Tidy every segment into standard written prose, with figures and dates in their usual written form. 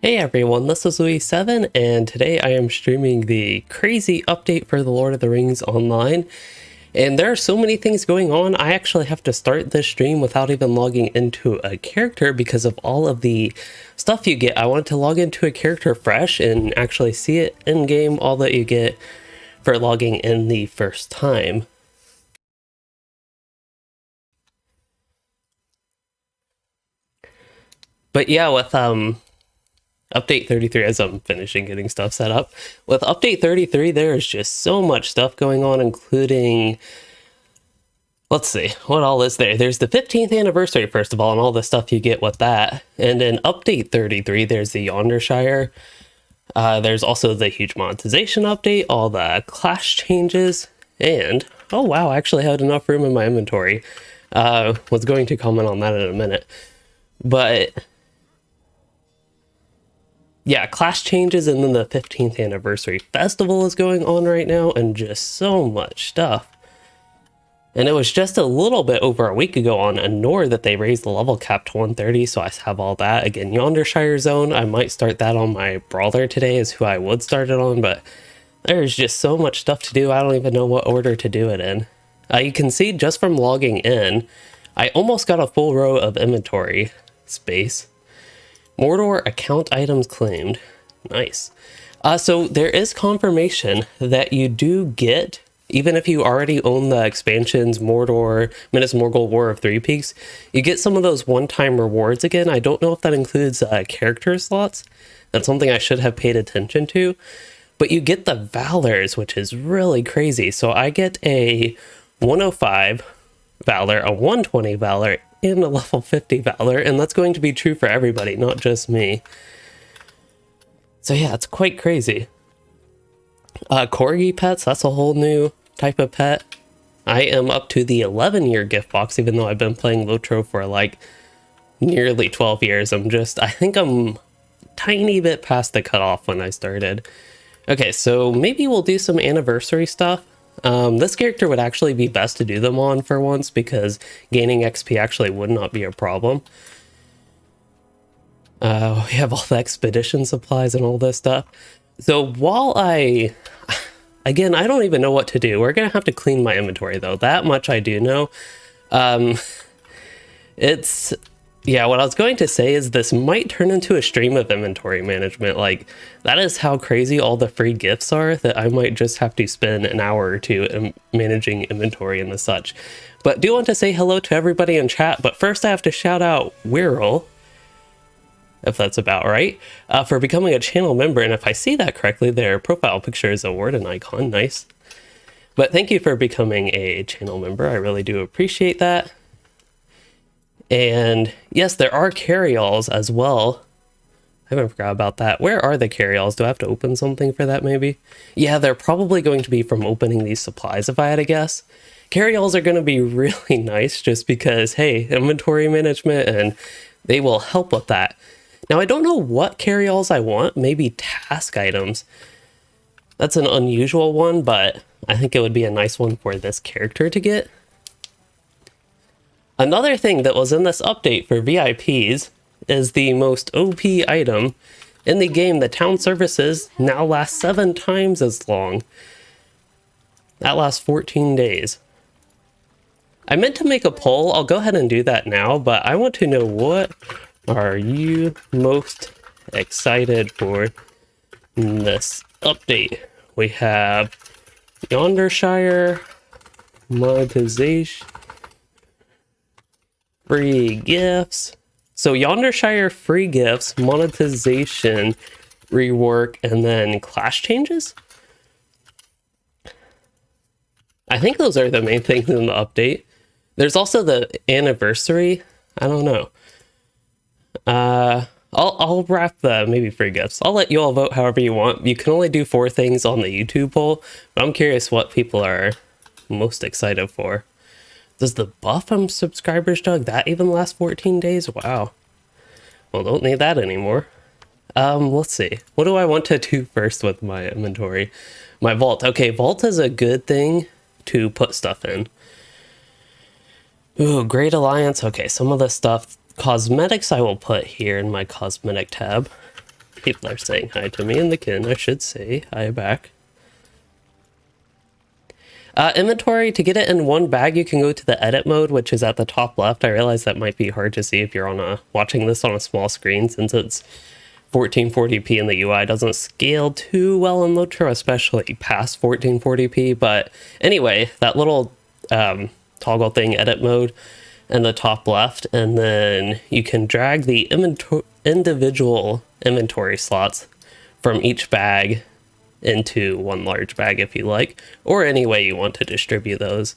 Hey everyone, this is Louis7, and today I am streaming the crazy update for The Lord of the Rings Online. And there are so many things going on, I actually have to start this stream without even logging into a character because of all of the stuff you get. I wanted to log into a character fresh and actually see it in-game, all that you get for logging in the first time. But yeah, with Update 33, as I'm finishing getting stuff set up. With Update 33, there is just so much stuff going on, including... Let's see, what all is there? There's the 15th anniversary, first of all, and all the stuff you get with that. And in Update 33, there's the Yondershire. There's also the huge monetization update, all the class changes, and... Oh wow, I actually had enough room in my inventory. Was going to comment on that in a minute. But... yeah, class changes, and then the 15th anniversary festival is going on right now, and just so much stuff. And it was just a little bit over a week ago on Anor that they raised the level cap to 130, so I have all that. Again, Yondershire Zone, I might start that on my brawler today is who I would start it on, but there's just so much stuff to do, I don't even know what order to do it in. You can see just from logging in, I almost got a full row of inventory space. Mordor account items claimed. Nice. So there is confirmation that you do get, even if you already own the expansions Mordor, Minas Morgul, War of Three Peaks, you get some of those one-time rewards again. I don't know if that includes character slots. That's something I should have paid attention to. But you get the Valors, which is really crazy. So I get a 105 Valor, a 120 Valor, and a level 50 Valor, and that's going to be true for everybody, not just me. So yeah, it's quite crazy. Corgi pets, that's a whole new type of pet. I am up to the 11-year gift box, even though I've been playing LOTRO for like nearly 12 years. I think I'm a tiny bit past the cutoff when I started. Okay, so maybe we'll do some anniversary stuff. This character would actually be best to do them on for once because gaining XP actually would not be a problem. We have all the expedition supplies and all this stuff. So while again, I don't even know what to do. We're going to have to clean my inventory though. That much I do know. Yeah, what I was going to say is this might turn into a stream of inventory management. Like, that is how crazy all the free gifts are that I might just have to spend an hour or two managing inventory and the such. But do want to say hello to everybody in chat, but first I have to shout out Wirral, if that's about right, for becoming a channel member. And if I see that correctly, their profile picture is a warden icon. Nice. But thank you for becoming a channel member. I really do appreciate that. And yes, there are carry-alls as well. I haven't forgot about that. Where are the carry-alls? Do I have to open something for that maybe? Yeah, they're probably going to be from opening these supplies if I had to guess. Carry-alls are going to be really nice just because, hey, inventory management, and they will help with that. Now, I don't know what carry-alls I want. Maybe task items. That's an unusual one, but I think it would be a nice one for this character to get. Another thing that was in this update for VIPs is the most OP item in the game. The town services now last 7 times as long. That lasts 14 days. I meant to make a poll. I'll go ahead and do that now, but I want to know, what are you most excited for in this update? We have Yondershire, monetization, free gifts. So Yondershire free gifts, monetization, rework, and then class changes? I think those are the main things in the update. There's also the anniversary. I don't know. I'll wrap the maybe free gifts. I'll let you all vote however you want. You can only do 4 things on the YouTube poll, but I'm curious what people are most excited for. Does the buff on subscribers jug, that even last 14 days? Wow. Well, don't need that anymore. Let's see. What do I want to do first with my inventory? My vault. Okay, vault is a good thing to put stuff in. Ooh, Great Alliance. Okay, some of the stuff. Cosmetics I will put here in my cosmetic tab. People are saying hi to me in the kin. I should say hi back. Inventory, to get it in one bag, you can go to the edit mode, which is at the top left. I realize that might be hard to see if you're watching this on a small screen, since it's 1440p and the UI doesn't scale too well in LOTRO, especially past 1440p. But anyway, that little toggle thing, edit mode, in the top left, and then you can drag the individual inventory slots from each bag into one large bag if you like, or any way you want to distribute those.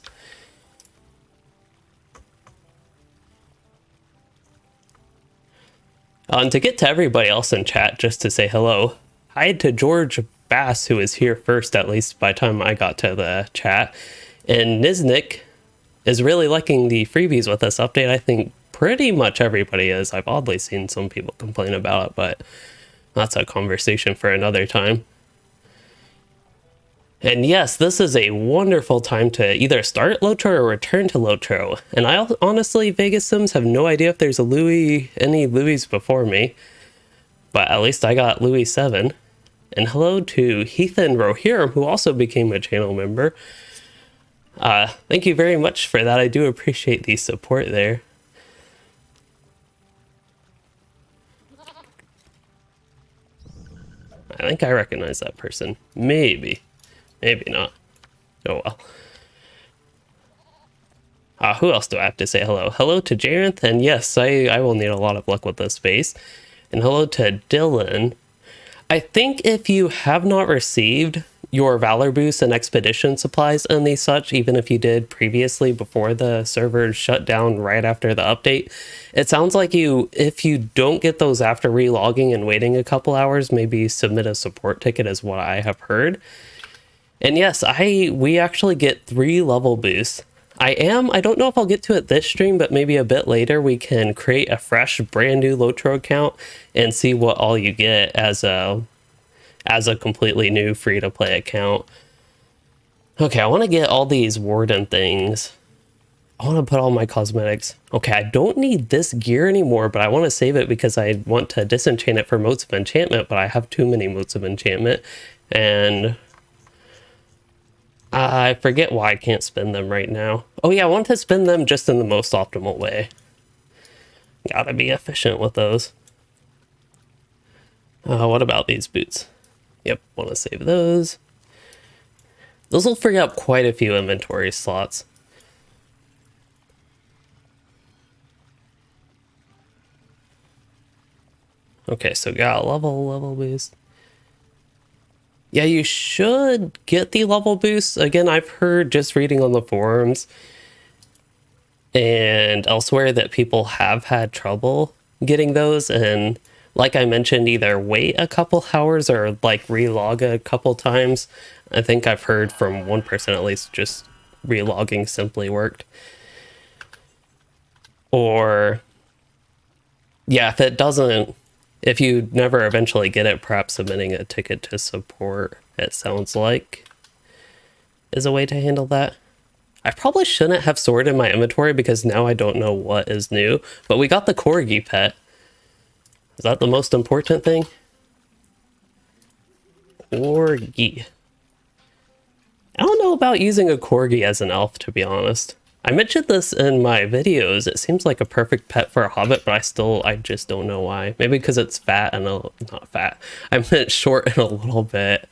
And to get to everybody else in chat, just to say hello, hi to George Bass, who is here first, at least by the time I got to the chat. And Niznik is really liking the freebies with this update. I think pretty much everybody is. I've oddly seen some people complain about it, but that's a conversation for another time. And yes, this is a wonderful time to either start LOTRO or return to LOTRO. And I honestly, Vegas Sims, have no idea if there's any Louis before me. But at least I got Louis 7. And hello to Heathen Rohirrim, who also became a channel member. Thank you very much for that. I do appreciate the support there. I think I recognize that person. Maybe. Maybe not. Oh well. Who else do I have to say hello? Hello to Jarenth, and yes, I will need a lot of luck with this space. And hello to Dylan. I think if you have not received your Valor Boost and Expedition supplies and the such, even if you did previously before the server shut down right after the update, it sounds like if you don't get those after relogging and waiting a couple hours, maybe submit a support ticket is what I have heard. And yes, we actually get 3 level boosts. I don't know if I'll get to it this stream, but maybe a bit later we can create a fresh brand new LOTRO account and see what all you get as a completely new free to play account. Okay, I want to get all these warden things. I want to put all my cosmetics. Okay, I don't need this gear anymore, but I want to save it because I want to disenchant it for modes of enchantment, but I have too many modes of enchantment, and I forget why I can't spend them right now. Oh yeah, I want to spend them just in the most optimal way. Gotta be efficient with those. What about these boots? Yep, want to save those. Those will free up quite a few inventory slots. Okay, so got a level boost. Yeah, you should get the level boost. Again, I've heard just reading on the forums and elsewhere that people have had trouble getting those, and like I mentioned, either wait a couple hours or like relog a couple times. I think I've heard from one person at least just relogging simply worked. Or yeah, if you never eventually get it, perhaps submitting a ticket to support, it sounds like, is a way to handle that. I probably shouldn't have stored in my inventory because now I don't know what is new, but we got the Corgi pet. Is that the most important thing? Corgi. I don't know about using a Corgi as an elf, to be honest. I mentioned this in my videos. It seems like a perfect pet for a hobbit, but I just don't know why. Maybe because it's fat and not fat. I meant short and a little bit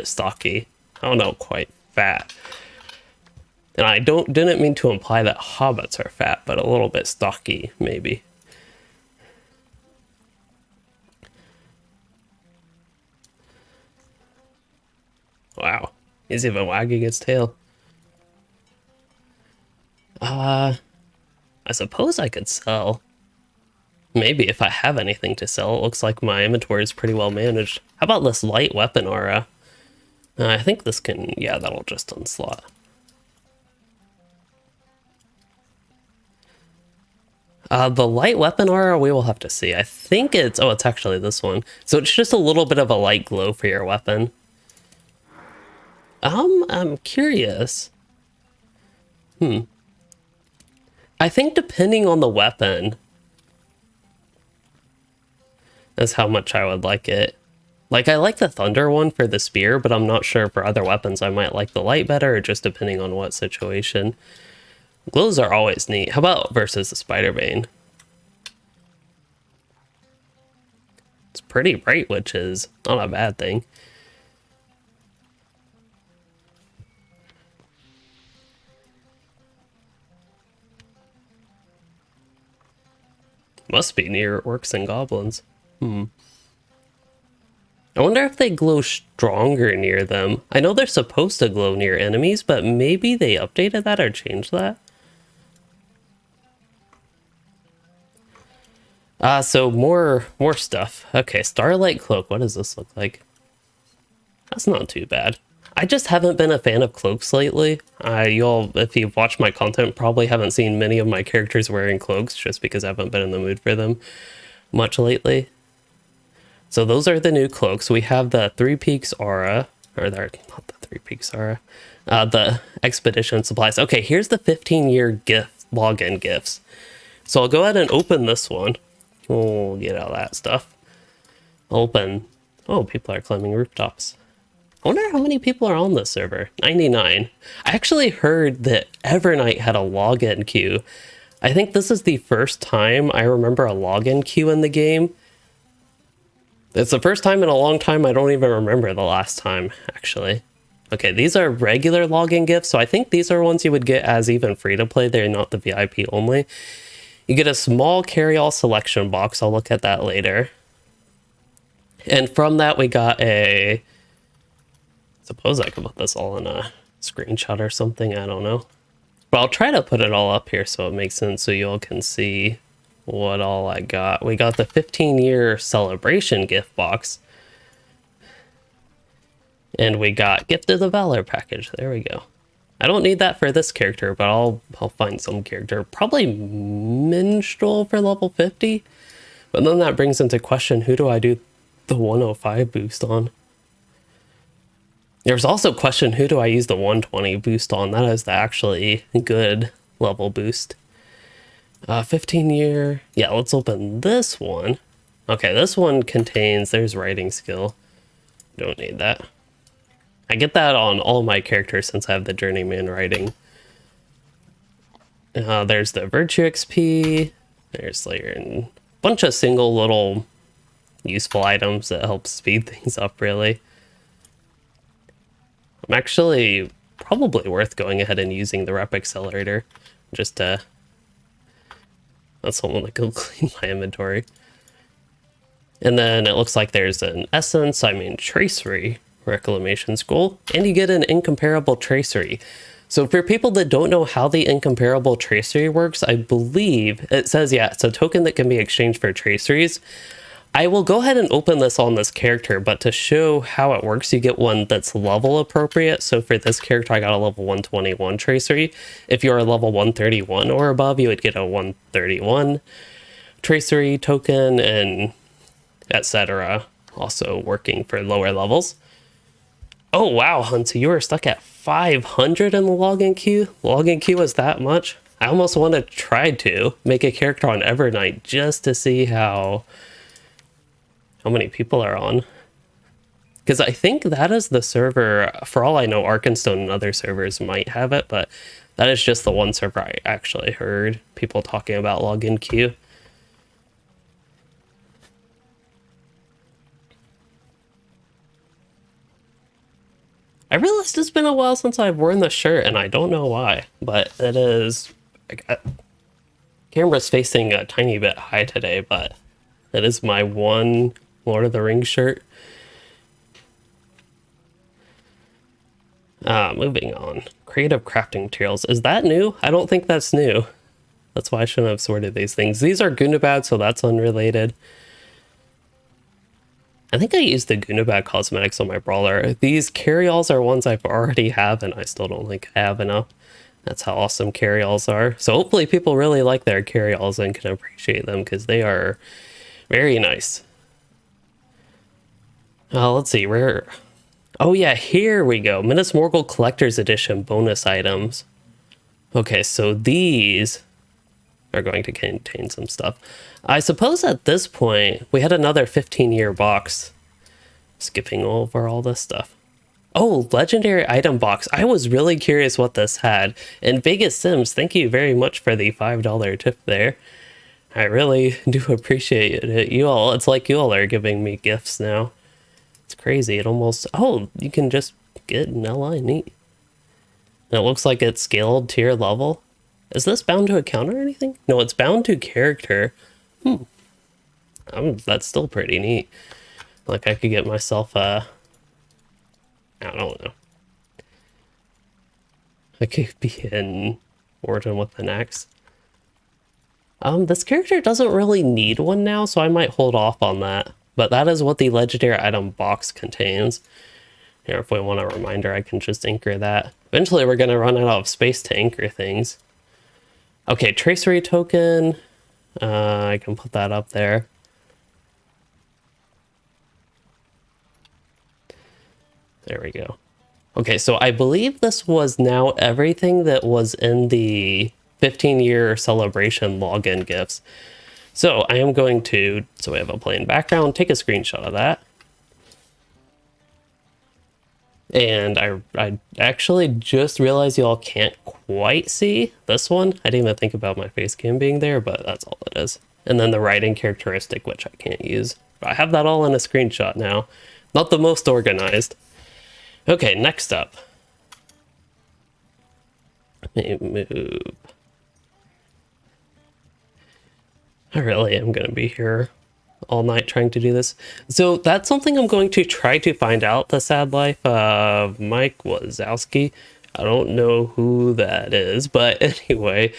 stocky. I don't know, quite fat. And I didn't mean to imply that hobbits are fat, but a little bit stocky, maybe. Wow, he's even wagging his tail. I suppose I could sell. Maybe if I have anything to sell. It looks like my inventory is pretty well managed. How about this light weapon aura? I think this can, yeah, that'll just unslot. The light weapon aura, we will have to see. I think it's actually this one. So it's just a little bit of a light glow for your weapon. I'm curious. I think depending on the weapon, as how much I would like it. Like, I like the thunder one for the spear, but I'm not sure for other weapons I might like the light better, or just depending on what situation. Glows are always neat. How about versus the Spiderbane? It's pretty bright, which is not a bad thing. Must be near orcs and goblins. I wonder if they glow stronger near them. I know they're supposed to glow near enemies, but maybe they updated that or changed that? So more stuff. Okay, Starlight Cloak. What does this look like? That's not too bad. I just haven't been a fan of cloaks lately. Y'all, if you've watched my content, probably haven't seen many of my characters wearing cloaks just because I haven't been in the mood for them much lately. So those are the new cloaks. We have the Three Peaks Aura, or they're not the Three Peaks Aura, the Expedition Supplies. Okay, here's the 15-year gift login gifts. So I'll go ahead and open this one. We'll get all that stuff. Open. Oh, people are climbing rooftops. I wonder how many people are on this server. 99. I actually heard that Evernight had a login queue. I think this is the first time I remember a login queue in the game. It's the first time in a long time. I don't even remember the last time, actually. Okay, these are regular login gifts, so I think these are ones you would get as even free to play. They're not the VIP only. You get a small carry-all selection box. I'll look at that later. And from that, we got a... Suppose I could put this all in a screenshot or something. I don't know. But I'll try to put it all up here so it makes sense so you all can see what all I got. We got the 15-year celebration gift box. And we got Gift of the Valor package. There we go. I don't need that for this character, but I'll find some character. Probably Minstrel for level 50. But then that brings into question, who do I do the 105 boost on? There's also question, who do I use the 120 boost on? That is the actually good level boost. 15-year. Yeah, let's open this one. Okay, this one contains, there's writing skill. Don't need that. I get that on all my characters since I have the journeyman writing. There's the virtue XP. There's like a bunch of single little useful items that help speed things up, really. I'm actually probably worth going ahead and using the rep accelerator just to... That's someone that can clean my inventory. And then it looks like there's an essence, tracery reclamation scroll, and you get an incomparable tracery. So for people that don't know how the incomparable tracery works, I believe it says, yeah, it's a token that can be exchanged for traceries. I will go ahead and open this on this character, but to show how it works, you get one that's level appropriate. So for this character, I got a level 121 tracery. If you're a level 131 or above, you would get a 131 tracery token, and etc. Also working for lower levels. Oh wow, Hunter, you were stuck at 500 in the login queue? Login queue was that much? I almost want to try to make a character on Evernight just to see how many people are on. Because I think that is the server, for all I know, Arkenstone and other servers might have it, but that is just the one server I actually heard people talking about login queue. I realized it's been a while since I've worn the shirt, and I don't know why, but it is... Camera's facing a tiny bit high today, but it is my one Lord of the Rings shirt. Moving on. Creative crafting materials. Is that new? I don't think that's new. That's why I shouldn't have sorted these things. These are Goonabad, so that's unrelated. I think I used the Goonabad cosmetics on my brawler. These carry-alls are ones I've already have, and I still don't think I have enough. That's how awesome carry-alls are. So hopefully people really like their carry-alls and can appreciate them, because they are very nice. Let's see, where... Oh yeah, here we go. Minas Morgul Collector's Edition bonus items. Okay, so these are going to contain some stuff. I suppose at this point, we had another 15-year box. Skipping over all this stuff. Oh, legendary item box. I was really curious what this had. And Vegas Sims, thank you very much for the $5 tip there. I really do appreciate it. You all, it's like you all are giving me gifts now. It's crazy. It almost, oh, you can just get an LI, neat. And it looks like it's scaled to your level. Is this bound to account or anything? No, it's bound to character. That's still pretty neat. Like I could get myself I don't know. I could be in Warden with an axe. This character doesn't really need one now, so I might hold off on that. But that is what the legendary item box contains. Here, if we want a reminder, I can just anchor that. Eventually, we're going to run out of space to anchor things. Okay, tracery token. I can put that up there. There we go. Okay, so I believe this was now everything that was in the 15-year celebration login gifts. So I am going to, so we have a plain background, take a screenshot of that. And I actually just realized y'all can't quite see this one. I didn't even think about my face cam being there, but that's all it is. And then the writing characteristic, which I can't use. But I have that all in a screenshot now. Not the most organized. Okay, next up. Let me move. I really am going to be here all night trying to do this. So that's something I'm going to try to find out, the sad life of Mike Wazowski. I don't know who that is, but anyway.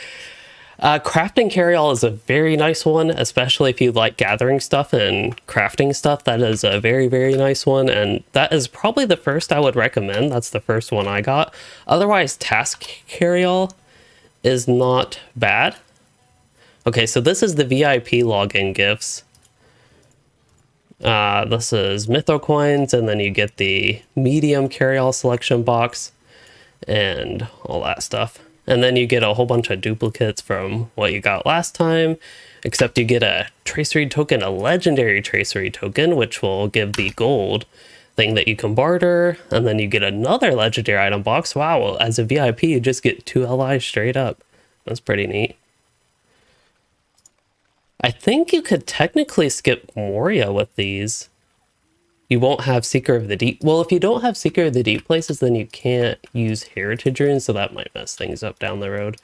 Crafting carryall is a very nice one, especially if you like gathering stuff and crafting stuff. That is a very, very nice one, and that is probably the first I would recommend. That's the first one I got. Otherwise, task carryall is not bad. Okay, so this is the VIP login gifts. This is Mytho coins, and then you get the medium carryall selection box and all that stuff. And then you get a whole bunch of duplicates from what you got last time, except you get a tracery token, a legendary tracery token, which will give the gold thing that you can barter. And then you get another legendary item box. Wow, as a VIP, you just get 2 LIs straight up. That's pretty neat. I think you could technically skip Moria with these. You won't have Seeker of the Deep. Well, if you don't have Seeker of the Deep places, then you can't use Heritage Runes, so that might mess things up down the road.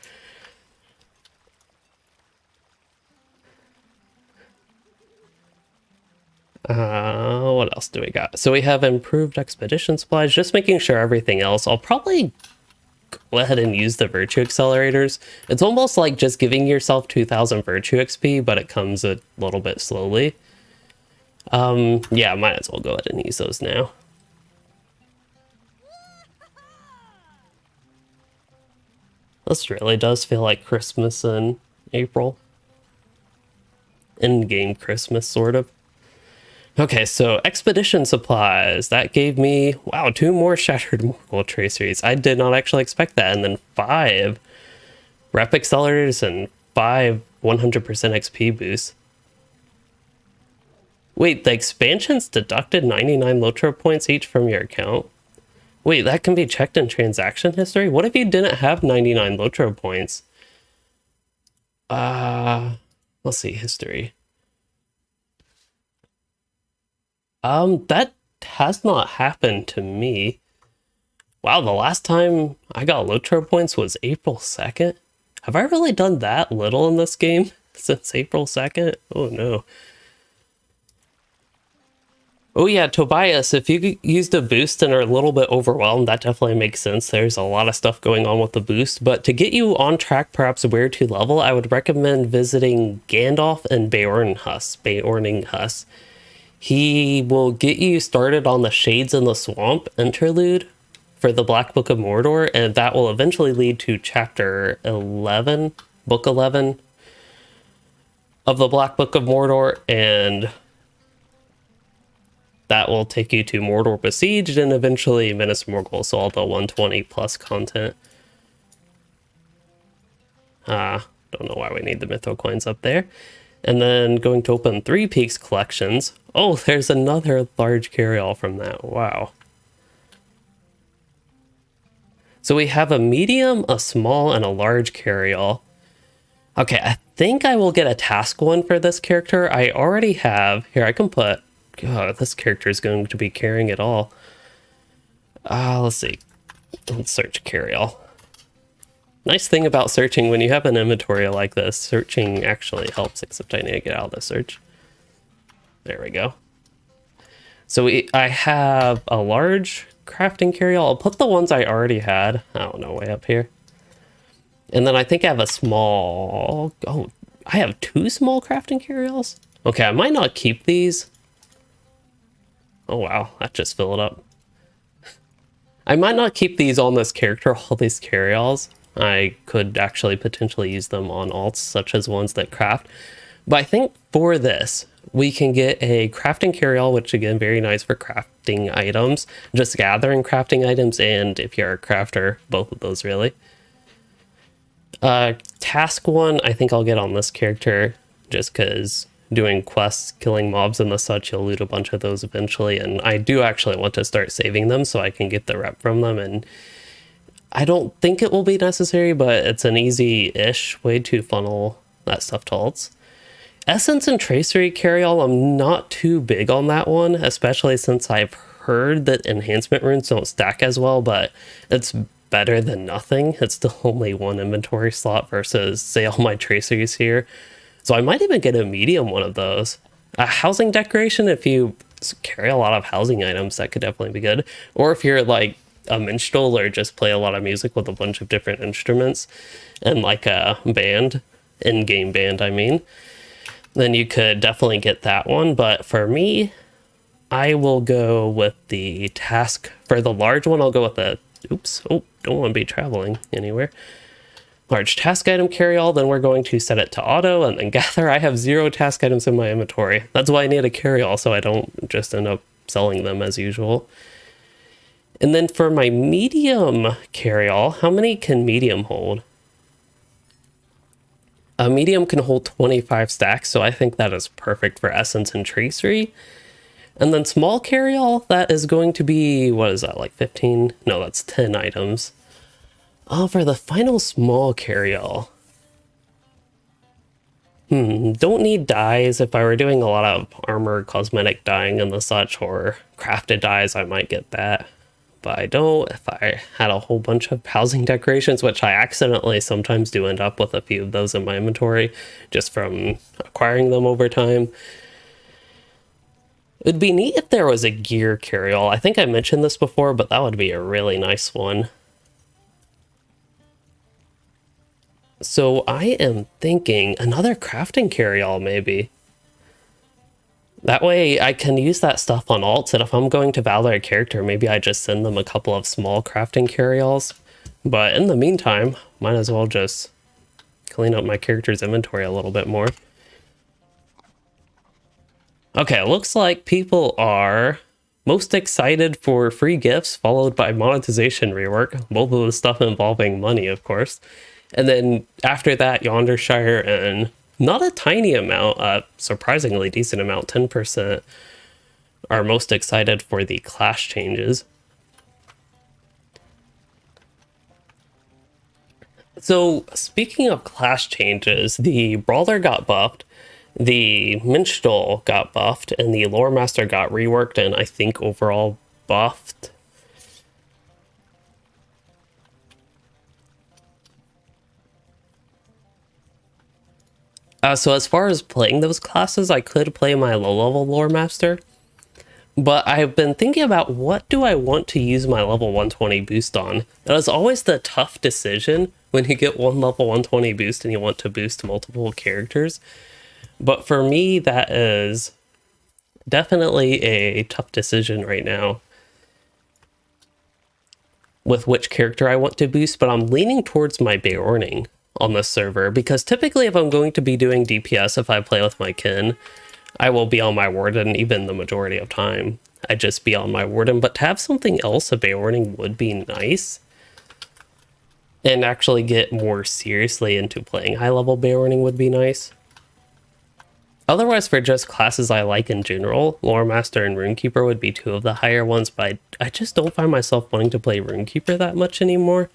What else do we got? So we have improved expedition supplies, just making sure everything else. I'll probably go ahead and use the virtue accelerators. It's almost like just giving yourself 2000 virtue XP, but it comes a little bit slowly. Yeah, might as well go ahead and use those now. This really does feel like Christmas in April. In-game Christmas, sort of. Okay, so expedition supplies. That gave me, wow, 2 more Shattered Mortal traceries. I did not actually expect that. And then 5 rep accelerators and 5 100% XP boosts. Wait, the expansions deducted 99 LOTRO points each from your account? Wait, that can be checked in transaction history? What if you didn't have 99 LOTRO points? Let's see, history. That has not happened to me. Wow, the last time I got LOTRO points was April 2nd. Have I really done that little in this game since April 2nd? Oh no. Oh yeah, Tobias, if you used a boost and are a little bit overwhelmed, that definitely makes sense. There's a lot of stuff going on with the boost, but to get you on track, perhaps where to level, I would recommend visiting Gandalf and Beorninghus. He will get you started on the Shades in the Swamp interlude for the Black Book of Mordor, and that will eventually lead to chapter 11, book 11 of the Black Book of Mordor, and that will take you to Mordor Besieged and eventually Minas Morgul, so all the 120 plus content. Don't know why we need the mytho coins up there. And then going to open 3 Peaks collections. Oh, there's another large carry-all from that. Wow. So we have a medium, a small, and a large carry-all. Okay, I think I will get a task one for this character. I already have... Here, I can put... God, this character is going to be carrying it all. Let's see. Let's search carry-all. Nice thing about searching, when you have an inventory like this, searching actually helps, except I need to get out of the search. There we go. So I have a large crafting carry-all. I'll put the ones I already had. I don't know, way up here. And then I think I have a small... Oh, I have 2 small crafting carry-alls? Okay, I might not keep these. Oh wow, that just filled up. I might not keep these on this character, all these carry-alls. I could actually potentially use them on alts, such as ones that craft. But I think for this, we can get a crafting carry-all, which again, very nice for crafting items. Just gathering crafting items, and if you're a crafter, both of those really. Task one, I think I'll get on this character, just because doing quests, killing mobs and the such, you'll loot a bunch of those eventually. And I do actually want to start saving them so I can get the rep from them. And I don't think it will be necessary, but it's an easy-ish way to funnel that stuff to alts. Essence and Tracery carry-all, I'm not too big on that one, especially since I've heard that enhancement runes don't stack as well, but it's better than nothing. It's still only 1 inventory slot versus, say, all my traceries here. So I might even get a medium one of those. A housing decoration, if you carry a lot of housing items, that could definitely be good. Or if you're like a minstrel or just play a lot of music with a bunch of different instruments and like a band, in-game band, I mean, then you could definitely get that one. But for me, I will go with the task. For the large one, I'll go with the... Oops. Oh, don't want to be traveling anywhere. Large task item carry-all, then we're going to set it to auto and then gather. I have 0 task items in my inventory. That's why I need a carry-all, so I don't just end up selling them as usual. And then for my medium carry-all, how many can medium hold? A medium can hold 25 stacks, so I think that is perfect for Essence and Tracery. And then small carry-all, that is going to be, what is that, like 15? No, that's 10 items. For the final small carry-all. Don't need dyes. If I were doing a lot of armor, cosmetic dyeing and the such, or crafted dyes, I might get that. But I don't. If I had a whole bunch of housing decorations, which I accidentally sometimes do end up with a few of those in my inventory, just from acquiring them over time. It'd be neat if there was a gear carry-all. I think I mentioned this before, but that would be a really nice one. So I am thinking another crafting carry-all maybe. That way I can use that stuff on alts, and if I'm going to valor a character, maybe I just send them a couple of small crafting carry-alls. But in the meantime, might as well just clean up my character's inventory a little bit more. Okay, it looks like people are most excited for free gifts, followed by monetization rework, both of the stuff involving money, of course. And then after that, Yondershire, and not a tiny amount, a surprisingly decent amount, 10%, are most excited for the class changes. So speaking of class changes, the Brawler got buffed, the Minstrel got buffed, and the Loremaster got reworked and I think overall buffed. So as far as playing those classes, I could play my low-level Loremaster, but I've been thinking about what do I want to use my level 120 boost on. That is always the tough decision when you get one level 120 boost and you want to boost multiple characters. But for me, that is definitely a tough decision right now with which character I want to boost, but I'm leaning towards my Bartering on this server, because typically if I'm going to be doing DPS, if I play with my kin, I will be on my Warden even the majority of time. I'd just be on my Warden, but to have something else, a Bartering would be nice. and actually get more seriously into playing high level bartering would be nice. Otherwise, for just classes I like in general, Loremaster and Runekeeper would be two of the higher ones, but I just don't find myself wanting to play Runekeeper that much anymore.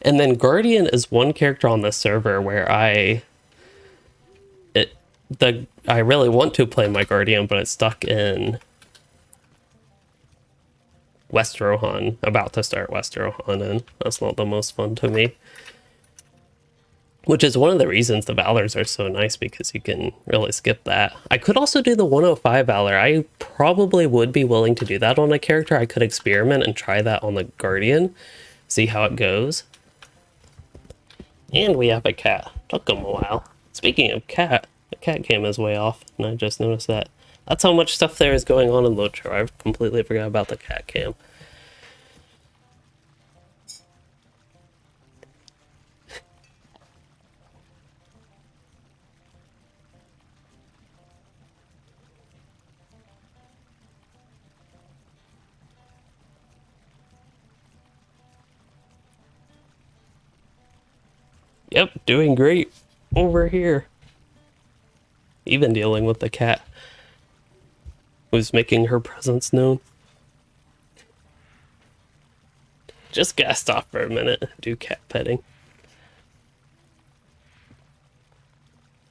And then Guardian is one character on the server where I really want to play my Guardian, but it's stuck in West Rohan, about to start West Rohan, and that's not the most fun to me. Which is one of the reasons the Valors are so nice, because you can really skip that. I could also do the 105 Valor. I probably would be willing to do that on a character. I could experiment and try that on the Guardian, see how it goes. And we have a cat. Took him a while. Speaking of cat, the cat cam is way off, and I just noticed that. That's how much stuff there is going on in LOTRO. I completely forgot about the cat cam. Yep, doing great over here. Even dealing with the cat who's making her presence known. Just gotta stop for a minute and do cat petting.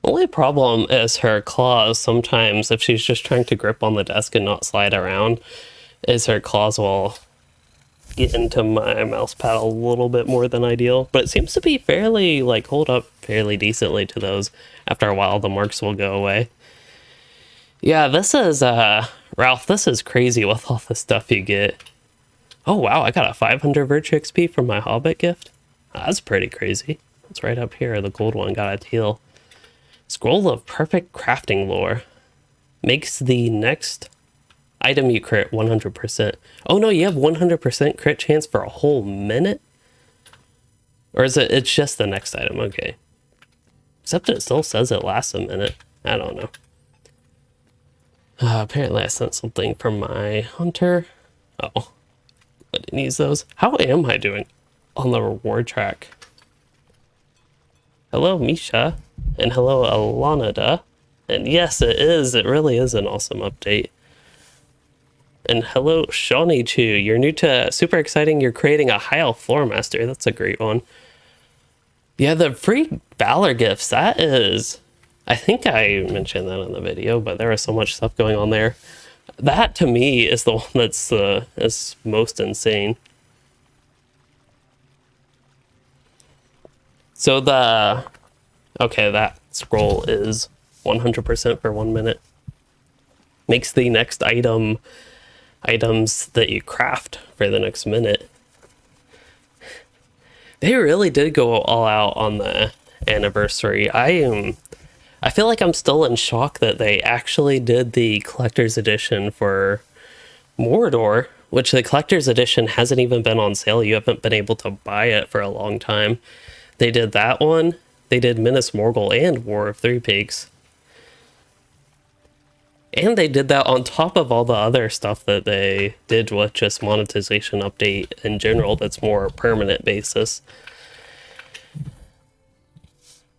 Only problem is her claws. Sometimes if she's just trying to grip on the desk and not slide around, is her claws will get into my mouse pad a little bit more than ideal, but it seems to be fairly, like, hold up fairly decently to those. After a while, the marks will go away. Yeah, this is, Ralph, this is crazy with all the stuff you get. Oh, wow, I got a 500 Virtue XP from my Hobbit gift. That's pretty crazy. It's right up here, the gold one got a teal. Scroll of Perfect Crafting Lore. Makes the next item you crit 100%. Oh no, you have 100% crit chance for a whole minute? Or is it, it's just the next item, okay. Except it still says it lasts a minute. I don't know. Apparently I sent something from my hunter. Oh, I didn't use those. How am I doing on the reward track? Hello, Misha. And hello, Alanada. And yes, it is. It really is an awesome update. And hello, Shawnee Chu. You're new to super exciting. You're creating a high elf Loremaster. That's a great one. Yeah, the free Valor gifts. That is, I think I mentioned that in the video, but there is so much stuff going on there. That to me is the one that's is most insane. So okay, that scroll is 100% for 1 minute. Makes the next items that you craft for the next minute. They really did go all out on the anniversary. I feel like I'm still in shock that they actually did the collector's edition for Mordor, which the collector's edition hasn't even been on sale. You haven't been able to buy it for a long time. They did that one. They did Minas Morgul and War of Three Peaks. And they did that on top of all the other stuff that they did with just monetization update in general that's more permanent basis.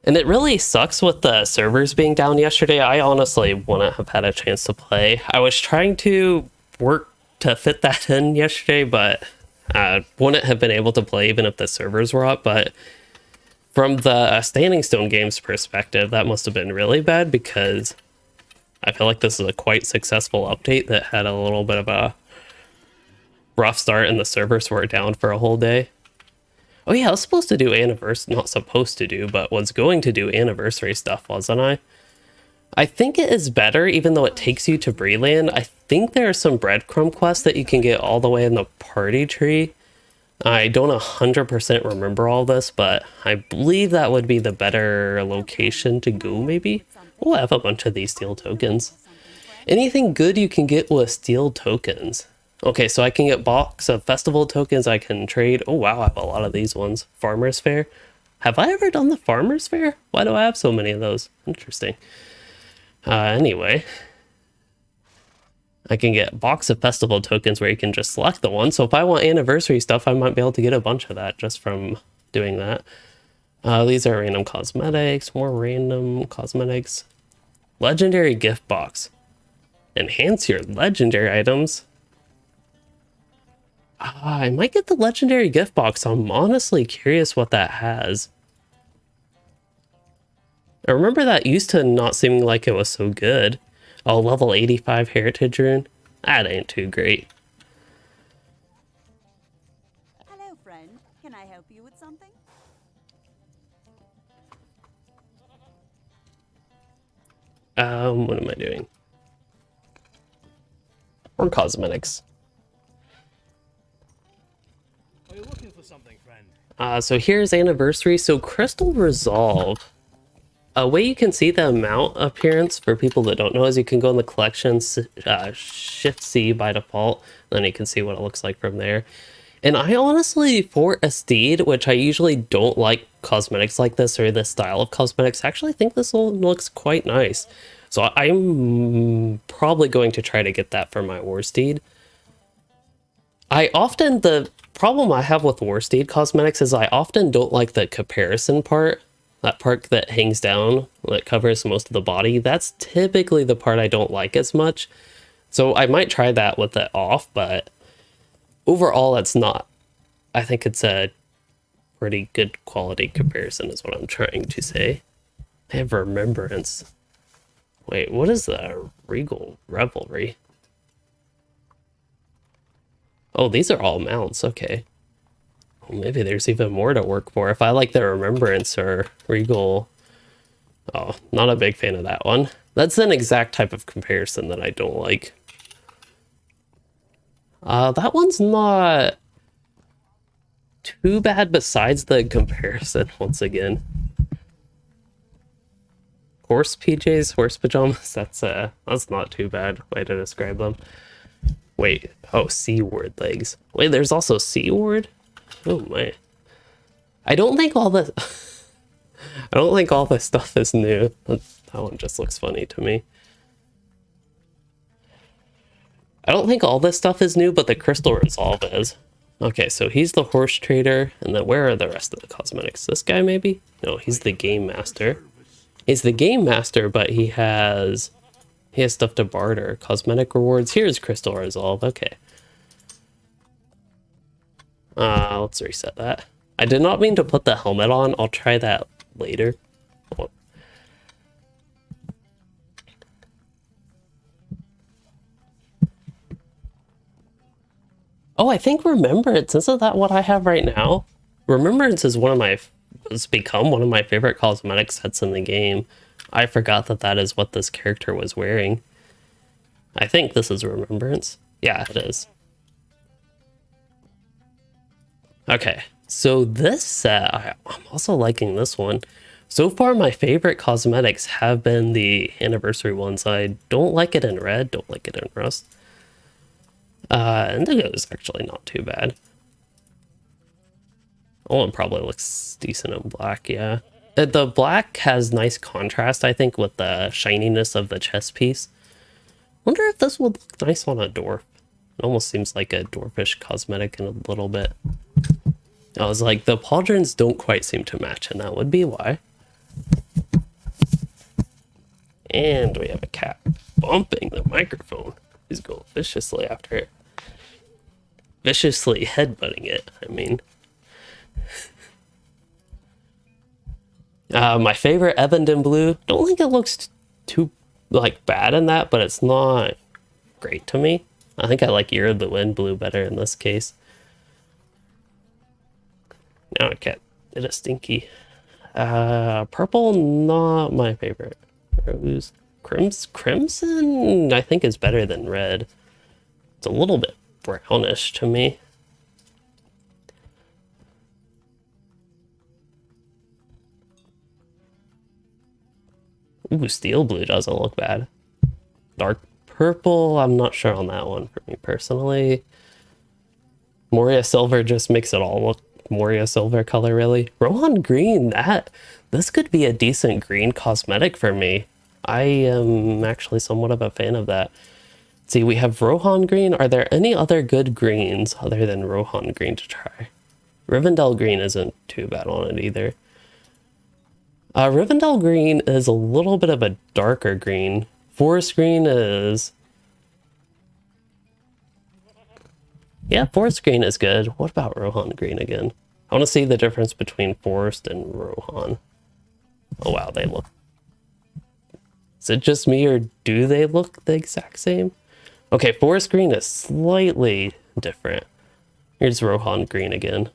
And it really sucks with the servers being down yesterday. I honestly wouldn't have had a chance to play. I was trying to work to fit that in yesterday, but wouldn't have been able to play even if the servers were up. But from the Standing Stone Games perspective, that must have been really bad, because I feel like this is a quite successful update that had a little bit of a rough start and the servers were down for a whole day. Oh yeah, I was supposed to do not supposed to do, but was going to do anniversary stuff, wasn't I? I think it is better, even though it takes you to Breland. I think there are some breadcrumb quests that you can get all the way in the party tree. I don't 100% remember all this, but I believe that would be the better location to go, maybe? Oh, I have a bunch of these steel tokens. Anything good you can get with steel tokens. Okay, so I can get box of festival tokens I can trade. Oh wow, I have a lot of these ones. Farmer's Fair. Have I ever done the Farmer's Fair? Why do I have so many of those? Interesting. Anyway. I can get box of festival tokens where you can just select the one. So if I want anniversary stuff, I might be able to get a bunch of that just from doing that. These are random cosmetics, more random cosmetics. Legendary gift box. Enhance your legendary items. I might get the legendary gift box. I'm honestly curious what that has. I remember that used to not seeming like it was so good. Oh, level 85 heritage rune. That ain't too great. Hello, friend. Can I help you with something? What am I doing? Or cosmetics. Are you looking for something, friend? So here's anniversary. So Crystal Resolve. A way you can see the amount appearance for people that don't know is you can go in the collections, Shift C by default, then you can see what it looks like from there. And I honestly, for a steed, which I usually don't like cosmetics like this or this style of cosmetics, actually think this one looks quite nice. So I'm probably going to try to get that for my war steed. The problem I have with war steed cosmetics is I often don't like the comparison part. That part that hangs down, that covers most of the body, that's typically the part I don't like as much. So I might try that with it off, but overall it's not. I think it's a pretty good quality comparison is what I'm trying to say. They have Remembrance. Wait, what is the Regal Revelry? Oh, these are all mounts, okay. Maybe there's even more to work for. If I like the Remembrance or Regal... Oh, not a big fan of that one. That's an exact type of comparison that I don't like. That one's not too bad besides the comparison, once again. Horse PJs, horse pajamas, that's not too bad way to describe them. Wait, oh, C-word legs. Wait, there's also C-word? Oh my. I don't think all this stuff is new. That one just looks funny to me. I don't think all this stuff is new, but the Crystal Resolve is. Okay, so he's the horse trader, and then where are the rest of the cosmetics? This guy maybe? No, he's the game master. He's the game master, but he has stuff to barter. Cosmetic rewards. Here's Crystal Resolve. Okay. Let's reset that. I did not mean to put the helmet on. I'll try that later. Oh, I think Remembrance. Isn't that what I have right now? Remembrance is has become one of my favorite cosmetic sets in the game. I forgot that is what this character was wearing. I think this is Remembrance. Yeah, it is. Okay, so this set, I'm also liking this one. So far, my favorite cosmetics have been the anniversary ones. I don't like it in red, don't like it in rust. Indigo is actually not too bad. Oh, one probably looks decent in black, yeah. The black has nice contrast, I think, with the shininess of the chest piece. Wonder if this would look nice on a dwarf. It almost seems like a dwarfish cosmetic in a little bit. I was like, the pauldrons don't quite seem to match, and that would be why. And we have a cat bumping the microphone. He's going viciously after it. Viciously headbutting it, I mean. My favorite, Evandin Blue. Don't think it looks too bad in that, but it's not great to me. I think I like Year of the Wind Blue better in this case. Now I cat did a stinky. Purple, not my favorite. Rose, crimson, I think is better than red. It's a little bit brownish to me. Ooh, steel blue doesn't look bad. Dark purple, I'm not sure on that one for me personally. Moria silver just makes it all look Moria silver color, really. Rohan green, this could be a decent green cosmetic for me. I am actually somewhat of a fan of that. See, we have Rohan green. Are there any other good greens other than Rohan green to try? Rivendell Green isn't too bad on it either. Rivendell Green is a little bit of a darker green. Forest Green is... Yeah, Forest Green is good. What about Rohan Green again? I want to see the difference between Forest and Rohan. Oh wow, they look... Is it just me or do they look the exact same? Okay, Forest Green is slightly different. Here's Rohan Green again.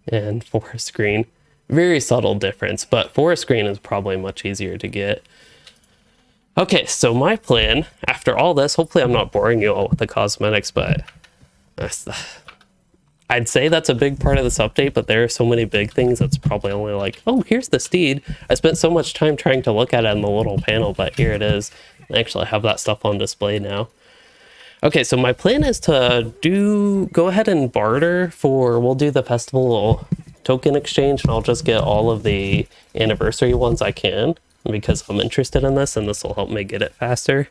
And Forest Green. Very subtle difference, but Forest Green is probably much easier to get. Okay, so my plan, after all this, hopefully I'm not boring you all with the cosmetics, but I'd say that's a big part of this update, but there are so many big things that's probably only like, oh, here's the steed. I spent so much time trying to look at it in the little panel, but here it is. I actually have that stuff on display now. Okay, so my plan is to go ahead and barter for, we'll do the festival token exchange, and I'll just get all of the anniversary ones I can, because I'm interested in this, and this will help me get it faster.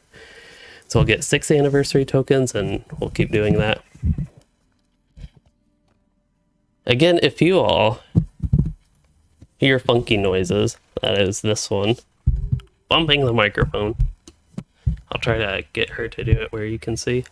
So I'll get 6 anniversary tokens, and we'll keep doing that. Again, if you all hear funky noises, that is this one, bumping the microphone. I'll try to get her to do it where you can see.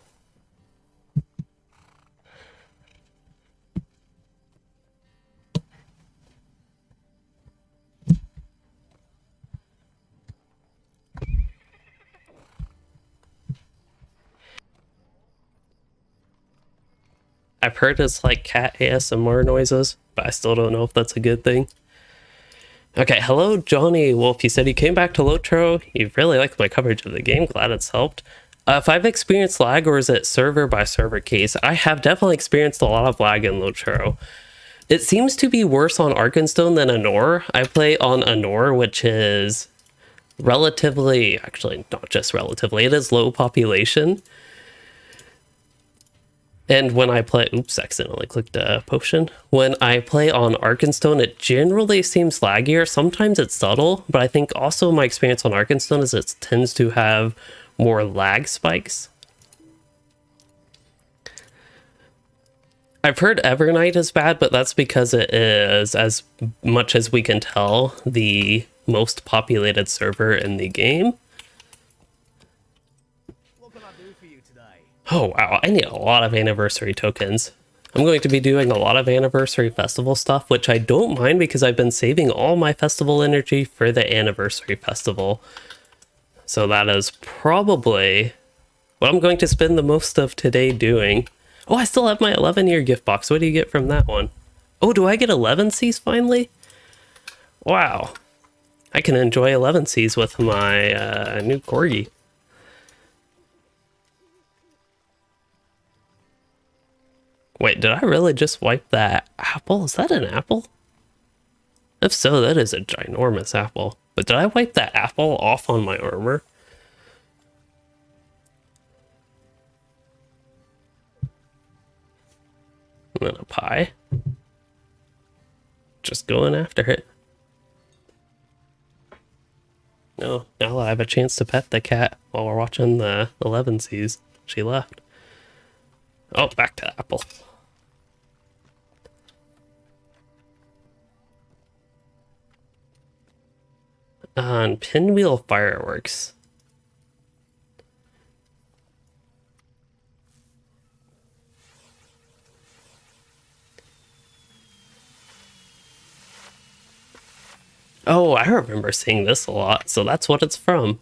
I've heard it's like cat ASMR noises, but I still don't know if that's a good thing. Okay, hello Johnny Wolf. You said you came back to LOTRO. You really liked my coverage of the game. Glad it's helped. If I've experienced lag, or is it server by server case? I have definitely experienced a lot of lag in LOTRO. It seems to be worse on Arkenstone than Anor. I play on Anor, which is relatively, actually not just relatively, it is low population. And when I play, oops, accidentally clicked a potion. When I play on Arkenstone, it generally seems laggier. Sometimes it's subtle, but I think also my experience on Arkenstone is it tends to have more lag spikes. I've heard Evernight is bad, but that's because it is, as much as we can tell, the most populated server in the game. Oh wow, I need a lot of anniversary tokens. I'm going to be doing a lot of anniversary festival stuff, which I don't mind because I've been saving all my festival energy for the anniversary festival. So that is probably what I'm going to spend the most of today doing. Oh, I still have my 11-year gift box. What do you get from that one? Oh, do I get 11 Cs finally? Wow. I can enjoy 11 Cs with my new corgi. Wait, did I really just wipe that apple? Is that an apple? If so, that is a ginormous apple. But did I wipe that apple off on my armor? And then a pie. Just going after it. No, now I have a chance to pet the cat while we're watching the 11 Cs. She left. Oh, back to apple. On Pinwheel Fireworks. Oh, I remember seeing this a lot, so that's what it's from.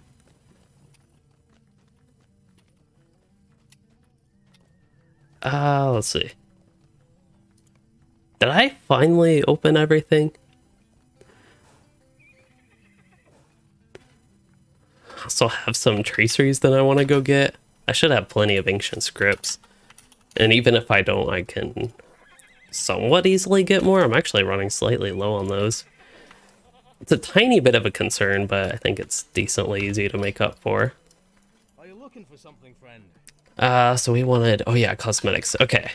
Let's see. Did I finally open everything? I also have some traceries that I want to go get. I should have plenty of ancient scripts. And even if I don't, I can somewhat easily get more. I'm actually running slightly low on those. It's a tiny bit of a concern, but I think it's decently easy to make up for. Are you looking for something, friend? So we wanted, oh yeah, cosmetics. Okay.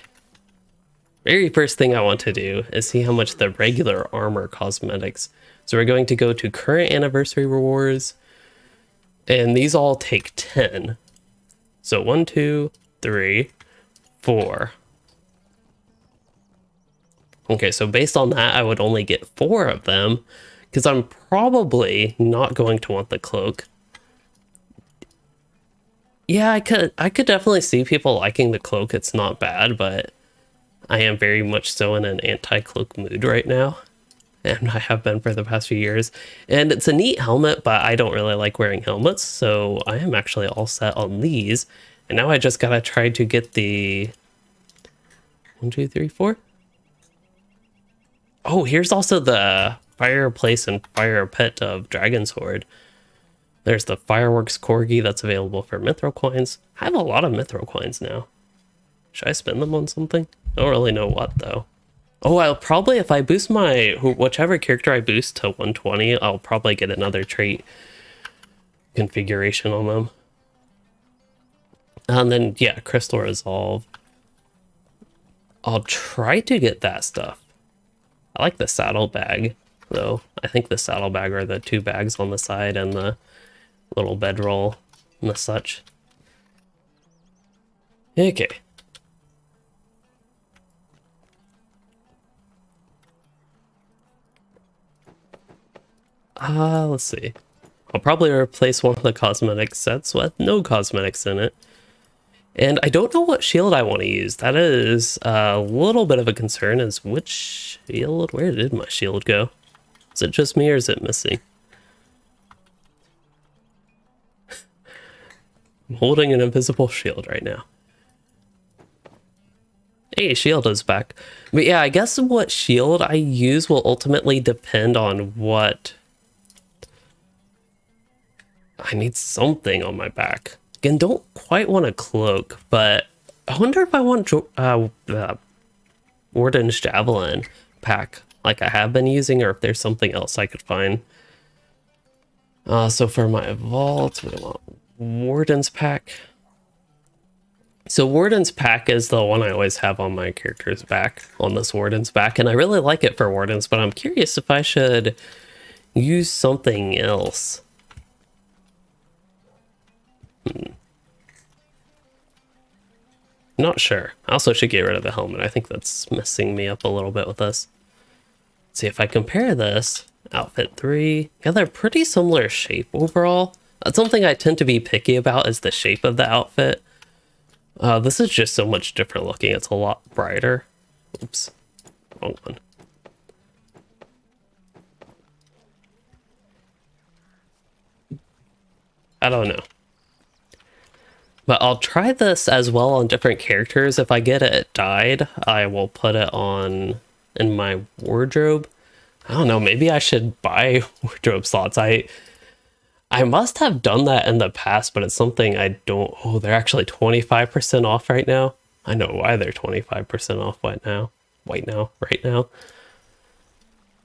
Very first thing I want to do is see how much the regular armor cosmetics. So we're going to go to current anniversary rewards, and these all take 10. So 1, 2, 3, 4. Okay, so based on that, I would only get 4 of them, because I'm probably not going to want the cloak. Yeah, I could definitely see people liking the cloak. It's not bad, but I am very much so in an anti-cloak mood right now. And I have been for the past few years. And it's a neat helmet, but I don't really like wearing helmets, so I am actually all set on these. And now I just gotta try to get the 1, 2, 3, 4. Oh, here's also the fireplace and fire pit of Dragon's Horde. There's the fireworks corgi that's available for mithril coins. I have a lot of mithril coins now. Should I spend them on something? I don't really know what though. Oh, I'll probably, if I boost my, whichever character I boost to 120, I'll probably get another trait configuration on them. And then, yeah, Crystal Resolve. I'll try to get that stuff. I like the saddlebag, though. I think the saddlebag are the 2 bags on the side and the little bedroll and the such. Okay. Let's see. I'll probably replace one of the cosmetic sets with no cosmetics in it. And I don't know what shield I want to use. That is a little bit of a concern, is which shield? Where did my shield go? Is it just me or is it missing? I'm holding an invisible shield right now. Hey, shield is back. But yeah, I guess what shield I use will ultimately depend on what... I need something on my back. Again, don't quite want a cloak, but I wonder if I want Warden's Javelin pack like I have been using, or if there's something else I could find. So for my vault, we want Warden's pack. So Warden's pack is the one I always have on my character's back, on this Warden's back, and I really like it for Wardens, but I'm curious if I should use something else. Not sure. I also should get rid of the helmet. I think that's messing me up a little bit with this. Let's see if I compare this. Outfit 3. Yeah, they're pretty similar shape overall. That's something I tend to be picky about, is the shape of the outfit. This is just so much different looking. It's a lot brighter. Oops. Wrong one. I don't know. But I'll try this as well on different characters. If I get it dyed, I will put it on in my wardrobe. I don't know, maybe I should buy wardrobe slots. I must have done that in the past, but it's something I don't... Oh, they're actually 25% off right now. I know why they're 25% off right now. Right now.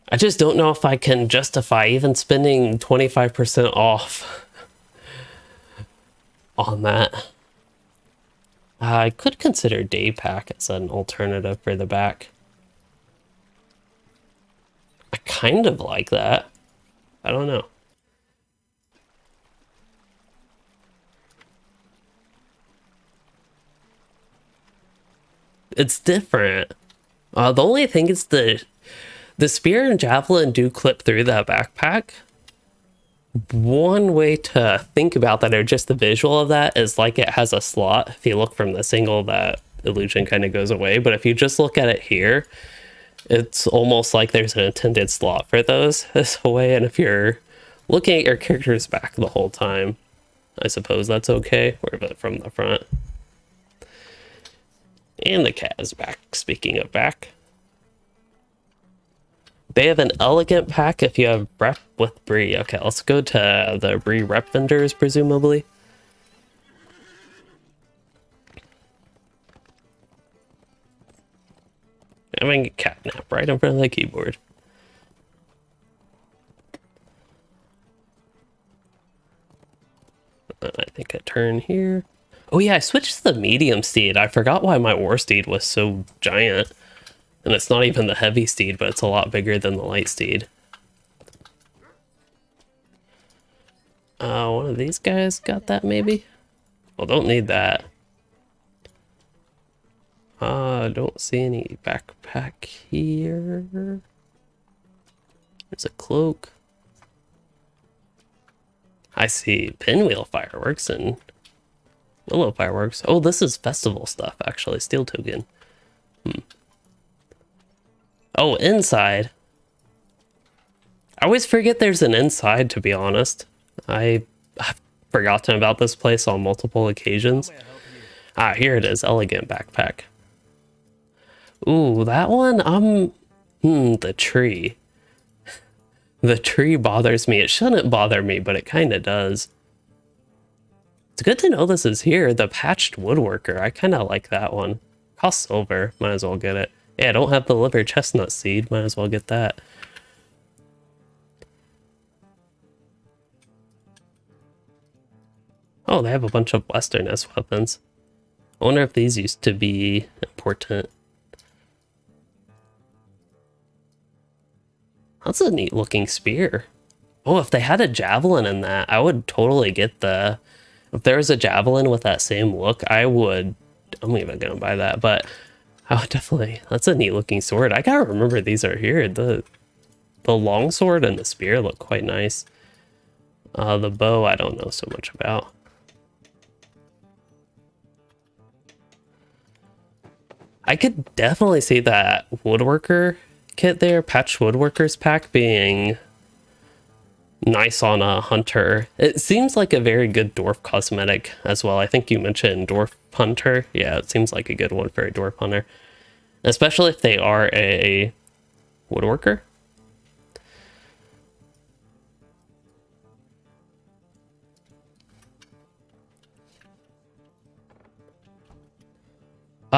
I just don't know if I can justify even spending 25% off on that. I could consider day pack as an alternative for the back. I kind of like that. I don't know. It's different. The only thing is the spear and javelin do clip through that backpack. One way to think about that, or just the visual of that, is like it has a slot. If you look from this angle, that illusion kind of goes away. But if you just look at it here, it's almost like there's an intended slot for those this way. And if you're looking at your character's back the whole time, I suppose that's okay. Or but from the front. And the cat is back, speaking of back. They have an elegant pack if you have rep with Bree. Okay, let's go to the Bree rep vendors, presumably. Having a cat nap right in front of the keyboard. I think I turn here. Oh yeah, I switched to the medium steed. I forgot why my war steed was so giant. And it's not even the heavy steed, but it's a lot bigger than the light steed. One of these guys got that maybe? Well, don't need that. Don't see any backpack here. There's a cloak. I see pinwheel fireworks and willow fireworks. Oh, this is festival stuff, actually. Steel token. Oh, inside. I always forget there's an inside, to be honest. I've forgotten about this place on multiple occasions. Ah, here it is. Elegant backpack. Ooh, that one, the tree. The tree bothers me. It shouldn't bother me, but it kind of does. It's good to know this is here. The patched woodworker. I kind of like that one. Costs silver. Might as well get it. Yeah, I don't have the liver chestnut seed. Might as well get that. Oh, they have a bunch of Western-esque weapons. I wonder if these used to be important. That's a neat looking spear. Oh, if they had a javelin in that, I would totally get the... If there was a javelin with that same look, I would... I'm even gonna buy that, but I would definitely... That's a neat looking sword. I gotta remember these are here. The long sword and the spear look quite nice. The bow, I don't know so much about. I could definitely see that woodworker kit there, patched woodworkers pack, being nice on a hunter. It seems like a very good dwarf cosmetic as well. I think you mentioned dwarf hunter. Yeah, it seems like a good one for a dwarf hunter, especially if they are a woodworker.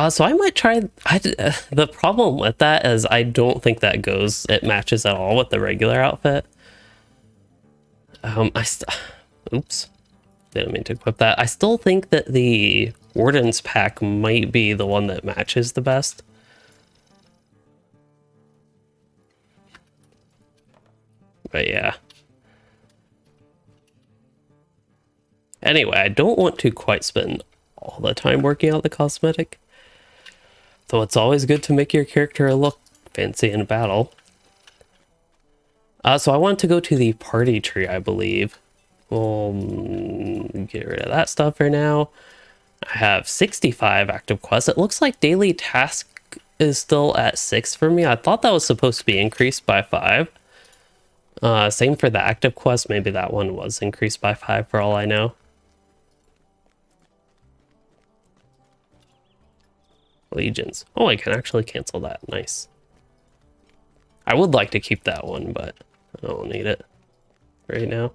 So I might try. The problem with that is I don't think that it matches at all with the regular outfit. Oops, didn't mean to equip that. I still think that the Warden's pack might be the one that matches the best. But yeah. Anyway, I don't want to quite spend all the time working out the cosmetic. Though it's always good to make your character look fancy in battle. So I want to go to the party tree, I believe. We'll get rid of that stuff for now. I have 65 active quests. It looks like daily task is still at 6 for me. I thought that was supposed to be increased by 5. Same for the active quest. Maybe that one was increased by 5 for all I know. Legions. Oh, I can actually cancel that. Nice. I would like to keep that one, but I don't need it right now.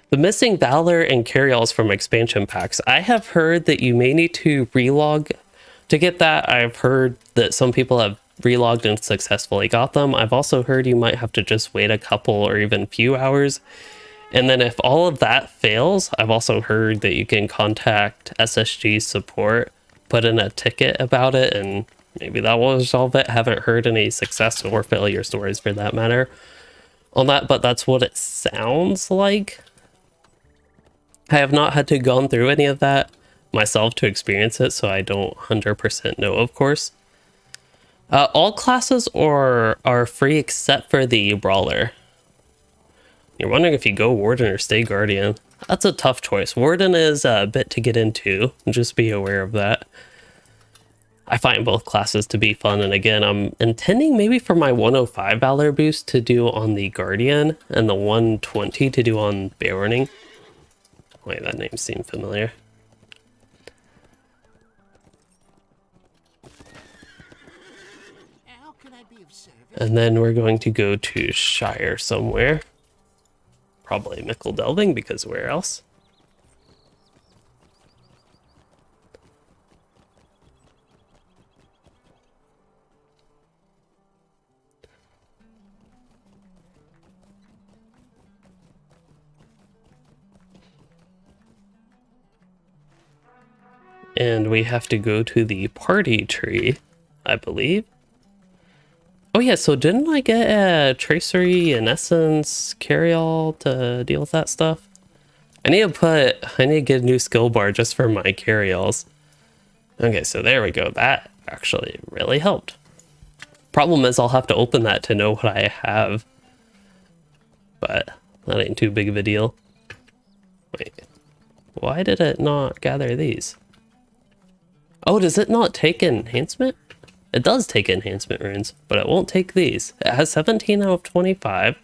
The missing Valor and Carryalls from expansion packs. I have heard that you may need to relog to get that. I've heard that some people have relogged and successfully got them. I've also heard you might have to just wait a couple or even few hours. And then if all of that fails, I've also heard that you can contact SSG support, put in a ticket about it, and maybe that will resolve it. Haven't heard any success or failure stories for that matter on that, but that's what it sounds like. I have not had to gone through any of that myself to experience it, so I don't 100% know, of course. All classes are free except for the Brawler. You're wondering if you go Warden or stay Guardian. That's a tough choice. Warden is a bit to get into. Just be aware of that. I find both classes to be fun, and again, I'm intending maybe for my 105 Valor boost to do on the Guardian and the 120 to do on Bartering. Wait, that name seemed familiar. How can I be of service? And then we're going to go to Shire somewhere. Probably Mickle Delving, because where else? And we have to go to the party tree, I believe. Oh yeah, so didn't I get a tracery and essence carryall to deal with that stuff? I need to get a new skill bar just for my carryalls. Okay, so there we go. That actually really helped. Problem is I'll have to open that to know what I have. But that ain't too big of a deal. Wait, why did it not gather these? Oh, does it not take enhancement? It does take enhancement runes, but it won't take these. It has 17 out of 25.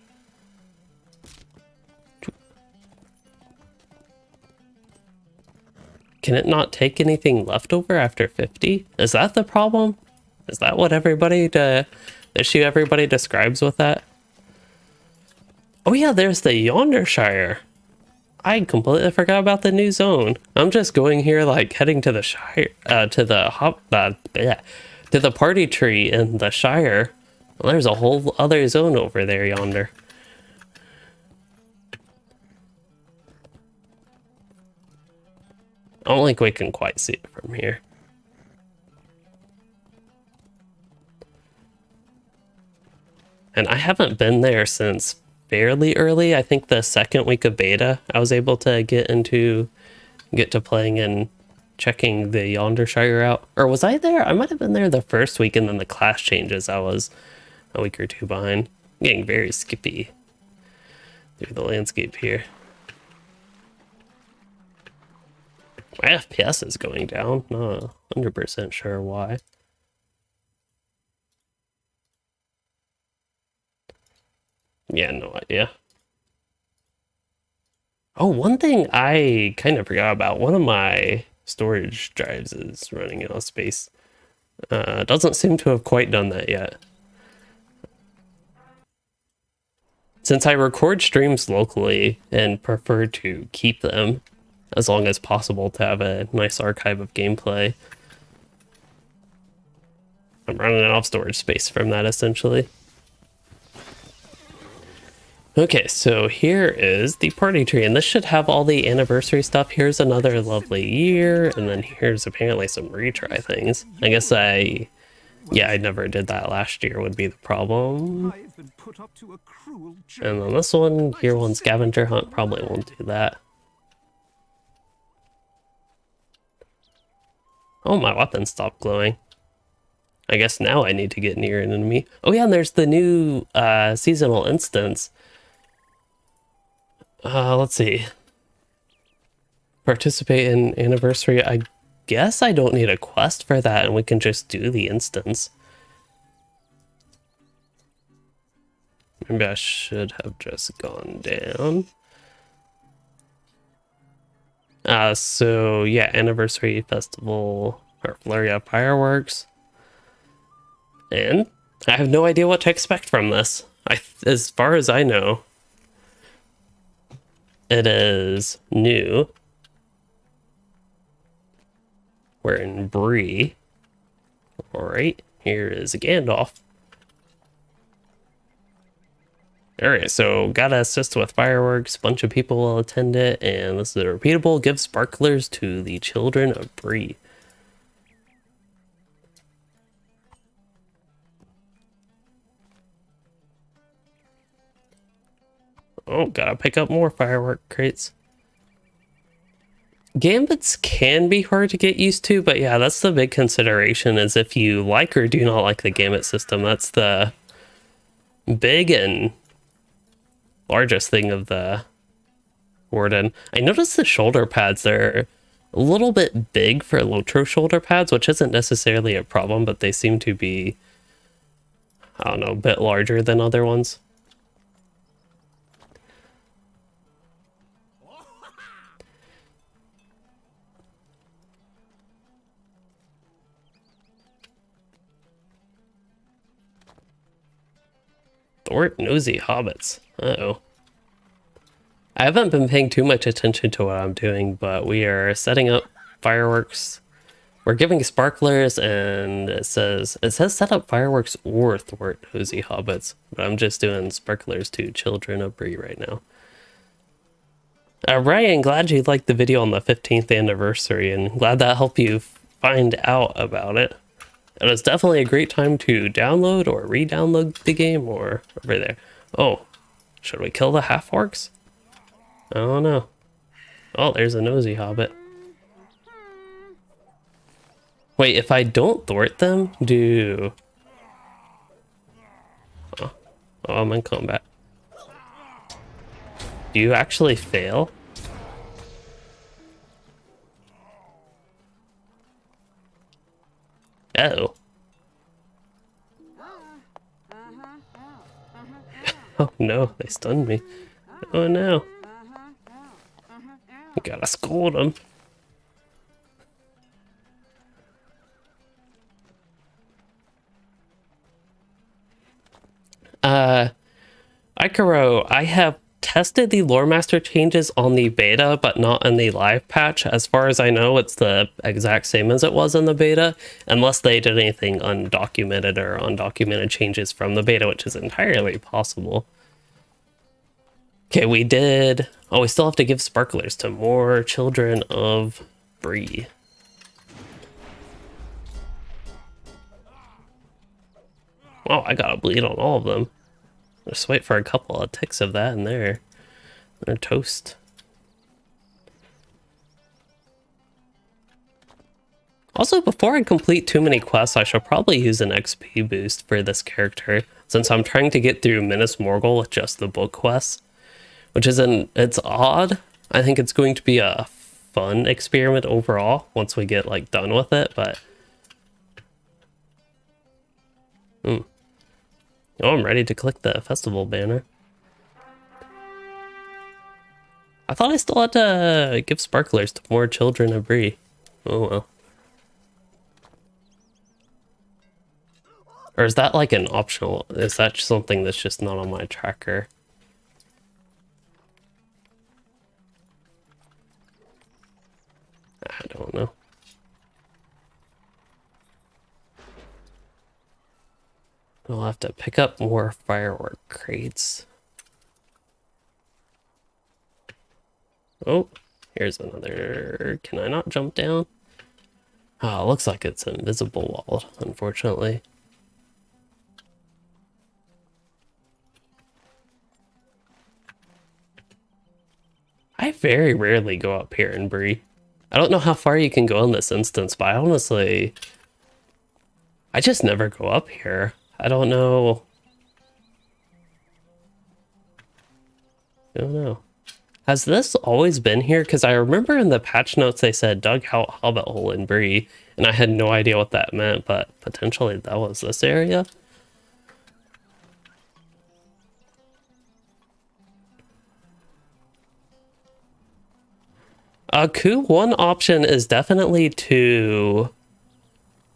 Can it not take anything left over after 50? Is that the problem? Is that what the issue everybody describes with that? Oh yeah, there's the Yondershire. I completely forgot about the new zone. I'm just going here like heading to the Shire, to the party tree in the Shire. Well, there's a whole other zone over there yonder. I don't think we can quite see it from here. And I haven't been there since fairly early. I think the second week of beta, I was able to get to playing and checking the Yondershire out. Or was I there? I might have been there the first week, and then the class changes, I was a week or two behind. I'm getting very skippy through the landscape here. My FPS is going down. Not 100% sure why. Yeah, no idea. Oh, one thing I kind of forgot about. One of my storage drives is running out of space. Doesn't seem to have quite done that yet. Since I record streams locally and prefer to keep them as long as possible to have a nice archive of gameplay, I'm running out of storage space from that essentially. Okay, so here is the party tree, and this should have all the anniversary stuff. Here's another lovely year, and then here's apparently some retry things. I guess I never did that last year would be the problem. And then this one, year one scavenger hunt, probably won't do that. Oh, my weapon stopped glowing. I guess now I need to get near an enemy. Oh yeah, and there's the new seasonal instance. Let's see. Participate in anniversary. I guess I don't need a quest for that, and we can just do the instance. Maybe I should have just gone down. So yeah, anniversary festival or flurry of fireworks. And I have no idea what to expect from this. As far as I know, it is new. We're in Bree. Alright, here is a Gandalf. Alright, so gotta assist with fireworks. Bunch of people will attend it, and this is a repeatable. Give sparklers to the children of Bree. Oh, gotta pick up more firework crates. Gambits can be hard to get used to, but yeah, that's the big consideration, is if you like or do not like the gambit system. That's the big and largest thing of the Warden. I noticed the shoulder pads, they're a little bit big for LOTRO shoulder pads, which isn't necessarily a problem, but they seem to be, I don't know, a bit larger than other ones. Thwart nosy hobbits. Uh-oh. I haven't been paying too much attention to what I'm doing, but we are setting up fireworks. We're giving sparklers, and it says set up fireworks or thwart nosy hobbits, but I'm just doing sparklers to children of Bree right now. Ryan, glad you liked the video on the 15th anniversary, and glad that helped you find out about it. And it's definitely a great time to download or re-download the game, or over there. Oh, should we kill the half-orcs? I don't know. Oh, there's a nosy hobbit. Wait, if I don't thwart them, do... Oh, I'm in combat. Do you actually fail? Oh. Oh no, they stunned me. Oh no. You gotta scold them. Ikaro, I have tested the Loremaster changes on the beta, but not in the live patch. As far as I know, it's the exact same as it was in the beta, unless they did anything undocumented or undocumented changes from the beta, which is entirely possible. Okay, we did... Oh, we still have to give sparklers to more children of Bree. Oh, I got a bleed on all of them. Just wait for a couple of ticks of that in there. They're toast. Also, before I complete too many quests, I should probably use an XP boost for this character, since I'm trying to get through Minas Morgul with just the book quests. Which it's odd. I think it's going to be a fun experiment overall once we get like done with it, but... Oh, I'm ready to click the festival banner. I thought I still had to give sparklers to more children of Bree. Oh well. Or is that like an optional? Is that something that's just not on my tracker? I don't know. I'll have to pick up more firework crates. Oh, here's another. Can I not jump down? Oh, it looks like it's an invisible wall, unfortunately. I very rarely go up here in Bree. I don't know how far you can go in this instance, but I just never go up here. I don't know. I don't know. Has this always been here? Because I remember in the patch notes they said dug out hobbit hole in Bree, and I had no idea what that meant, but potentially that was this area. One option is definitely to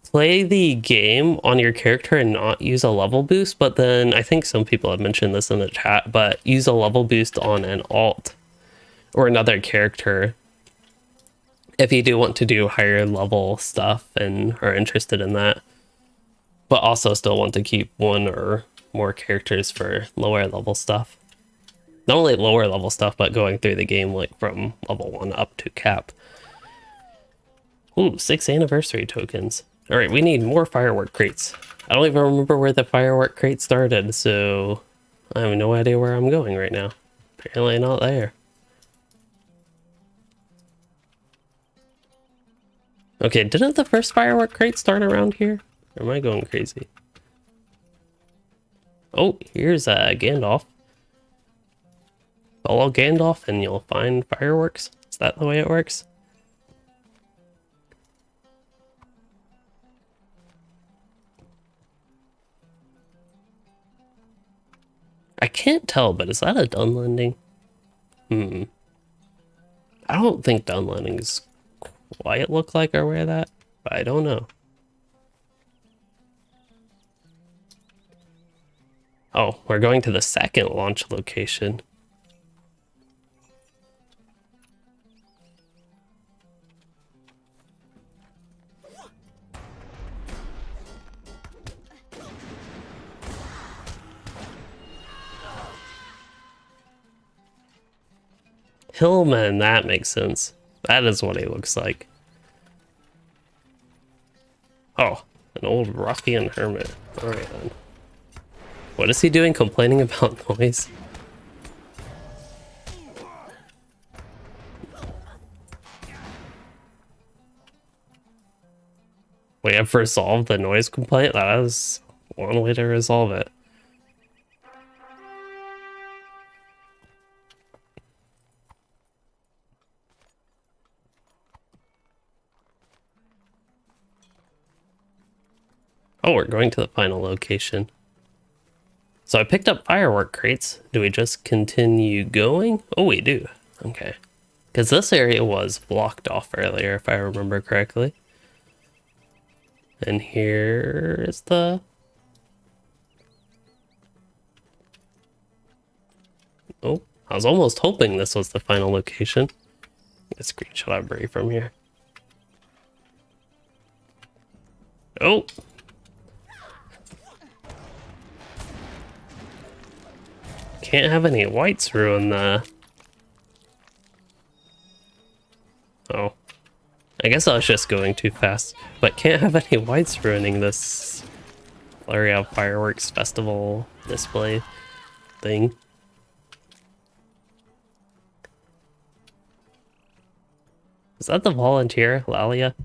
play the game on your character and not use a level boost, but then I think some people have mentioned this in the chat, but use a level boost on an alt or another character if you do want to do higher level stuff and are interested in that, but also still want to keep one or more characters for lower level stuff. Not only lower level stuff, but going through the game like from level 1 up to cap. Ooh, 6 anniversary tokens. All right, we need more firework crates. I don't even remember where the firework crate started, so I have no idea where I'm going right now. Apparently not there. Okay, didn't the first firework crate start around here? Or am I going crazy? Oh, here's Gandalf. Follow Gandalf and you'll find fireworks. Is that the way it works? I can't tell, but is that a Dunlending? I don't think Dunlendings quite look like or wear that, but I don't know. Oh, we're going to the second launch location. Hillman, that makes sense. That is what he looks like. Oh, an old ruffian hermit. Alright then. What is he doing complaining about noise? We have resolved the noise complaint. That is one way to resolve it. Oh, we're going to the final location. So I picked up firework crates. Do we just continue going? Oh, we do. Okay. Because this area was blocked off earlier, if I remember correctly. And here is the... Oh, I was almost hoping this was the final location. A screenshot I bring from here. Oh! Can't have any whites ruin the... Oh. I guess I was just going too fast. But can't have any whites ruining this flurry of fireworks festival display thing. Is that the volunteer, Lalia?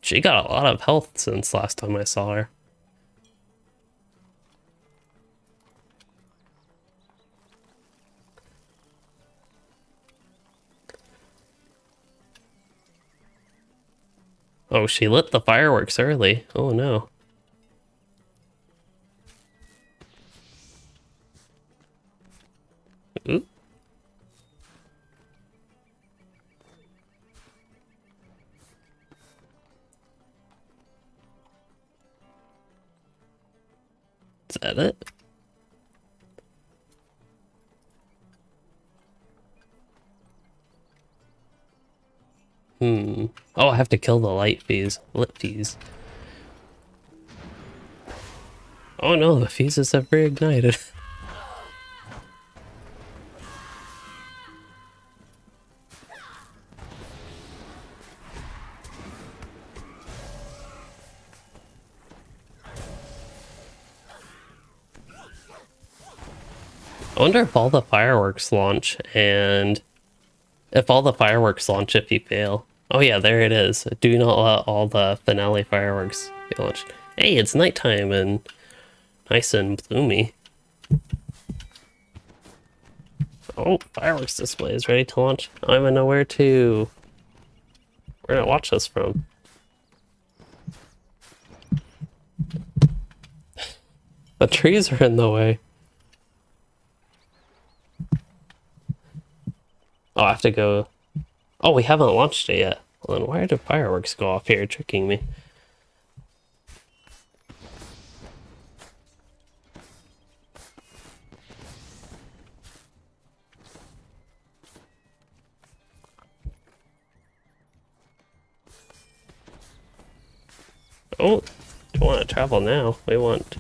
She got a lot of health since last time I saw her. Oh, she lit the fireworks early. Oh no. Ooh. Is that it? Oh, I have to kill the lit fees. Oh no, the fuses have reignited. I wonder if all the fireworks launch and if all the fireworks launch if you fail. Oh yeah, there it is. Do not let all the finale fireworks be launched. Hey, it's nighttime and nice and gloomy. Oh, fireworks display is ready to launch. I don't even know where to watch this from. The trees are in the way. Oh, I have to go. Oh, we haven't launched it yet. Well, then why did fireworks go off here, tricking me? Oh, don't want to travel now. We want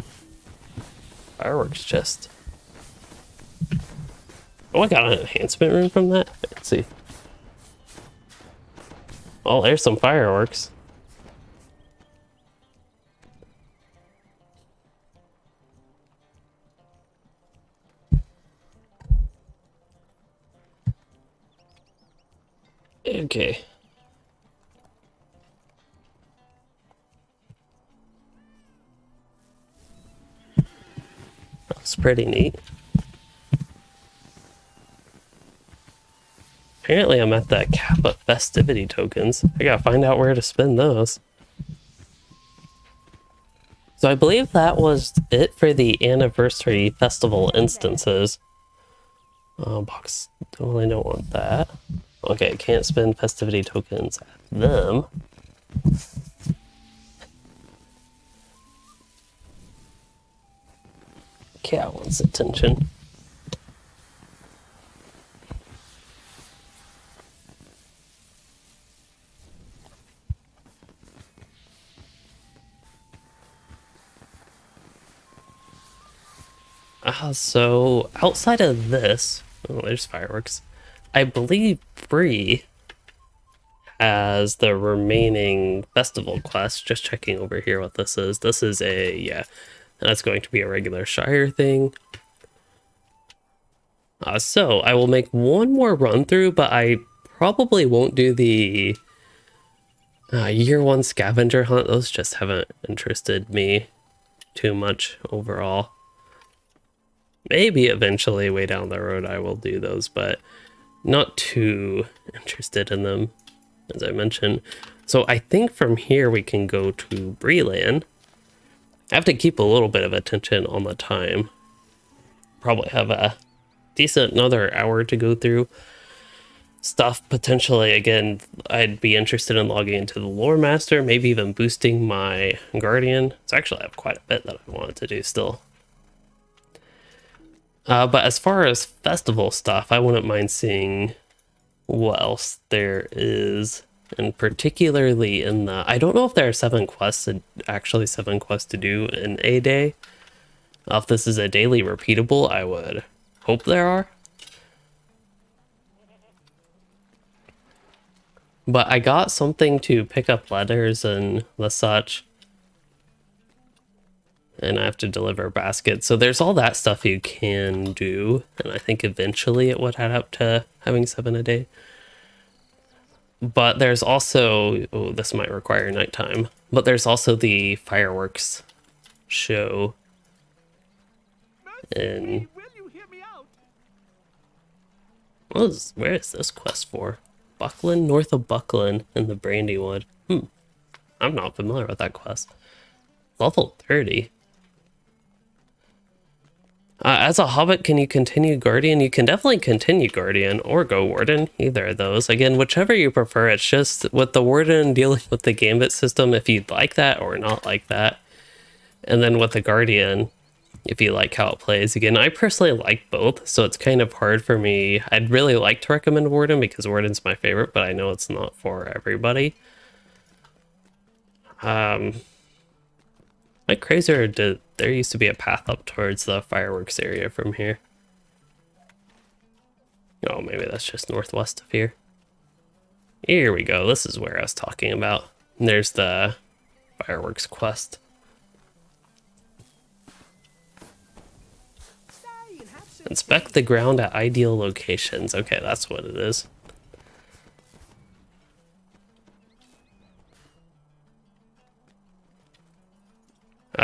fireworks chest. Oh, I got an enhancement room from that? Let's see. Oh, there's some fireworks. Okay. That's pretty neat. Apparently I'm at that cap of festivity tokens. I gotta find out where to spend those. So I believe that was it for the anniversary festival instances. Box, totally don't want that. Okay, can't spend festivity tokens at them. Cat wants attention. So outside of this, oh, there's fireworks. I believe Bree has the remaining festival quest. Just checking over here what this is. This is yeah, that's going to be a regular Shire thing. So I will make one more run through, but I probably won't do the Year one scavenger hunt, those just haven't interested me too much overall. Maybe eventually way down the road I will do those, but not too interested in them, as I mentioned. So I think from here we can go to Breland. I have to keep a little bit of attention on the time. Probably have a decent another hour to go through stuff. Potentially, again, I'd be interested in logging into the Loremaster, maybe even boosting my Guardian. So actually I have quite a bit that I wanted to do still. But as far as festival stuff, I wouldn't mind seeing what else there is. And particularly in the... I don't know if there are 7 quests, actually 7 quests to do in a day. If this is a daily repeatable, I would hope there are. But I got something to pick up letters and the such. And I have to deliver baskets. So there's all that stuff you can do. And I think eventually it would add up to having 7 a day. But there's also... oh, this might require nighttime. But there's also the fireworks show. And... where is this quest for? Buckland? North of Buckland in the Brandywood. I'm not familiar with that quest. Level 30. As a hobbit, can you continue Guardian? You can definitely continue Guardian or go Warden, either of those. Again, whichever you prefer. It's just with the Warden dealing with the Gambit system, if you'd like that or not like that. And then with the Guardian, if you like how it plays. Again, I personally like both, so it's kind of hard for me. I'd really like to recommend Warden because Warden's my favorite, but I know it's not for everybody. Like Crazier did, there used to be a path up towards the fireworks area from here. Oh, maybe that's just northwest of here. Here we go. This is where I was talking about. And there's the fireworks quest. Inspect the ground at ideal locations. Okay, that's what it is.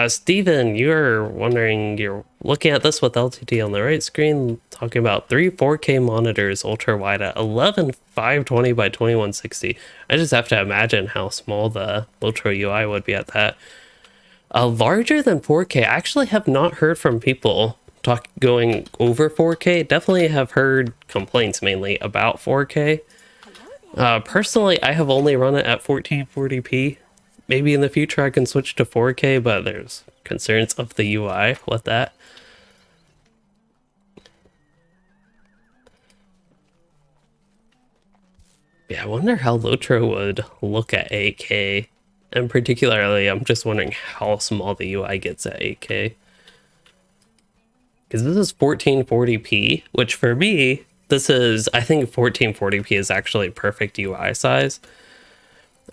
Steven, you're wondering, you're looking at this with LTD on the right screen, talking about 3 4K monitors, ultra wide at 11,520 by 2160. I just have to imagine how small the LOTRO UI would be at that. Larger than 4K, I actually have not heard from people going over 4K. Definitely have heard complaints mainly about 4K. Personally, I have only run it at 1440p. Maybe in the future I can switch to 4K, but there's concerns of the UI with that. Yeah, I wonder how LOTRO would look at 8K. And particularly, I'm just wondering how small the UI gets at 8K. Because this is 1440p, which for me, this is, I think 1440p is actually perfect UI size.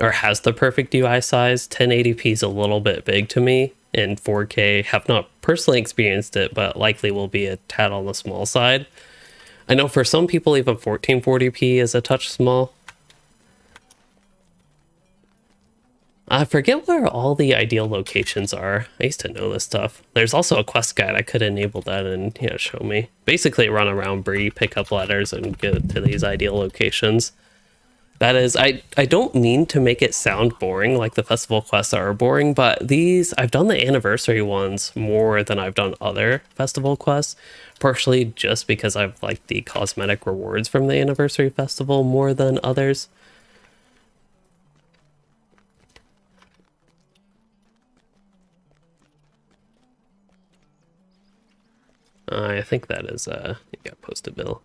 Or has the perfect UI size. 1080p is a little bit big to me, and 4K have not personally experienced it, but likely will be a tad on the small side. I know for some people even 1440p is a touch small. I forget where all the ideal locations are. I used to know this stuff. There's also a quest guide. I could enable that and show me. Basically run around Bree, pick up letters, and get to these ideal locations. That is, I don't mean to make it sound boring, like the festival quests are boring, but these, I've done the anniversary ones more than I've done other festival quests, partially just because I've liked the cosmetic rewards from the anniversary festival more than others. I think that is, post-it bill.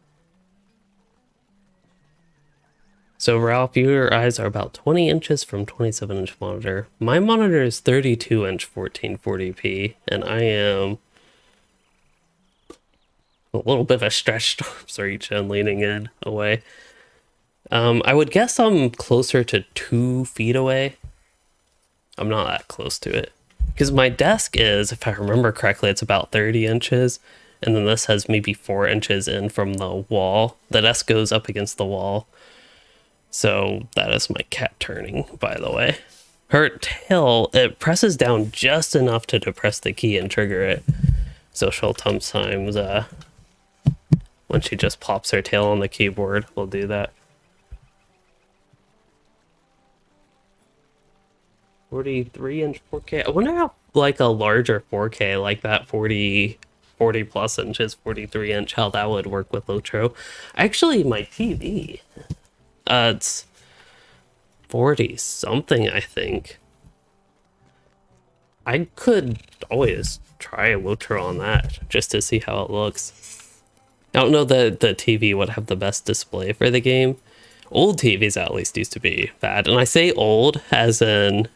So Ralph, your eyes are about 20 inches from 27-inch monitor. My monitor is 32-inch 1440p, and I am a little bit of a stretched arms reach and leaning in away. I would guess I'm closer to 2 feet away. I'm not that close to it. Because my desk is, if I remember correctly, it's about 30 inches. And then this has maybe 4 inches in from the wall. The desk goes up against the wall. So that is my cat turning, by the way. Her tail, it presses down just enough to depress the key and trigger it. So she'll sometimes, when she just pops her tail on the keyboard, we'll do that. 43-inch 4K. I wonder how, like, a larger 4K, like that 40 plus inches, 43-inch, how that would work with LOTRO. Actually, my TV, it's 40 something, I think. I could always try LOTRO on that just to see how it looks. I don't know that the TV would have the best display for the game. Old TVs at least used to be bad, and I say old as in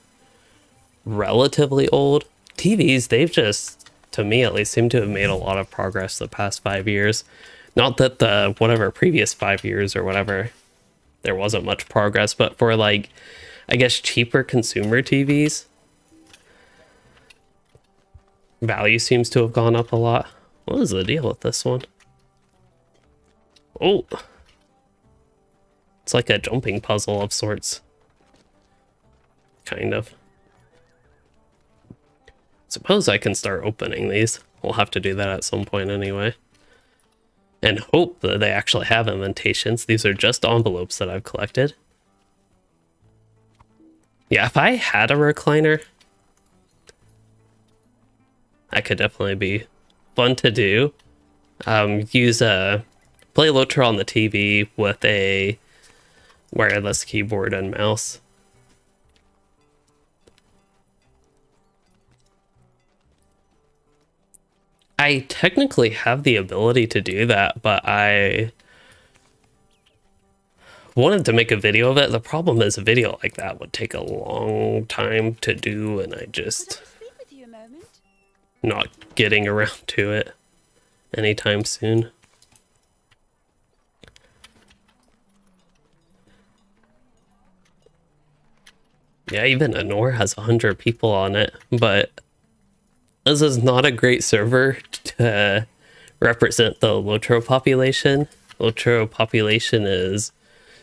relatively old. TVs, they've just, to me at least, seem to have made a lot of progress the past 5 years. Not that the whatever previous 5 years or whatever there wasn't much progress, but for, like, I guess cheaper consumer TVs, value seems to have gone up a lot. What is the deal with this one? Oh, it's like a jumping puzzle of sorts, kind of. Suppose I can start opening these. We'll have to do that at some point anyway. And hope that they actually have indentations. These are just envelopes that I've collected. Yeah, if I had a recliner, that could definitely be fun to do. Play LOTRO on the TV with a wireless keyboard and mouse. I technically have the ability to do that, but I wanted to make a video of it. The problem is a video like that would take a long time to do, and I just not getting around to it anytime soon. Yeah, even Anor has 100 people on it, but this is not a great server to represent the LOTRO population. LOTRO population is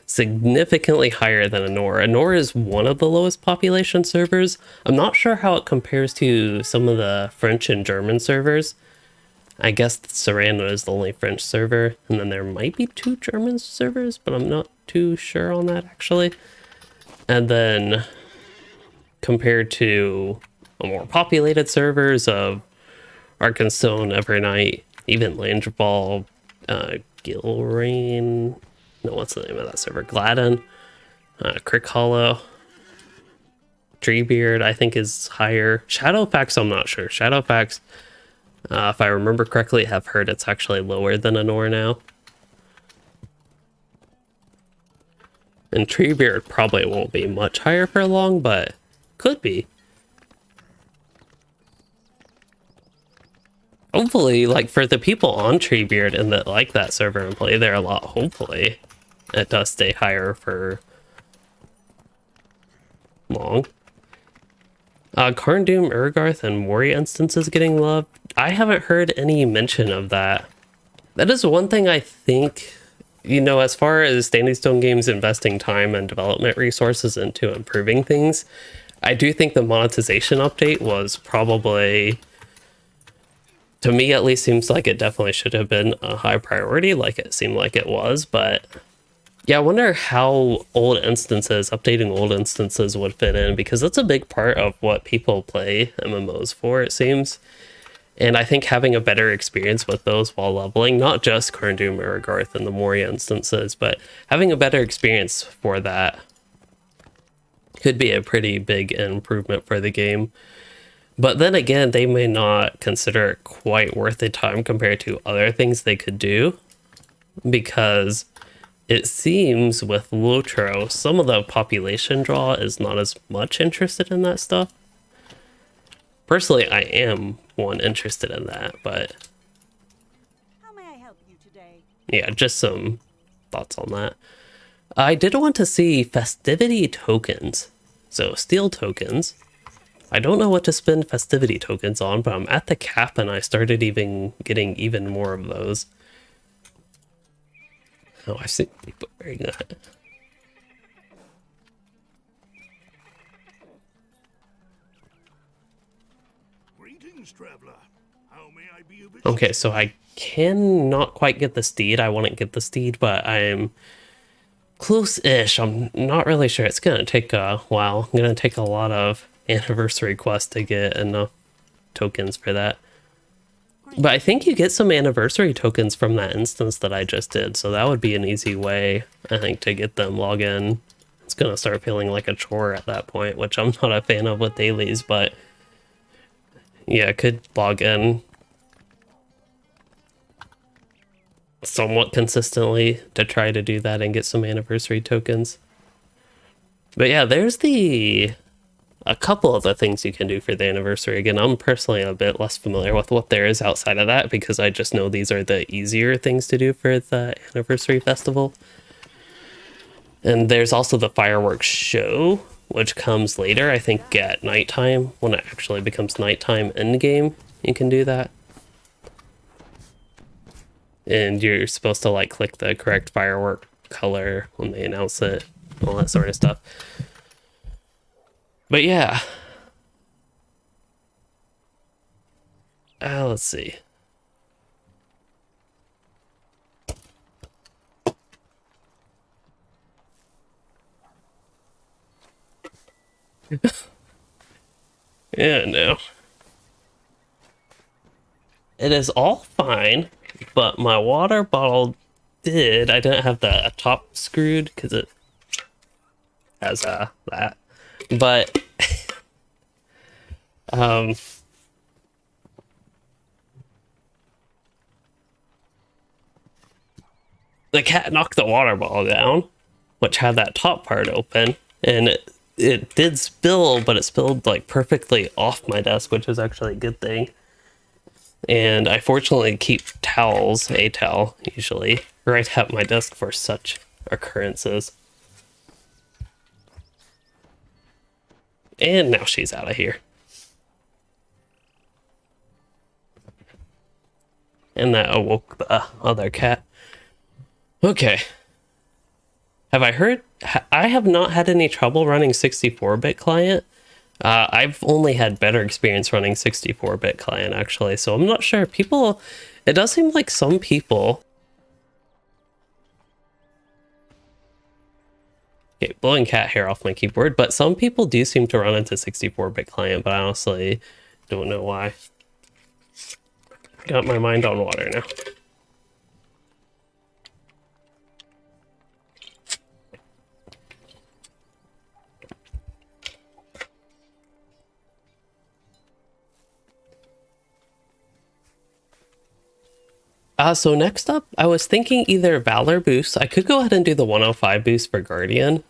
significantly higher than Anor. Anor is one of the lowest population servers. I'm not sure how it compares to some of the French and German servers. I guess Serrano is the only French server, and then there might be 2 German servers, but I'm not too sure on that actually. And then compared to more populated servers of Arkenstone, Evernight, even Langeball, Gilrain, no, what's the name of that server? Gladden, Crick Hollow, Treebeard, I think is higher. Shadowfax, I'm not sure. Shadowfax, if I remember correctly, have heard it's actually lower than Anor now. And Treebeard probably won't be much higher for long, but could be. Hopefully, like, for the people on Treebeard and that like that server and play there a lot, hopefully it does stay higher for long. Carndoom, Urgarth, and Mori instances getting loved. I haven't heard any mention of that. That is one thing I think, you know, as far as Standing Stone Games investing time and development resources into improving things, I do think the monetization update was probably, to me at least, seems like it definitely should have been a high priority, like it seemed like it was. But yeah, I wonder how updating old instances would fit in, because that's a big part of what people play MMOs for, it seems. And I think having a better experience with those while leveling, not just Carndoom, Urgarth, and the Moria instances, but having a better experience for that could be a pretty big improvement for the game. But then again, they may not consider it quite worth the time compared to other things they could do, because it seems with LOTRO, some of the population draw is not as much interested in that stuff. Personally, I am one interested in that, but How may I help you today? yeah, just some thoughts on that. I did want to see festivity tokens, so steel tokens. I don't know what to spend festivity tokens on, but I'm at the cap and I started even getting even more of those. Oh, I've seen people wearing that. Greetings, traveler. How may I be of Okay, so I cannot quite get the steed. I want to get the steed, but I'm close-ish. I'm not really sure. It's gonna take a while. I'm gonna take a lot of anniversary quests to get enough tokens for that. But I think you get some anniversary tokens from that instance that I just did, so that would be an easy way, I think, to get them log in. It's gonna start feeling like a chore at that point, which I'm not a fan of with dailies, but yeah, I could log in somewhat consistently to try to do that and get some anniversary tokens. But yeah, there's a couple of the things you can do for the anniversary. Again, I'm personally a bit less familiar with what there is outside of that because I just know these are the easier things to do for the anniversary festival. And there's also the fireworks show, which comes later, I think at nighttime, when it actually becomes nighttime in game, you can do that. And you're supposed to like click the correct firework color when they announce it, all that sort of stuff. But yeah. Let's see. Yeah, no. It is all fine, but my water bottle I didn't have the top screwed because it has that. But the cat knocked the water bottle down, which had that top part open, and it did spill, but it spilled like perfectly off my desk, which is actually a good thing. And I fortunately keep towels, a towel usually, right at my desk for such occurrences. And now she's out of here. And that awoke the other cat. Okay. Have I heard? I have not had any trouble running 64-bit client. I've only had better experience running 64-bit client, actually. So I'm not sure. People, it does seem like some people... Okay, blowing cat hair off my keyboard, but some people do seem to run into 64-bit client, but I honestly don't know why. Got my mind on water now. So next up, I was thinking either Valor boost. I could go ahead and do the 105 boost for Guardian.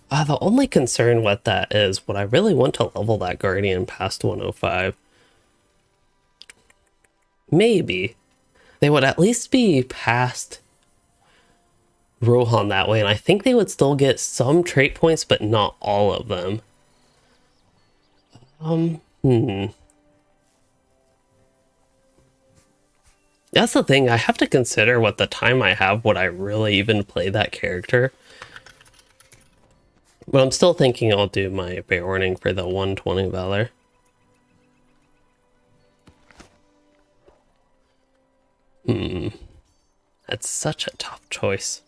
The only concern with that is, would I really want to level that Guardian past 105? Maybe. They would at least be past Rohan that way, and I think they would still get some trait points, but not all of them. That's the thing, I have to consider what the time I have, would I really even play that character? But I'm still thinking I'll do my bear warning for the 120 Valor. That's such a tough choice.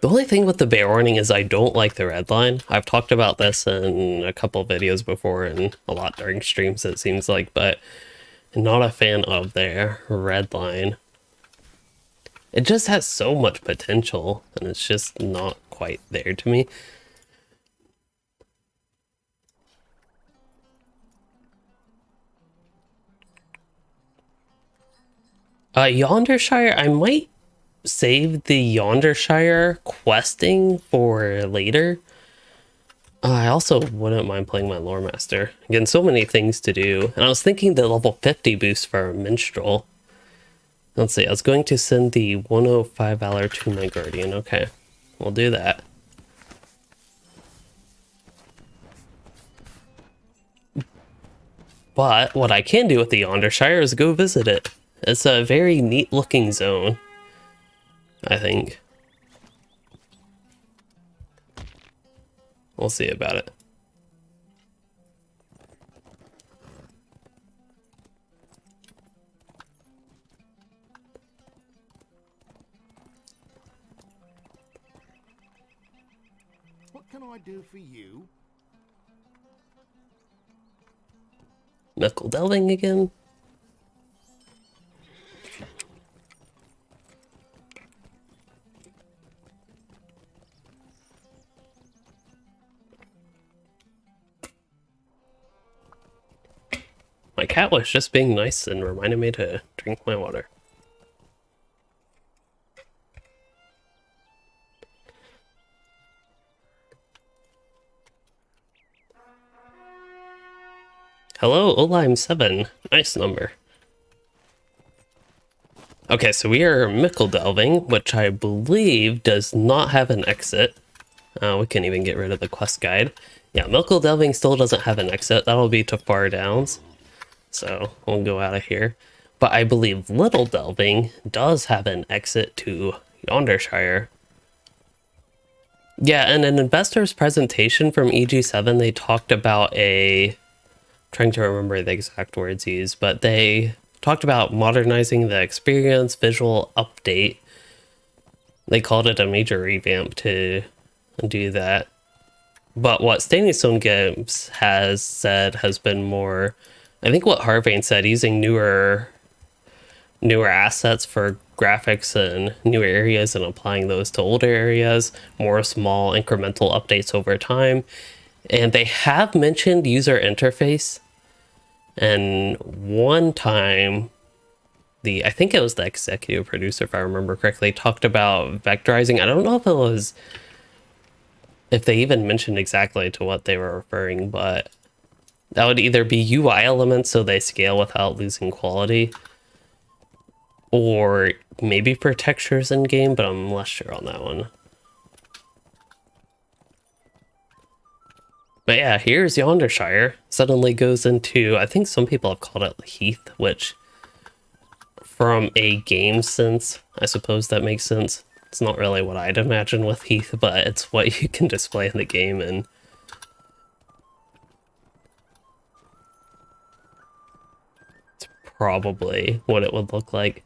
The only thing with the bear warning is I don't like the red line. I've talked about this in a couple of videos before and a lot during streams, it seems like, but I'm not a fan of their red line. It just has so much potential and it's just not quite there to me. Yondershire, I might save the Yondershire questing for later. I also wouldn't mind playing my Loremaster. Again, so many things to do. And I was thinking the level 50 boost for Minstrel. Let's see, I was going to send the 105 Valor to my Guardian. Okay, we'll do that. But what I can do with the Yondershire is go visit it. It's a very neat looking zone, I think. We'll see about it. What can I do for you? Knuckle delving again. My cat was just being nice and reminded me to drink my water. Hello, Olime7. Nice number. Okay, so we are Mickle delving, which I believe does not have an exit. We can even get rid of the quest guide. Yeah, Mickle delving still doesn't have an exit. That'll be to Far Downs. So we'll go out of here. But I believe Little delving does have an exit to Yondershire. Yeah, in an investor's presentation from EG7, they talked about trying to remember the exact words used, but they talked about modernizing the experience, visual update. They called it a major revamp to do that. But what Standing Stone Games has said has been more, I think what Harvane said, using newer assets for graphics and newer areas and applying those to older areas, more small incremental updates over time. And they have mentioned user interface. And one time, I think it was the executive producer, if I remember correctly, talked about vectorizing. I don't know if they even mentioned exactly to what they were referring, but that would either be UI elements so they scale without losing quality, or maybe for textures in game, but I'm less sure on that one. But yeah, here's Yondershire. Suddenly goes into, I think some people have called it Heath, which from a game sense, I suppose that makes sense. It's not really what I'd imagine with Heath, but it's what you can display in the game, and it's probably what it would look like.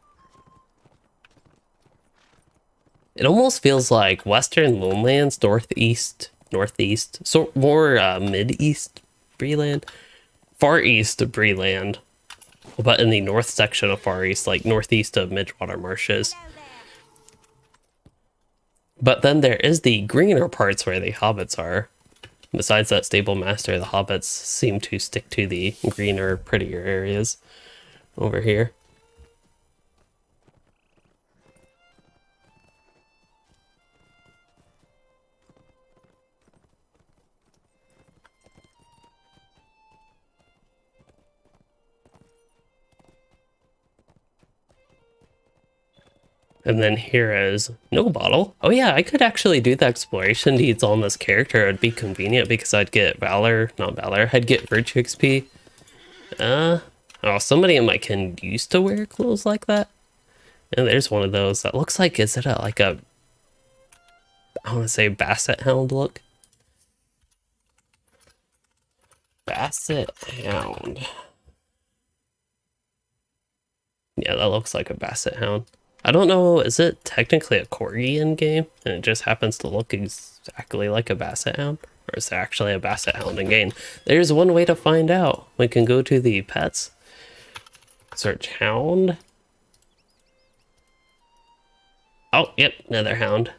It almost feels like Western Lonelands, Northeast, so more Mid-East Breland, Far East Breland, but in the north section of Far East, like northeast of Midgewater Marshes. But then there is the greener parts where the hobbits are. Besides that stable master, the hobbits seem to stick to the greener, prettier areas over here. And then here is no bottle. Oh yeah, I could actually do the exploration needs on this character. It'd be convenient because I'd get I'd get virtue XP. Oh, somebody in my kin used to wear clothes like that. And there's one of those that looks like, is it like a, I want to say Basset Hound look? Basset Hound. Yeah, that looks like a Basset Hound. I don't know, is it technically a corgi in game and it just happens to look exactly like a Basset Hound? Or is it actually a Basset Hound in game? There's one way to find out. We can go to the pets, search Hound. Oh, yep, another Hound.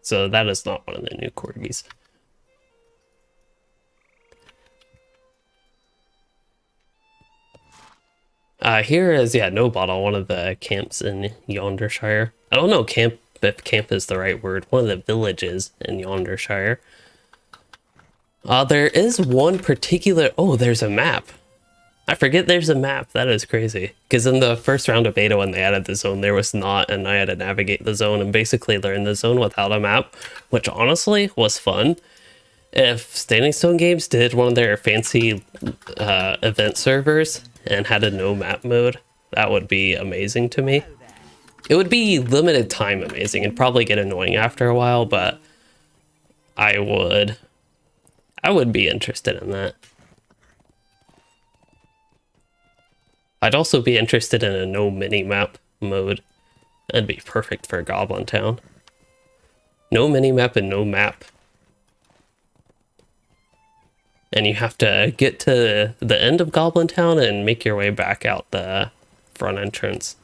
So that is not one of the new corgis. Here is, yeah, no bottle, one of the camps in Yondershire. I don't know if camp is the right word. One of the villages in Yondershire. There is one particular, oh, there's a map. I forget there's a map. That is crazy. Because in the first round of beta when they added the zone, there was not, and I had to navigate the zone and basically learn the zone without a map, which honestly was fun. If Standing Stone Games did one of their fancy event servers and had a no map mode, that would be amazing to me. It would be limited time amazing. It'd probably get annoying after a while, but I would be interested in that. I'd also be interested in a no minimap mode. That'd be perfect for Goblin Town. No minimap and no map. and you have to get to the end of Goblin Town and make your way back out the front entrance.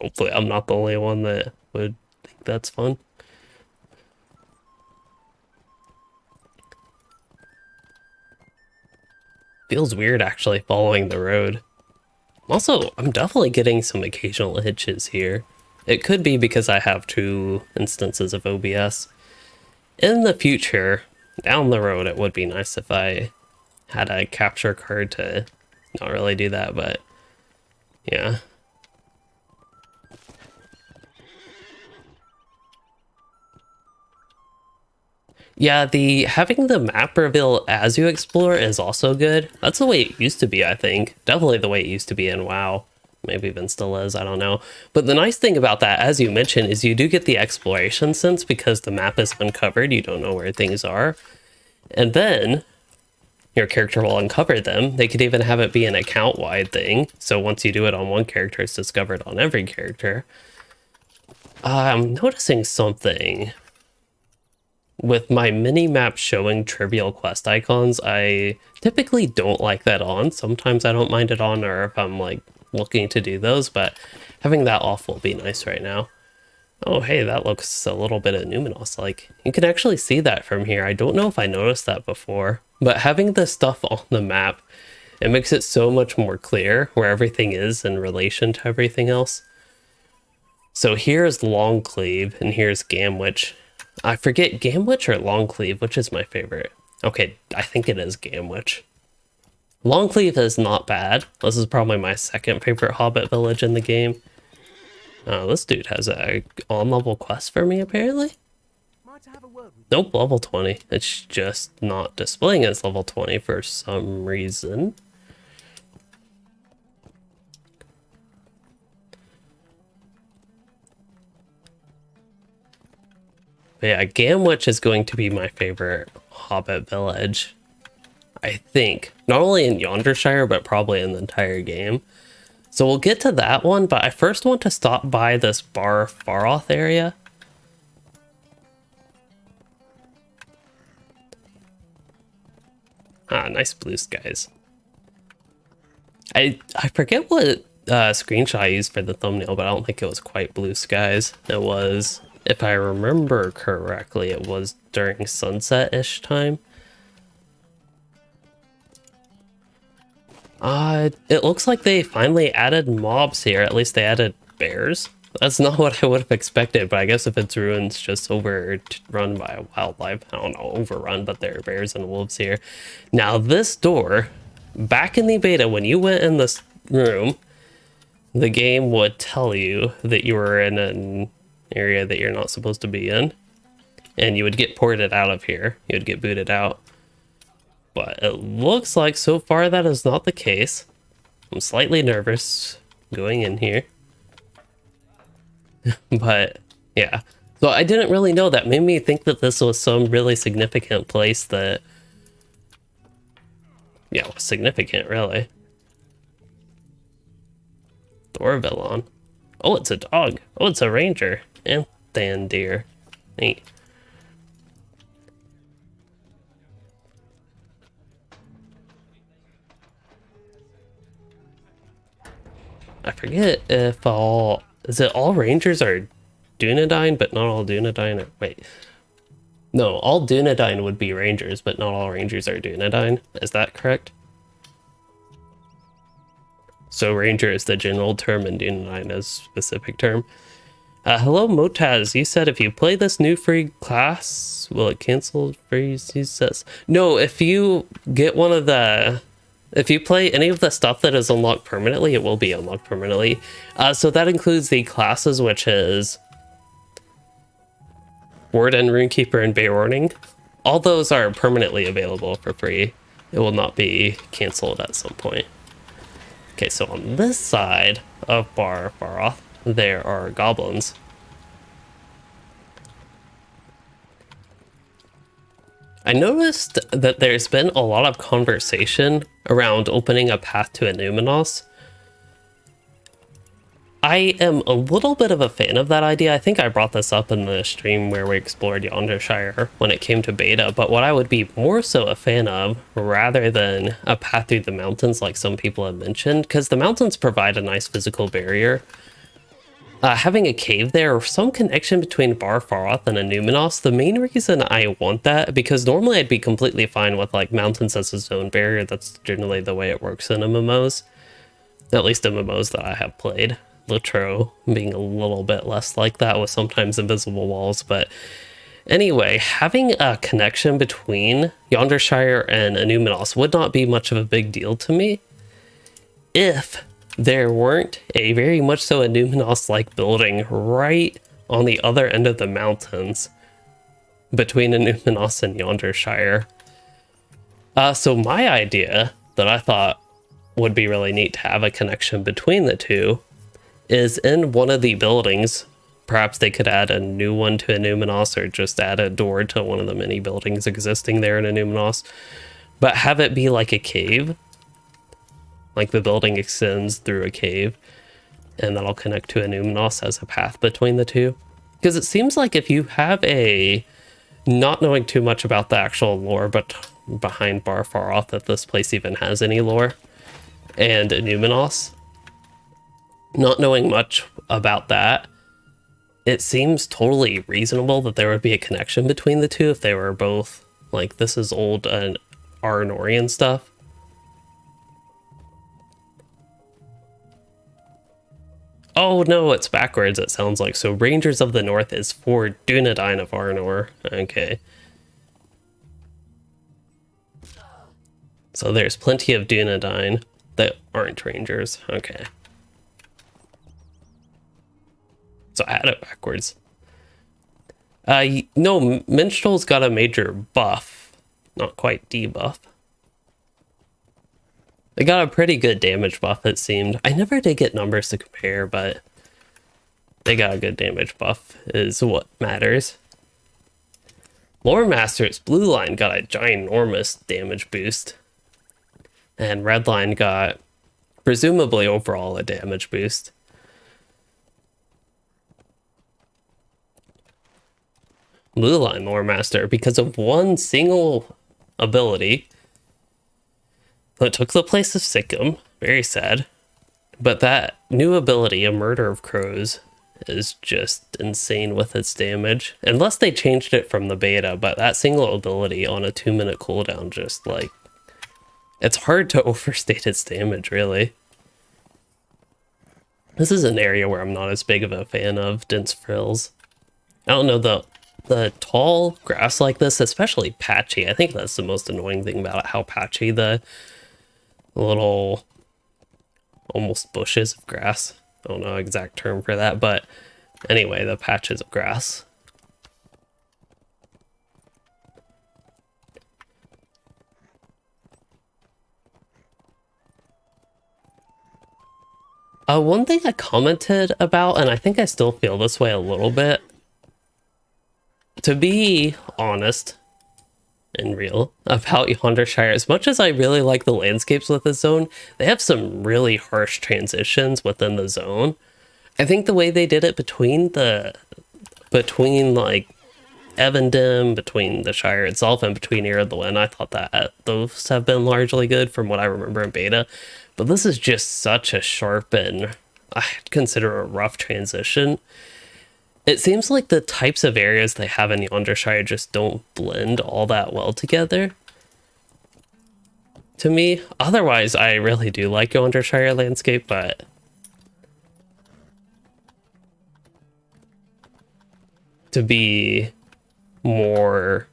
Hopefully I'm not the only one that would think that's fun. Feels weird actually following the road. Also, I'm definitely getting some occasional hitches here. It could be because I have 2 instances of OBS. In the future, down the road, it would be nice if I had a capture card to not really do that, but yeah. Yeah, having the map reveal as you explore is also good. That's the way it used to be, I think. Definitely the way it used to be in WoW. Maybe even still is, I don't know. But the nice thing about that, as you mentioned, is you do get the exploration sense because the map is uncovered. You don't know where things are. And then your character will uncover them. They could even have it be an account-wide thing. So once you do it on one character, it's discovered on every character. I'm noticing something. With my mini-map showing trivial quest icons, I typically don't like that on. Sometimes I don't mind it on, or if I'm like looking to do those, but having that off will be nice right now. Oh, hey, that looks a little bit of Numinos like. You can actually see that from here. I don't know if I noticed that before, but having the stuff on the map, it makes it so much more clear where everything is in relation to everything else. So here's Longcleave, and here's Gamwich. I forget Gamwich or Longcleave, which is my favorite. Okay, I think it is Gamwich. Longcleave is not bad. This is probably my second favorite Hobbit village in the game. This dude has a on-level quest for me, apparently. Nope, level 20. It's just not displaying as level 20 for some reason. But yeah, Gamwich is going to be my favorite Hobbit village, I think. Not only in Yondershire, but probably in the entire game. So we'll get to that one, but I first want to stop by this Bar Faroth area. Ah, nice blue skies. I forget what screenshot I used for the thumbnail, but I don't think it was quite blue skies. It was... If I remember correctly, it was during sunset-ish time. It looks like they finally added mobs here. At least they added bears. That's not what I would have expected, but I guess if it's ruins just overrun by wildlife, I don't know, overrun, but there are bears and wolves here. Now this door, back in the beta, when you went in this room, the game would tell you that you were in an area that you're not supposed to be in, and you would get ported out of here. You would get booted out. But it looks like so far that is not the case. I'm slightly nervous going in here. But yeah, so I didn't really know. That made me think that this was some really significant place that, yeah, was significant, really. Thorvillon. Oh, it's a dog. Oh, it's a ranger. And Thandir. Neat. I forget if all... Is it all rangers are Dunedain, but not all Dunedain are... Wait. No, all Dunedain would be rangers, but not all rangers are Dunedain. Is that correct? So ranger is the general term and Dunedain is specific term. Hello Motaz, you said if you play this new free class, will it cancel freeze? He says, no, if you get one of the... If you play any of the stuff that is unlocked permanently, it will be unlocked permanently. So that includes the classes, which is Warden, Runekeeper, and Beorning. All those are permanently available for free. It will not be canceled at some point. Okay, so on this side of Bar Faroth, there are goblins. I noticed that there's been a lot of conversation around opening a path to Numinos. I am a little bit of a fan of that idea. I think I brought this up in the stream where we explored Yondershire when it came to beta, but what I would be more so a fan of, rather than a path through the mountains like some people have mentioned, because the mountains provide a nice physical barrier, having a cave there or some connection between Barfaroth and Anuminos, the main reason I want that, because normally I'd be completely fine with like mountains as a zone barrier. That's generally the way it works in MMOs, at least MMOs that I have played. LOTRO being a little bit less like that with sometimes invisible walls, but anyway, having a connection between Yondershire and Anuminos would not be much of a big deal to me if there weren't a very much so Anuminos-like building right on the other end of the mountains between Anuminos and Yondershire. So my idea that I thought would be really neat to have a connection between the two is in one of the buildings. Perhaps they could add a new one to Anuminos or just add a door to one of the many buildings existing there in Anuminos, but have it be like a cave. Like the building extends through a cave and that'll connect to Anuminos as a path between the two. Because it seems like if you have a, not knowing too much about the actual lore, but behind Barfaroth, that this place even has any lore, and Anuminos, not knowing much about that, it seems totally reasonable that there would be a connection between the two if they were both, like, this is old Arnorian stuff. Oh no, it's backwards, it sounds like. So Rangers of the North is for Dunedain of Arnor. Okay. So there's plenty of Dunedain that aren't Rangers. Okay. So I had it backwards. No, Minstrel's got a major buff. Not quite debuff. They got a pretty good damage buff, it seemed. I never did get numbers to compare, but they got a good damage buff is what matters. Loremaster's blue line got a ginormous damage boost. And red line got, presumably overall, a damage boost. Blue line Loremaster, because of one single ability that took the place of Sikkim, very sad, but that new ability, a Murder of Crows, is just insane with its damage. Unless they changed it from the beta, but that single ability on a 2-minute cooldown, just like, it's hard to overstate its damage, really. This is an area where I'm not as big of a fan of dense frills. I don't know, the tall grass like this, especially patchy, I think that's the most annoying thing about it, how patchy the little almost bushes of grass. I don't know exact term for that, but anyway, the patches of grass. One thing I commented about, and I think I still feel this way a little bit, to be honest and real about Yondershire, as much as I really like the landscapes with the zone, they have some really harsh transitions within the zone. I think the way they did it between like Evendem, between the Shire itself, and between Era of the Wind, I thought that those have been largely good from what I remember in beta. But this is just such a sharp and I'd consider a rough transition. It seems like the types of areas they have in Yondershire just don't blend all that well together to me. Otherwise, I really do like Yondershire landscape, but to be more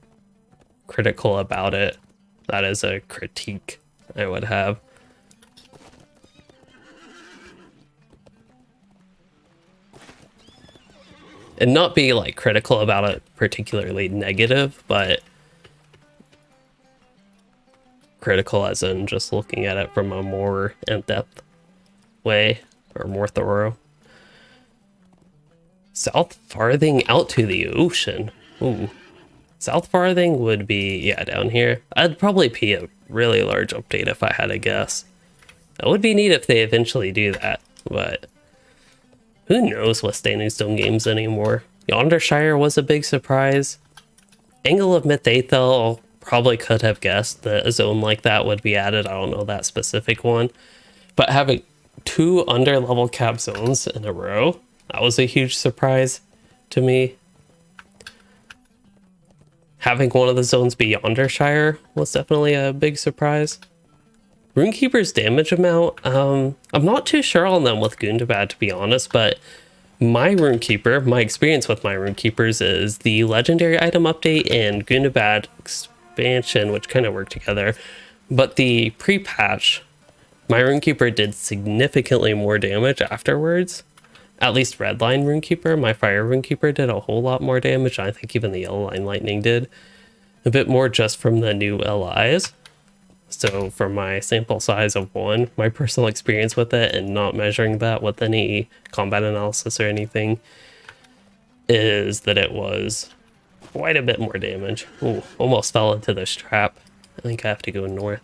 critical about it, that is a critique I would have. And not be like critical about it particularly negative, but critical as in just looking at it from a more in-depth way, or more thorough. South Farthing out to the ocean. Ooh. South Farthing would be, yeah, down here. I'd probably be a really large update if I had a guess. That would be neat if they eventually do that, but Who knows with Standing Stone games anymore? Yondershire was a big surprise. Angle of Myth 8, though, probably could have guessed that a zone like that would be added. I don't know that specific one. But having 2 under-level cap zones in a row, that was a huge surprise to me. Having one of the zones be Yondershire was definitely a big surprise. Runekeeper's damage amount, I'm not too sure on them with Gundabad, to be honest, but my experience with my Runekeepers is the Legendary Item Update and Gundabad expansion, which kind of work together. But the pre-patch, my Runekeeper did significantly more damage afterwards. At least Redline Runekeeper, my Fire Runekeeper did a whole lot more damage. I think even the Yellow Line Lightning did a bit more just from the new LIs. So for my sample size of 1, my personal experience with it and not measuring that with any combat analysis or anything is that it was quite a bit more damage. Ooh, almost fell into this trap. I think I have to go north.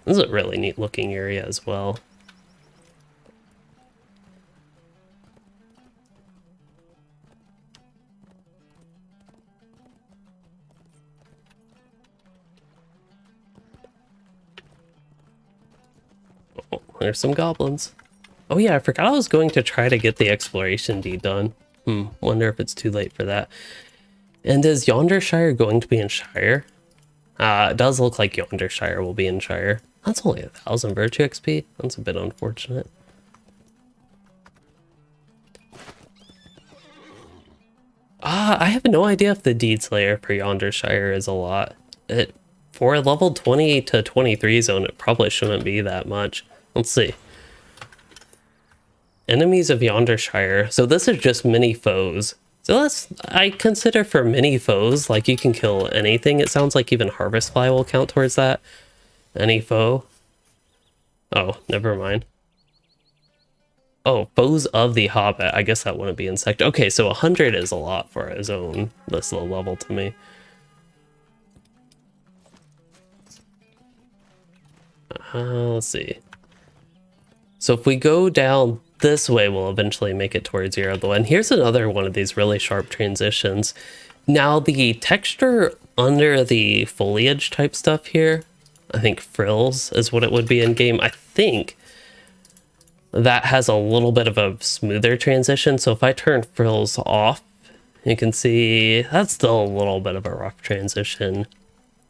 This is a really neat looking area as well. Oh, there's some goblins. Oh yeah, I forgot I was going to try to get the exploration deed done. Wonder if it's too late for that. And is Yondershire going to be in Shire? It does look like Yondershire will be in Shire. That's only 1,000 Virtue XP. That's a bit unfortunate. I have no idea if the Deed Slayer for Yondershire is a lot. For a level 20 to 23 zone, it probably shouldn't be that much. Let's see. Enemies of Yondershire. So this is just mini foes. So I consider for mini foes, like you can kill anything. It sounds like even Harvest Fly will count towards that. Any foe. Oh, never mind. Oh, foes of the Hobbit. I guess that wouldn't be insect. Okay, so 100 is a lot for a zone this low level to me. Let's see. So if we go down this way, we'll eventually make it towards Yardlow. And here's another one of these really sharp transitions. Now the texture under the foliage type stuff here, I think frills is what it would be in game. I think that has a little bit of a smoother transition. So if I turn frills off, you can see that's still a little bit of a rough transition.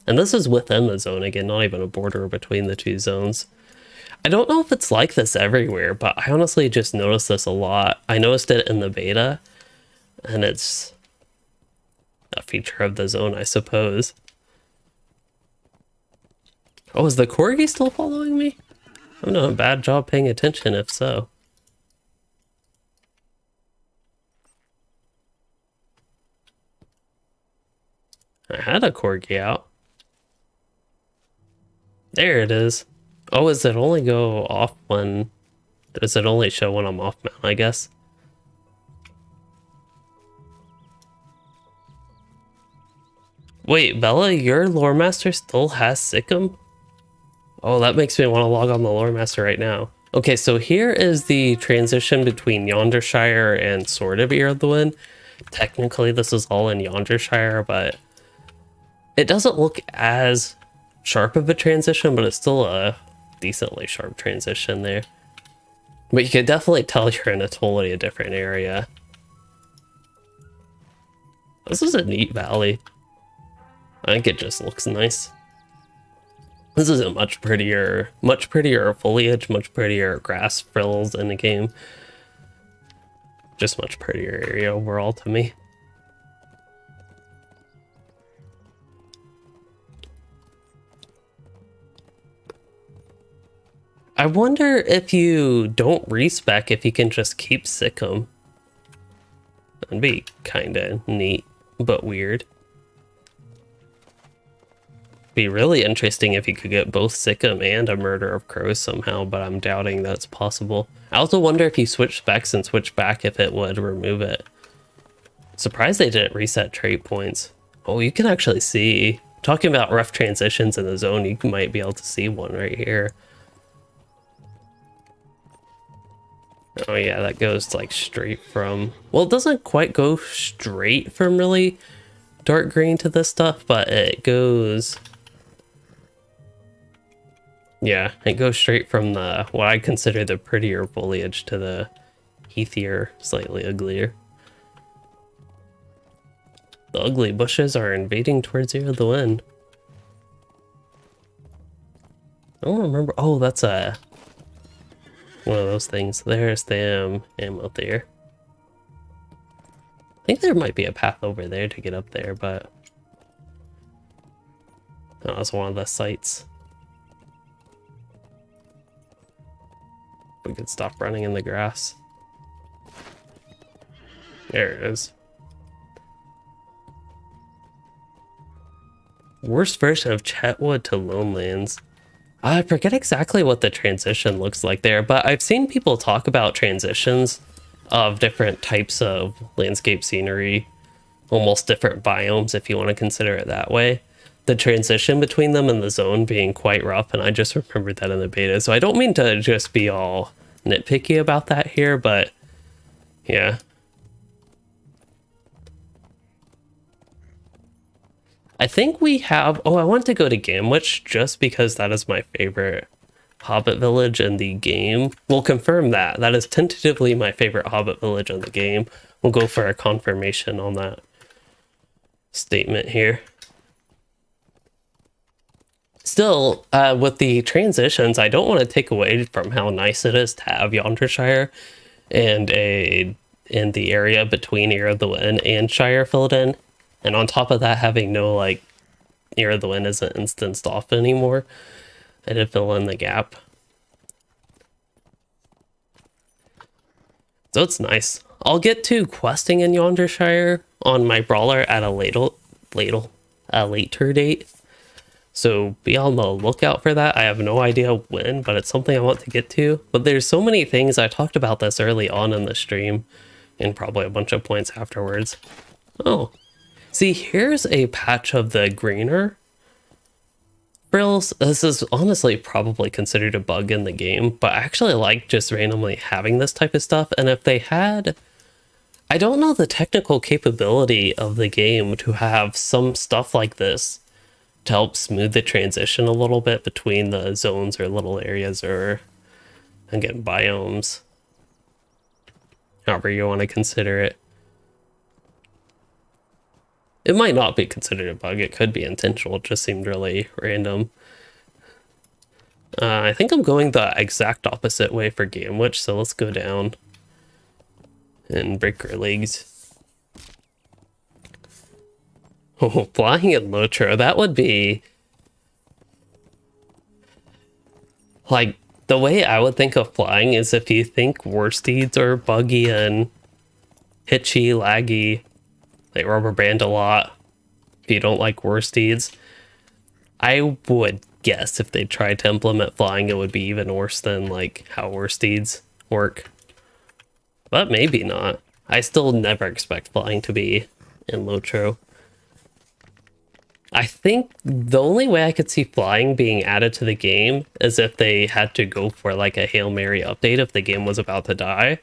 And this is within the zone again, not even a border between the two zones. I don't know if it's like this everywhere, but I honestly just noticed this a lot. I noticed it in the beta, and it's a feature of the zone, I suppose. Oh, is the corgi still following me? I'm doing a bad job paying attention if so. I had a corgi out. There it is. Oh, does it only go off when... Does it only show when I'm off mount, I guess? Wait, Bella, your Loremaster still has Sikkim? Oh, that makes me want to log on the Loremaster right now. Okay, so here is the transition between Yondershire and Sword of Earthwind. Technically, this is all in Yondershire, but it doesn't look as sharp of a transition, but it's still a decently sharp transition there. But you can definitely tell you're in a totally different area. This is a neat valley. I think it just looks nice. This is a much prettier foliage, much prettier grass frills in the game. Just much prettier area overall to me. I wonder if you don't respec, if you can just keep Sikkim. That'd be kinda neat, but weird. Be really interesting if you could get both Sikkim and a Murder of Crows somehow, but I'm doubting that's possible. I also wonder if you switch specs and switch back if it would remove it. Surprised they didn't reset trait points. Oh, you can actually see. Talking about rough transitions in the zone, you might be able to see one right here. Oh yeah, that goes like straight from, well, it doesn't quite go straight from really dark green to this stuff, but it goes, yeah, it goes straight from the, what I consider the prettier foliage to the heathier, slightly uglier. The ugly bushes are invading towards Ear of the Wind. I don't remember, oh, that's a, one of those things. There's the ammo there. I think there might be a path over there to get up there, but... oh, that's one of the sites. We could stop running in the grass. There it is. Worst version of Chetwood to Lonelands. I forget exactly what the transition looks like there, but I've seen people talk about transitions of different types of landscape scenery, almost different biomes if you want to consider it that way. The transition between them and the zone being quite rough, and I just remembered that in the beta. So I don't mean to just be all nitpicky about that here, but yeah. I think we have, oh, I want to go to Gamwich just because that is my favorite Hobbit village in the game. We'll confirm that. That is tentatively my favorite Hobbit village in the game. We'll go for a confirmation on that statement here. Still, with the transitions, I don't want to take away from how nice it is to have Yondershire and in the area between Ear of the Wind and Shire filled in. And on top of that, having no, like, Ear of the Wind isn't instanced off anymore. I did fill in the gap. So it's nice. I'll get to questing in Yondershire on my brawler at a later date. So be on the lookout for that. I have no idea when, but it's something I want to get to. But there's so many things. I talked about this early on in the stream and probably a bunch of points afterwards. Oh. See, here's a patch of the greener frills. This is honestly probably considered a bug in the game, but I actually like just randomly having this type of stuff. And if they had, I don't know the technical capability of the game to have some stuff like this to help smooth the transition a little bit between the zones or little areas or, again, biomes. However you want to consider it. It might not be considered a bug, it could be intentional, it just seemed really random. I think I'm going the exact opposite way for Gamwich, so let's go down and break our legs. Oh, flying in LOTRO, that would be... like, the way I would think of flying is if you think worsteeds are buggy and hitchy, laggy, they rubber band a lot. If you don't like worsteeds, I would guess if they tried to implement flying, it would be even worse than like how worsteeds work. But maybe not. I still never expect flying to be in LOTRO. I think the only way I could see flying being added to the game is if they had to go for like a Hail Mary update if the game was about to die.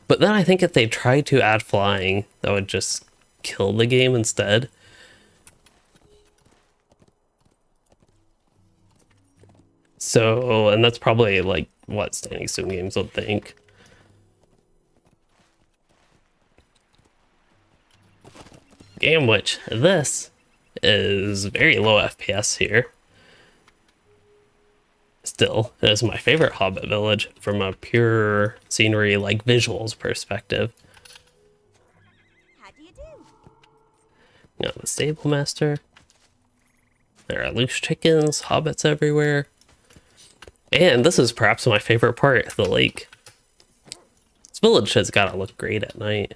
But then I think if they tried to add flying, that would just kill the game instead. So, and that's probably like what Standing Stone Games would think. Gamwich, this is very low FPS here. Still, it is my favorite Hobbit village from a pure scenery, like visuals perspective. Now the stable master. There are loose chickens, hobbits everywhere. And this is perhaps my favorite part, the lake. This village has gotta look great at night.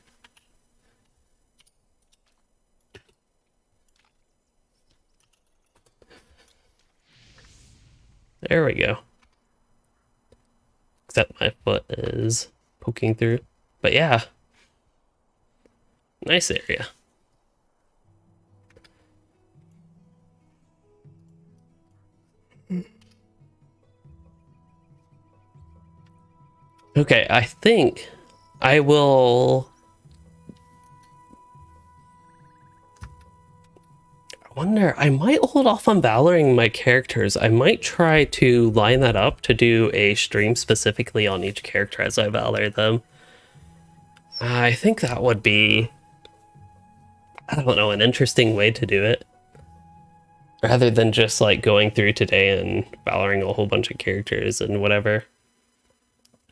There we go. Except my foot is poking through. But yeah. Nice area. Okay, I think I will... I wonder, I might hold off on valoring my characters. I might try to line that up to do a stream specifically on each character as I valor them. I think that would be, I don't know, an interesting way to do it. Rather than just like going through today and valoring a whole bunch of characters and whatever.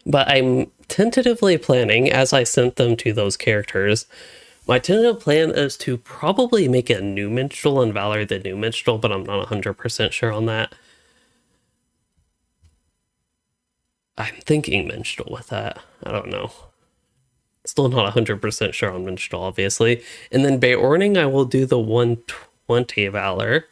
But I'm tentatively planning, as I sent them to those characters, my tentative plan is to probably make a new minstrel and valor the new minstrel, but I'm not 100% sure on that. I'm thinking minstrel with that. I don't know. Still not 100% sure on minstrel, obviously. And then Beorning, I will do the 120 valor.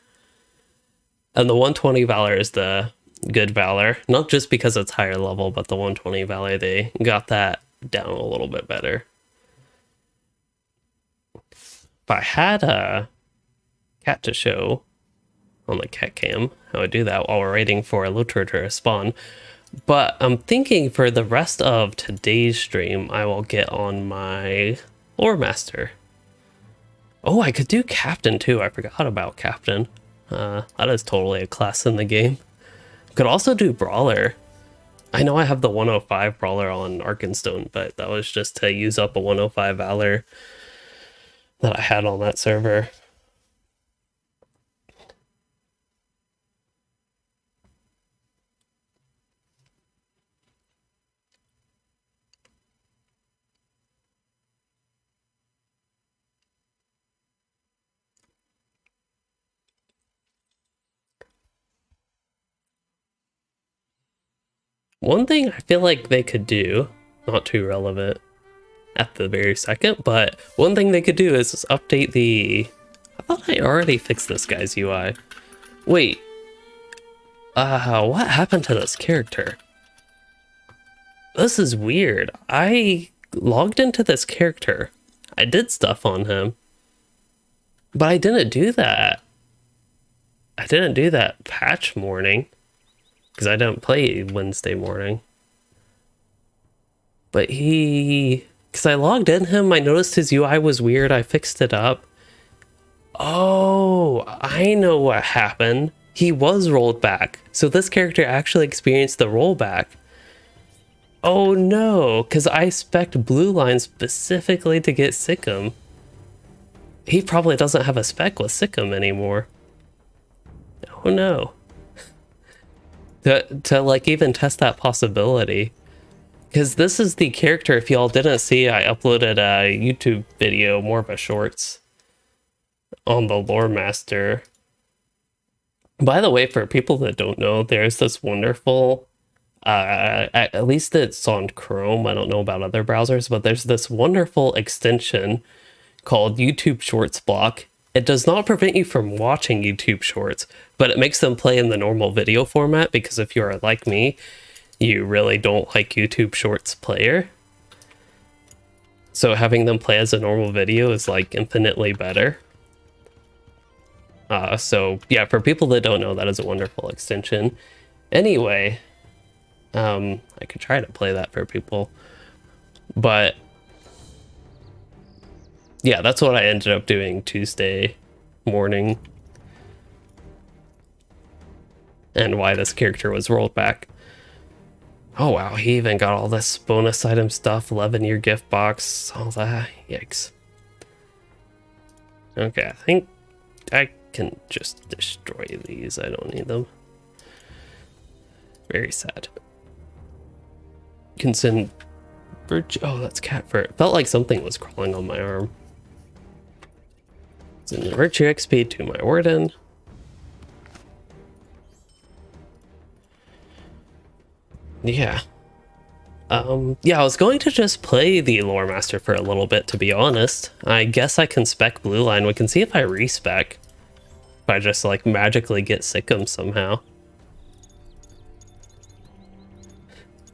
And the 120 valor is the good valor. Not just because it's higher level, but the 120 valor, they got that down a little bit better. If I had a cat to show on the cat cam, I would do that while we're waiting for LOTRO to respond. But I'm thinking for the rest of today's stream, I will get on my Loremaster. Oh, I could do Captain too. I forgot about Captain. That is totally a class in the game. Could also do Brawler. I know I have the 105 Brawler on Arkenstone, but that was just to use up a 105 Valor that I had on that server. One thing I feel like they could do, not too relevant at the very second, but one thing they could do is just update the... I thought I already fixed this guy's UI. Wait. What happened to this character? This is weird. I logged into this character. I did stuff on him. But I didn't do that. I didn't do that patch morning. Because I don't play Wednesday morning. But because I logged in him, I noticed his UI was weird. I fixed it up. Oh, I know what happened. He was rolled back. So this character actually experienced the rollback. Oh no, because I spec'd Blue Line specifically to get Sikkim. He probably doesn't have a spec with Sikkim anymore. Oh no. To like even test that possibility, because this is the character, if y'all didn't see, I uploaded a YouTube video, more of a shorts, on the Loremaster. By the way, for people that don't know, there's this wonderful, at least it's on Chrome, I don't know about other browsers, but there's this wonderful extension called YouTube Shorts Block. It does not prevent you from watching YouTube Shorts, but it makes them play in the normal video format, because if you're like me, you really don't like YouTube Shorts player. So having them play as a normal video is like infinitely better. So yeah, for people that don't know, that is a wonderful extension. Anyway, I could try to play that for people, but yeah, that's what I ended up doing Tuesday morning. And why this character was rolled back. Oh wow, he even got all this bonus item stuff, 11-year gift box, all that. Yikes. Okay, I think I can just destroy these. I don't need them. Very sad. Can send virtue. Oh, that's cat fur. It felt like something was crawling on my arm. Send the virtue XP to my warden. Yeah. Yeah, I was going to just play the Loremaster for a little bit, to be honest. I guess I can spec Blue Line. We can see if I respec. If I just, like, magically get Sikkim somehow.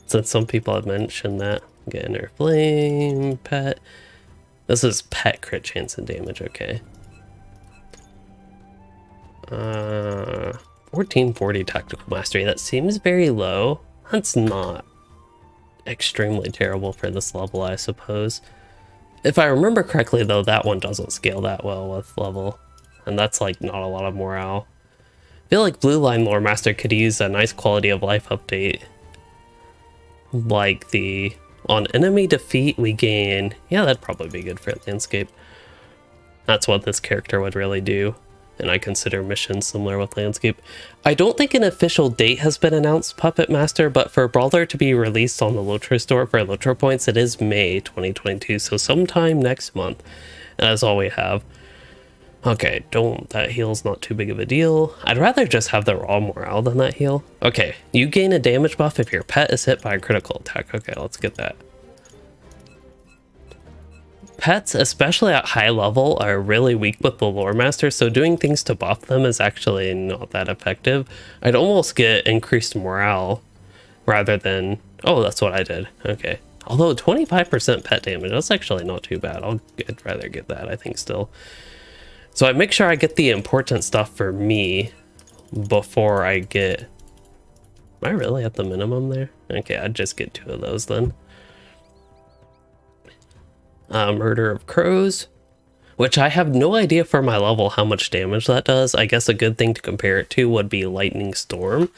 Since some people have mentioned that. Get Inner Flame, Pet. This is Pet crit chance and damage, okay. 1440 Tactical Mastery. That seems very low. That's not extremely terrible for this level, I suppose. If I remember correctly, though, that one doesn't scale that well with level, and that's like not a lot of morale. I feel like Blue Line Loremaster could use a nice quality of life update. Like the on enemy defeat we gain, yeah, that'd probably be good for landscape. That's what this character would really do, and I consider missions similar with landscape. I don't think an official date has been announced, Puppet Master, but for Brawler to be released on the LOTRO store for LOTRO points, it is May 2022, so sometime next month. And that's all we have. Okay, that heal's not too big of a deal. I'd rather just have the raw morale than that heal. Okay, you gain a damage buff if your pet is hit by a critical attack. Okay, let's get that. Pets, especially at high level, are really weak with the Loremaster, so doing things to buff them is actually not that effective. I'd almost get increased morale rather than... Oh, that's what I did. Okay. Although 25% pet damage, that's actually not too bad. I'd rather get that, I think, still. So I make sure I get the important stuff for me before I get... Am I really at the minimum there? Okay, I'd just get 2 of those then. Murder of Crows, which I have no idea for my level how much damage that does. I guess a good thing to compare it to would be Lightning Storm,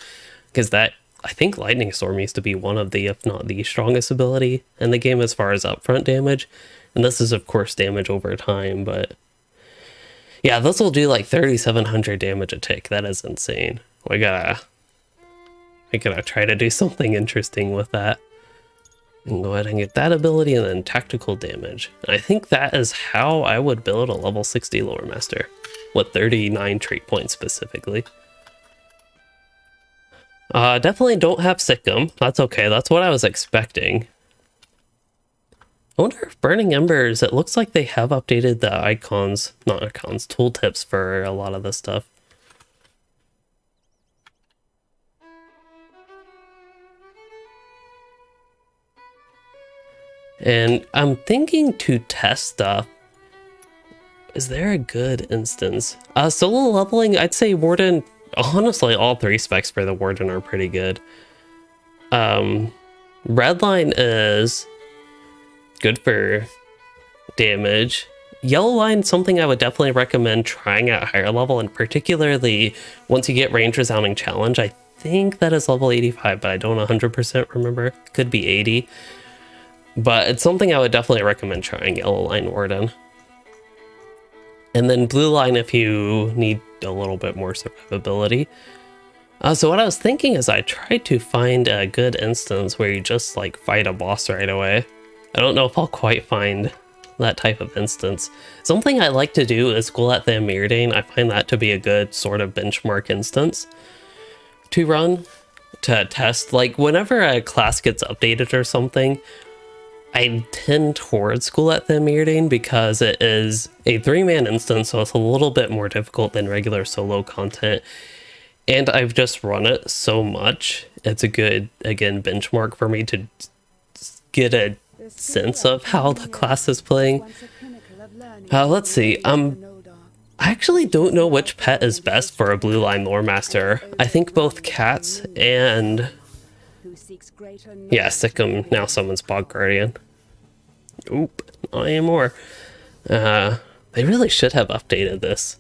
because I think Lightning Storm used to be one of the, if not the strongest ability in the game as far as upfront damage. And this is of course damage over time, but yeah, this will do like 3,700 damage a tick. That is insane. We gotta try to do something interesting with that. And go ahead and get that ability and then tactical damage. And I think that is how I would build a level 60 Loremaster with 39 trait points specifically. Definitely don't have Sikkim. That's okay. That's what I was expecting. I wonder if Burning Embers, it looks like they have updated the tooltips for a lot of this stuff. And I'm thinking to test stuff. Is there a good instance? Solo leveling, I'd say Warden, honestly, all 3 specs for the Warden are pretty good. Redline is good for damage. Yellow Line, something I would definitely recommend trying at higher level, and particularly once you get Range Resounding Challenge. I think that is level 85, but I don't 100% remember. Could be 80. But it's something I would definitely recommend trying, Yellow Line Warden. And then Blue Line if you need a little bit more survivability. So what I was thinking is I tried to find a good instance where you just like fight a boss right away. I don't know if I'll quite find that type of instance. Something I like to do is School at the Mirrodane. I find that to be a good sort of benchmark instance to run, to test. Like whenever a class gets updated or something, I tend towards School at the Mirrodane because it is a 3-man instance, so it's a little bit more difficult than regular solo content. And I've just run it so much. It's a good, again, benchmark for me to get a sense of how the class is playing. Let's see. I actually don't know which pet is best for a Blue Line Loremaster. I think both cats and... Yeah, Sikkim now summons Bog Guardian. Oop, not anymore. They really should have updated this.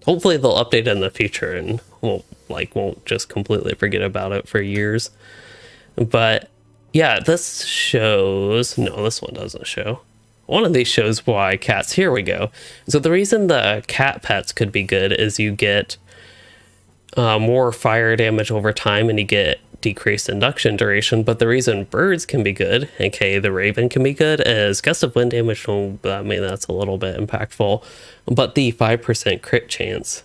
Hopefully they'll update it in the future and won't just completely forget about it for years. But yeah, this shows... No, this one doesn't show. One of these shows why cats... Here we go. So the reason the cat pets could be good is you get more fire damage over time and you get decreased induction duration, but the reason birds can be good, aka the raven can be good, is gust of wind damage. I mean, that's a little bit impactful, but the 5% crit chance.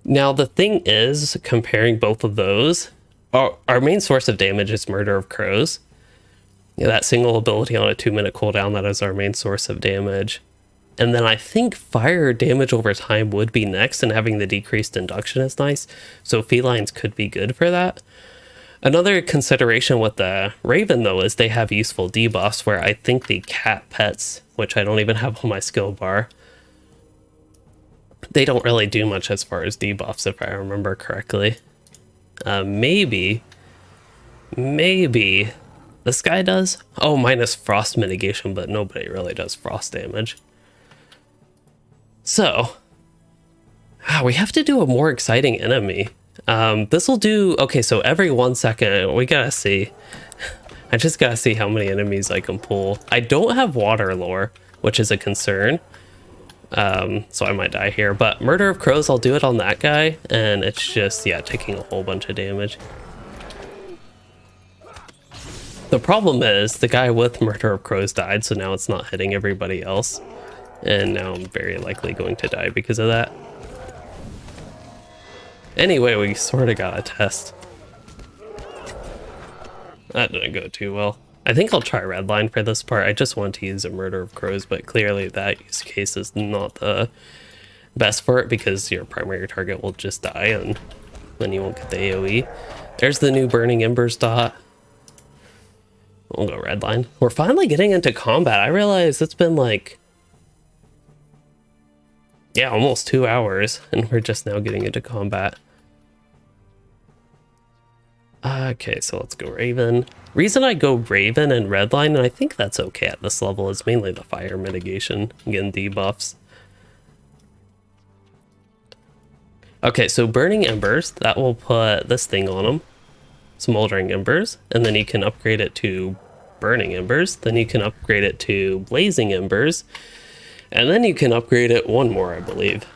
Now the thing is, comparing both of those, our main source of damage is Murder of Crows. That single ability on a 2-minute cooldown, that is our main source of damage. And then I think fire damage over time would be next, and having the decreased induction is nice. So felines could be good for that. Another consideration with the Raven, though, is they have useful debuffs, where I think the cat pets, which I don't even have on my skill bar, they don't really do much as far as debuffs, if I remember correctly. Maybe Maybe this guy does. Oh, minus frost mitigation, but nobody really does frost damage. So we have to do a more exciting enemy. This will do, okay, so every 1 second, we gotta see. I just gotta see how many enemies I can pull. I don't have water lore, which is a concern. So I might die here, but Murder of Crows, I'll do it on that guy, and it's just, yeah, taking a whole bunch of damage. The problem is the guy with Murder of Crows died, so now it's not hitting everybody else. And now I'm very likely going to die because of that. Anyway, we sort of got a test. That didn't go too well. I think I'll try Redline for this part. I just want to use a Murder of Crows, but clearly that use case is not the best for it because your primary target will just die and then you won't get the AoE. There's the new Burning Embers dot. We'll go Redline. We're finally getting into combat. I realize it's been like, yeah, almost 2 hours, and we're just now getting into combat. Okay, so let's go Raven. Reason I go Raven and Redline, and I think that's okay at this level, is mainly the fire mitigation, getting debuffs. Okay, so Burning Embers, that will put this thing on them. Smoldering Embers, and then you can upgrade it to Burning Embers, then you can upgrade it to Blazing Embers, and then you can upgrade it one more, I believe.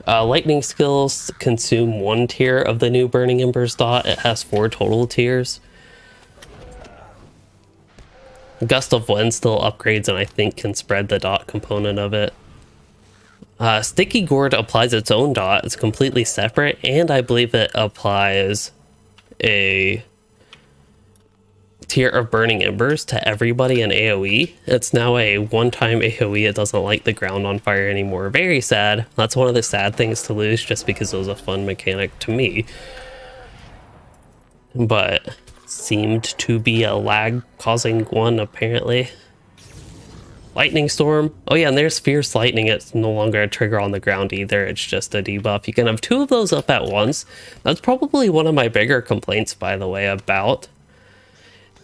Lightning skills consume 1 tier of the new Burning Embers dot. It has 4 total tiers. Gust of Wind still upgrades and I think can spread the dot component of it. Sticky Gourd applies its own dot. It's completely separate, and I believe it applies a tier of Burning Embers to everybody in AoE. It's now a one-time AoE. It doesn't light the ground on fire anymore. Very sad. That's one of the sad things to lose just because it was a fun mechanic to me. But seemed to be a lag-causing one, apparently. Lightning Storm. Oh yeah, and there's Fierce Lightning. It's no longer a trigger on the ground either. It's just a debuff. You can have 2 of those up at once. That's probably one of my bigger complaints, by the way, about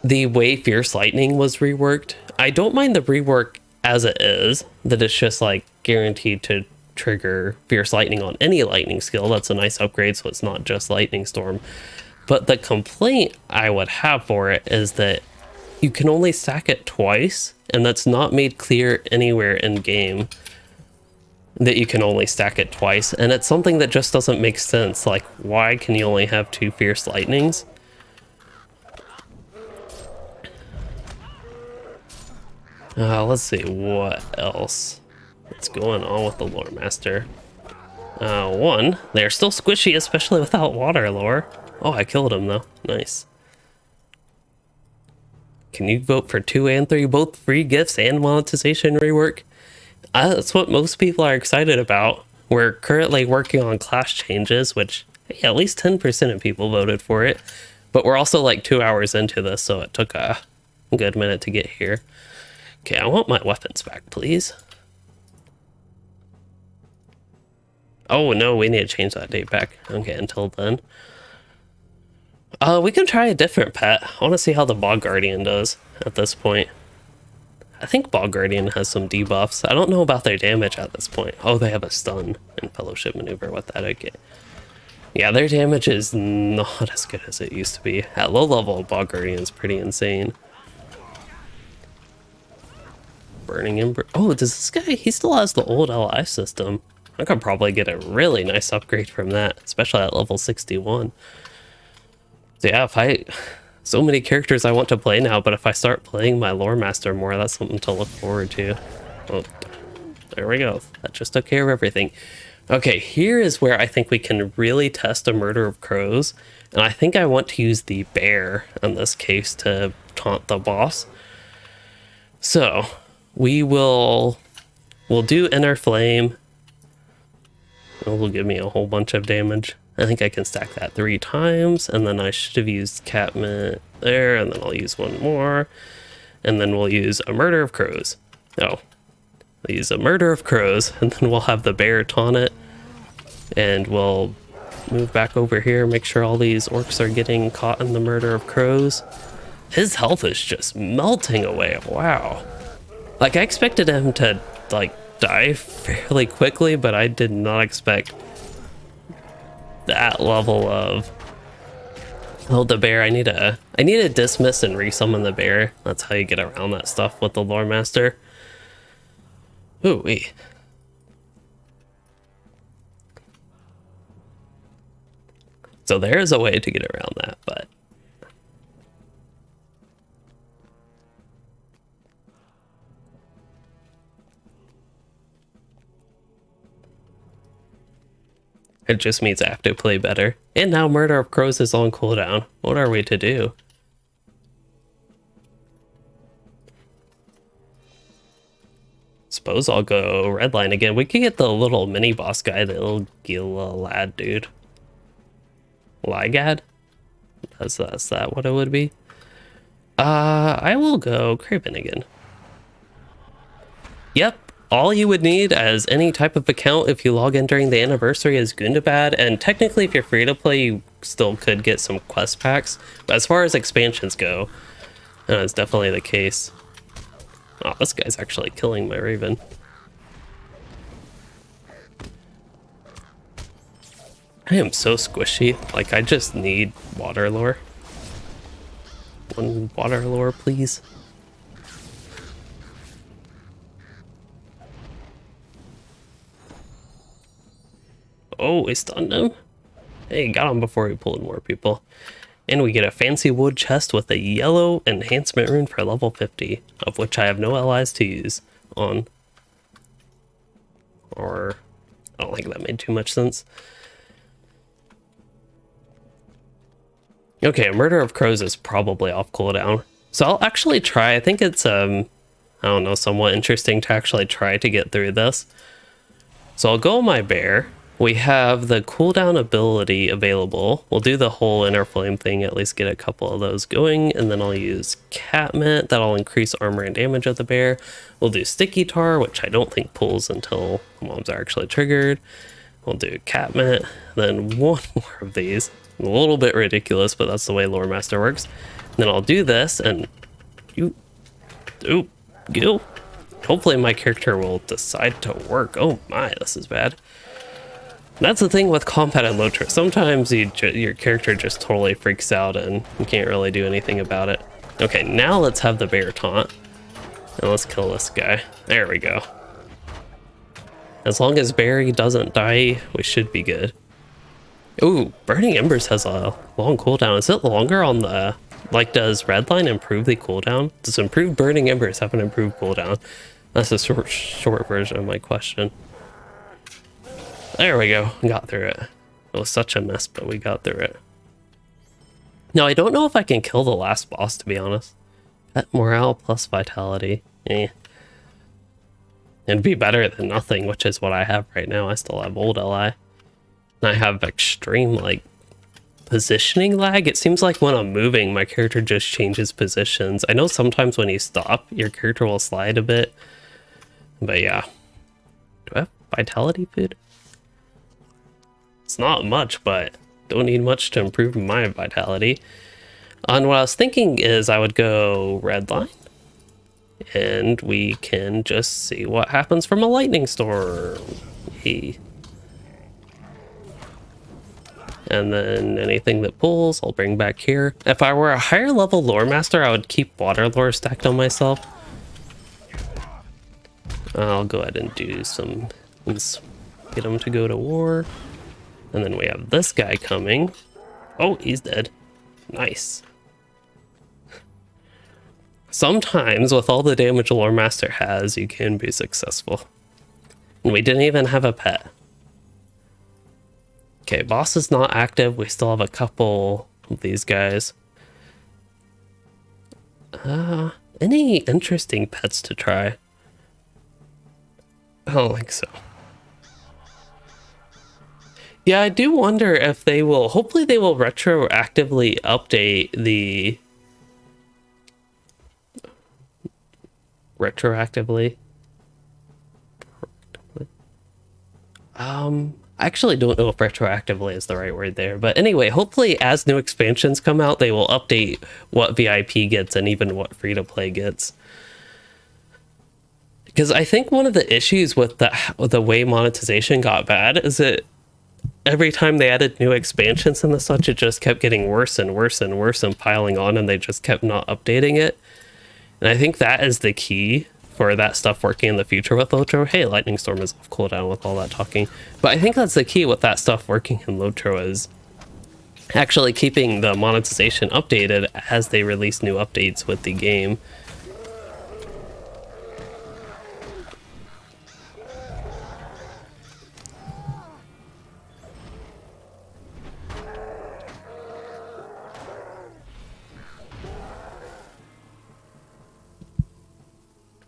the way Fierce Lightning was reworked. I don't mind the rework as it is, that it's just like guaranteed to trigger Fierce Lightning on any lightning skill. That's a nice upgrade, so it's not just Lightning Storm. But the complaint I would have for it is that you can only stack it twice, and that's not made clear anywhere in game that you can only stack it twice. And it's something that just doesn't make sense. Like, why can you only have 2 Fierce Lightnings? Let's see what else. What's going on with the Loremaster? 1, they're still squishy, especially without water lore. Oh, I killed him though. Nice. Can you vote for 2 and 3, both free gifts and monetization rework? That's what most people are excited about. We're currently working on class changes, which, hey, at least 10% of people voted for it. But we're also like 2 hours into this, so it took a good minute to get here. Okay, I want my weapons back, please. Oh no, we need to change that date back. Okay, until then. We can try a different pet. I want to see how the Bog Guardian does at this point. I think Bog Guardian has some debuffs. I don't know about their damage at this point. Oh, they have a stun and Fellowship Maneuver with that. Okay. Yeah, their damage is not as good as it used to be. At low level, Bog Guardian is pretty insane. Burning Ember. Oh, does this guy? He still has the old LI system. I could probably get a really nice upgrade from that, especially at level 61. So yeah, so many characters I want to play now, but if I start playing my Loremaster more, that's something to look forward to. Oh, there we go. That just took care of everything. Okay, here is where I think we can really test a Murder of Crows, and I think I want to use the bear in this case to taunt the boss. So we'll do Inner Flame. It will give me a whole bunch of damage. I think I can stack that 3 times, and then I should have used Catmint there, and then I'll use one more, and then we'll use a Murder of Crows. Oh, I'll use a Murder of Crows, and then we'll have the bear taunt it. And we'll move back over here, make sure all these orcs are getting caught in the murder of crows. His health is just melting away. Wow. Like, I expected him to, like, die fairly quickly, but I did not expect that level of... Oh, the bear. I need to dismiss and resummon the bear. That's how you get around that stuff with the Loremaster. Ooh, wee. So there's a way to get around that, but... It just means I have to play better. And now Murder of Crows is on cooldown. What are we to do? Suppose I'll go redline again. We could get the little mini boss guy, the little Gila lad dude. Lygad? Is that what it would be? I will go Craven again. Yep. All you would need as any type of account if you log in during the anniversary is Gundabad, and technically if you're free to play you still could get some quest packs, but as far as expansions go, that's definitely the case. Oh, this guy's actually killing my Raven. I am so squishy, like I just need water lore. One water lore, please. Oh, we stunned him. Hey, got him before he pulled more people. And we get a fancy wood chest with a yellow enhancement rune for level 50, of which I have no allies to use on. Or, I don't think that made too much sense. Okay, Murder of Crows is probably off cooldown. So I'll actually try. I think it's, I don't know, somewhat interesting to actually try to get through this. So I'll go on my bear. We have the cooldown ability available. We'll do the whole inner flame thing, at least get a couple of those going, and then I'll use catmint. That'll increase armor and damage of the bear. We'll do sticky tar, which I don't think pulls until mobs are actually triggered. We'll do catmint, then one more of these. A little bit ridiculous, but that's the way Loremaster works. And then I'll do this, and hopefully my character will decide to work. Oh my, this is bad. That's the thing with combat and LOTRO. Sometimes your character just totally freaks out and you can't really do anything about it. Okay, now let's have the bear taunt. And let's kill this guy. There we go. As long as Barry doesn't die, we should be good. Ooh, Burning Embers has a long cooldown. Is it longer on the... Like, does Redline improve the cooldown? Does improved Burning Embers have an improved cooldown? That's a short version of my question. There we go. Got through it. It was such a mess, but we got through it. Now, I don't know if I can kill the last boss, to be honest. Pet morale plus vitality. It'd be better than nothing, which is what I have right now. I still have old LI. And I have extreme, like, positioning lag. It seems like when I'm moving, my character just changes positions. I know sometimes when you stop, your character will slide a bit. But yeah. Do I have vitality food? It's not much, but don't need much to improve my vitality. And what I was thinking is I would go redline. And we can just see what happens from a lightning storm. And then anything that pulls, I'll bring back here. If I were a higher level Loremaster, I would keep water lore stacked on myself. I'll go ahead and do some... Let's get him to go to war. And then we have this guy coming. Oh, he's dead. Nice. Sometimes, with all the damage Loremaster has, you can be successful. And we didn't even have a pet. Okay, boss is not active. We still have a couple of these guys. Any interesting pets to try? I don't think so. Yeah, I do wonder if they will... Hopefully they will retroactively update the... Retroactively? I actually don't know if retroactively is the right word there. But anyway, hopefully as new expansions come out, they will update what VIP gets and even what free-to-play gets. Because I think one of the issues with the way monetization got bad is that every time they added new expansions and such, it just kept getting worse and worse and worse and piling on, and they just kept not updating it. And I think that is the key for that stuff working in the future with LOTRO. Hey, Lightning Storm is off cooldown with all that talking. But I think that's the key with that stuff working in LOTRO is actually keeping the monetization updated as they release new updates with the game.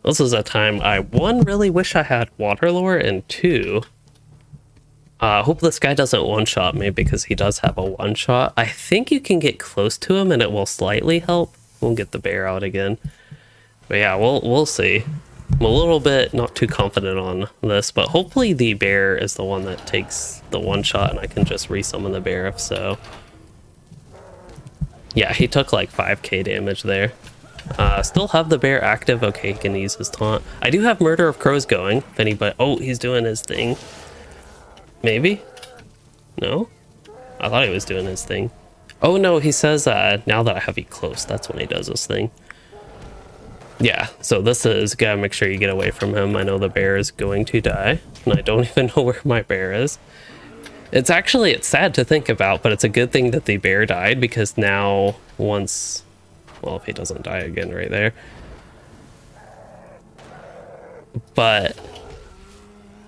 This is a time I, one, really wish I had water lore, and two, hope this guy doesn't one-shot me because he does have a one-shot. I think you can get close to him and it will slightly help. We'll get the bear out again. But yeah, we'll see. I'm a little bit not too confident on this, but hopefully the bear is the one that takes the one-shot and I can just resummon the bear if so. Yeah, he took like 5k damage there. Still have the bear active. Okay, he can use his taunt. I do have Murder of Crows going. If anybody... Oh, he's doing his thing. Maybe? No? I thought he was doing his thing. Oh no, he says, now that I have you close, that's when he does his thing. Yeah, so this is... Gotta make sure you get away from him. I know the bear is going to die. And I don't even know where my bear is. It's actually... It's sad to think about, but it's a good thing that the bear died, because now, once... Well, if he doesn't die again right there. But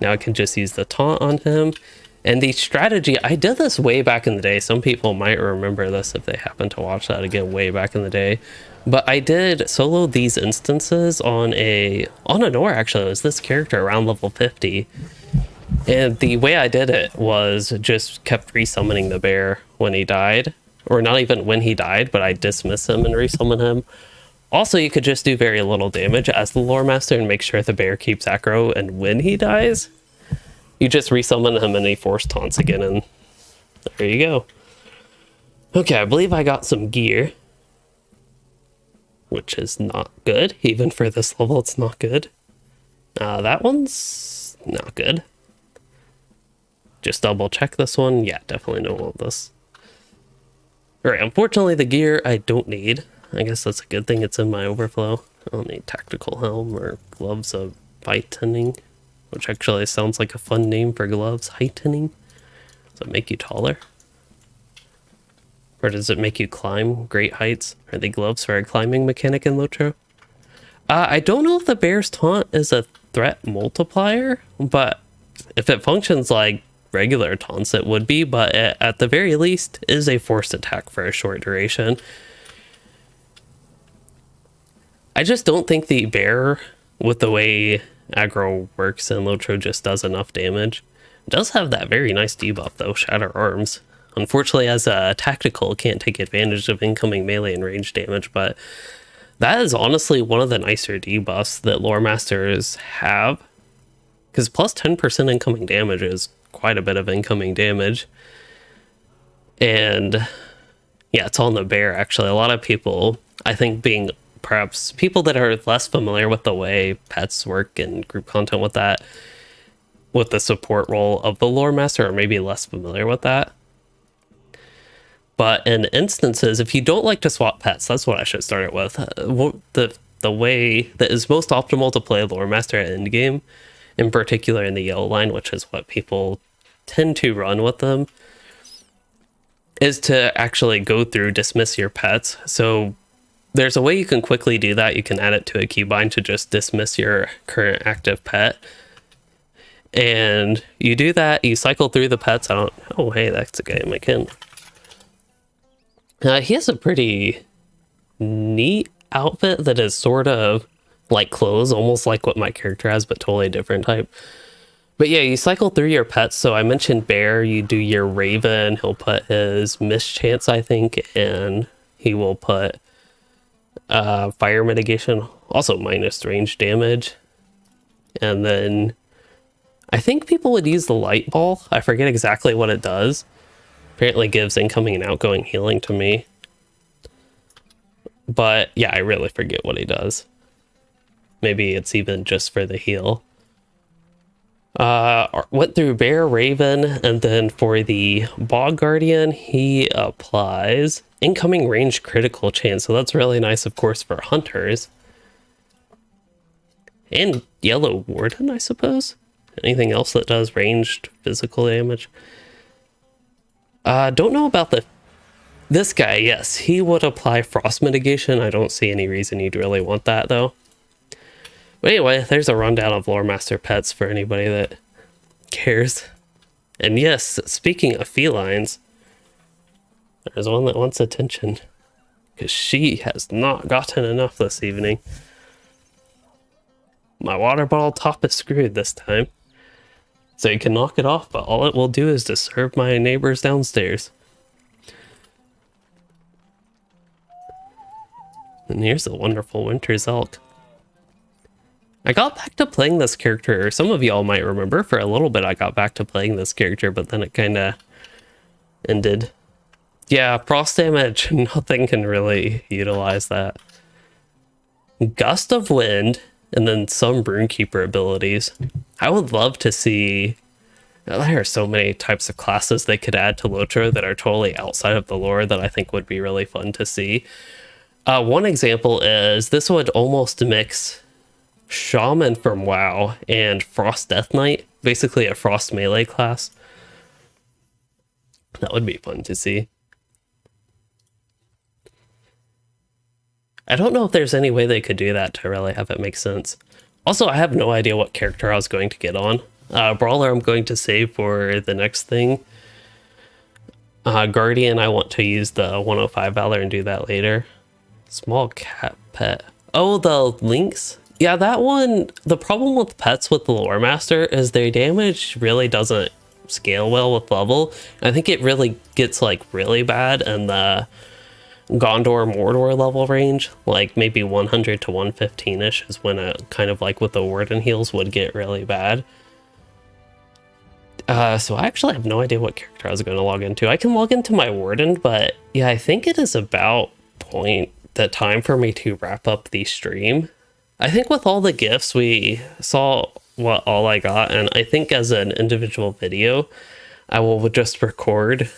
now I can just use the taunt on him. And the strategy, I did this way back in the day. Some people might remember this if they happen to watch that again way back in the day. But I did solo these instances on a Nor, actually. It was this character around level 50. And the way I did it was just kept resummoning the bear when he died. Or not even when he died, but I dismiss him and resummon him. Also, you could just do very little damage as the Loremaster and make sure the bear keeps aggro, and when he dies, you just resummon him and he force taunts again, and there you go. Okay, I believe I got some gear. Which is not good. Even for this level, it's not good. That one's not good. Just double check this one. Yeah, definitely don't want this. Alright, unfortunately the gear I don't need. I guess that's a good thing it's in my overflow. I don't need tactical helm or gloves of heightening, which actually sounds like a fun name for gloves. Heightening? Does it make you taller? Or does it make you climb great heights? Are they gloves for a climbing mechanic in LOTRO? I don't know if the bear's taunt is a threat multiplier, but if it functions like regular taunts it would be, but it, at the very least is a forced attack for a short duration. I just don't think the bear, with the way aggro works in LOTRO, just does enough damage. It does have that very nice debuff though, Shatter Arms. Unfortunately, as a tactical, it can't take advantage of incoming melee and range damage, but that is honestly one of the nicer debuffs that Loremasters have, because plus 10% incoming damage is quite a bit of incoming damage. And yeah, it's on the bear actually. A lot of people, I think, being perhaps people that are less familiar with the way pets work and group content with that, with the support role of the Loremaster, are maybe less familiar with that. But in instances, if you don't like to swap pets, that's what I should start it with. The way that is most optimal to play Loremaster at endgame, in particular in the yellow line, which is what people tend to run with them, is to actually go through, dismiss your pets. So there's a way you can quickly do that. You can add it to a keybind to just dismiss your current active pet. And you do that, you cycle through the pets. Oh, hey, that's a guy in my kin. He has a pretty neat outfit that is sort of like clothes, almost like what my character has, but totally different type. But yeah, you cycle through your pets. So I mentioned bear, you do your raven, he'll put his mischance, I think, and he will put fire mitigation, also minus range damage. And then I think people would use the light ball. I forget exactly what it does. Apparently gives incoming and outgoing healing to me. But yeah, I really forget what he does. Maybe it's even just for the heal. Went through Bear, Raven, and then for the Bog Guardian, he applies incoming range critical chance. So that's really nice, of course, for hunters. And Yellow Warden, I suppose. Anything else that does ranged physical damage? Don't know about this guy. Yes, he would apply frost mitigation. I don't see any reason you'd really want that though. But anyway, there's a rundown of Loremaster pets for anybody that cares. And yes, speaking of felines, there's one that wants attention because she has not gotten enough this evening. My water bottle top is screwed this time. So you can knock it off, but all it will do is disturb my neighbors downstairs. And here's a wonderful Winter's Elk. I got back to playing this character, some of y'all might remember, for a little bit I got back to playing this character, but then it kind of ended. Yeah, frost damage, nothing can really utilize that. Gust of Wind, and then some Runekeeper abilities. I would love to see... There are so many types of classes they could add to LOTRO that are totally outside of the lore that I think would be really fun to see. One example is this would almost mix Shaman from WoW and Frost Death Knight, basically a Frost melee class. That would be fun to see. I don't know if there's any way they could do that to really have it make sense. Also, I have no idea what character I was going to get on. Brawler I'm going to save for the next thing. Guardian, I want to use the 105 Valor and do that later. Small cat pet. Oh, the Lynx? Yeah, that one, the problem with pets with the Loremaster is their damage really doesn't scale well with level. I think it really gets like really bad in the Gondor Mordor level range, like maybe 100 to 115-ish is when it kind of like with the Warden heals would get really bad. So I actually have no idea what character I was going to log into. I can log into my Warden, but yeah, I think it is about the time for me to wrap up the stream. I think with all the gifts, we saw what all I got, and I think as an individual video, I will just record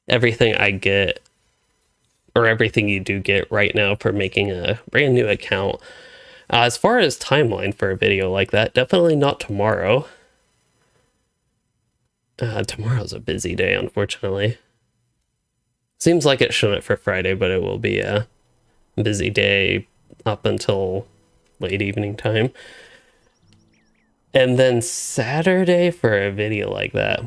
everything I get, or everything you do get right now for making a brand new account. As far as timeline for a video like that, definitely not tomorrow. Tomorrow's a busy day, unfortunately. Seems like it shouldn't for Friday, but it will be a busy day up until late evening time. And then Saturday for a video like that.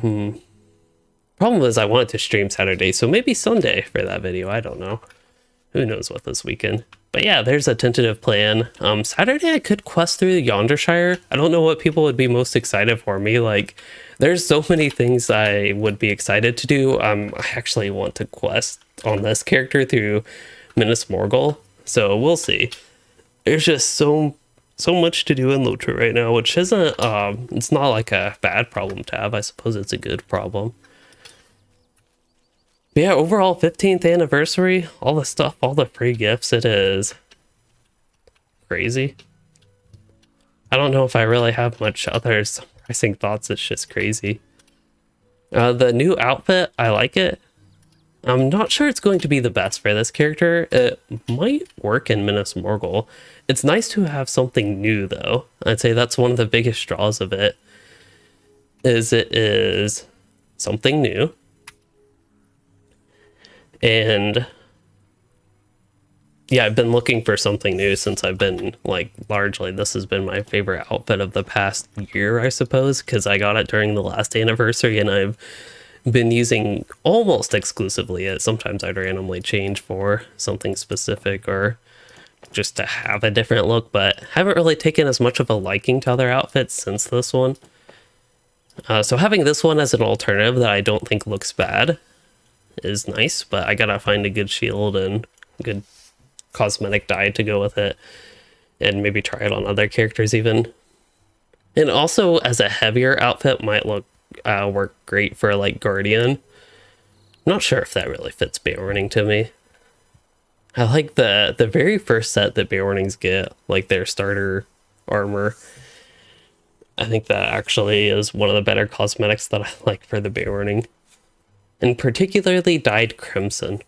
Problem is I wanted to stream Saturday, so maybe Sunday for that video. I don't know. Who knows what this weekend. But yeah, there's a tentative plan. Saturday I could quest through the Yondershire. I don't know what people would be most excited for me. Like, there's so many things I would be excited to do. I actually want to quest on this character through Minas Morgul, so we'll see. There's just so much to do in LOTRO right now, which isn't, it's not like a bad problem to have. I suppose it's a good problem. But yeah, overall 15th anniversary, all the stuff, all the free gifts, it is crazy. I don't know if I really have much other surprising thoughts. It's just crazy. The new outfit, I like it. I'm not sure it's going to be the best for this character. It might work in Minas Morgul. It's nice to have something new, though. I'd say that's one of the biggest draws of it. It is something new. And yeah, I've been looking for something new since I've been, like, largely, this has been my favorite outfit of the past year, I suppose, because I got it during the last anniversary, and I've been using almost exclusively it. Sometimes I'd randomly change for something specific or just to have a different look, but haven't really taken as much of a liking to other outfits since this one. So having this one as an alternative that I don't think looks bad is nice, but I gotta find a good shield and good cosmetic dye to go with it, and maybe try it on other characters even. And also, as a heavier outfit, might work great for like Guardian. Not sure if that really fits Beorning to me. I like the very first set that Beornings get, like their starter armor. I think that actually is one of the better cosmetics that I like for the Beorning. And particularly dyed crimson.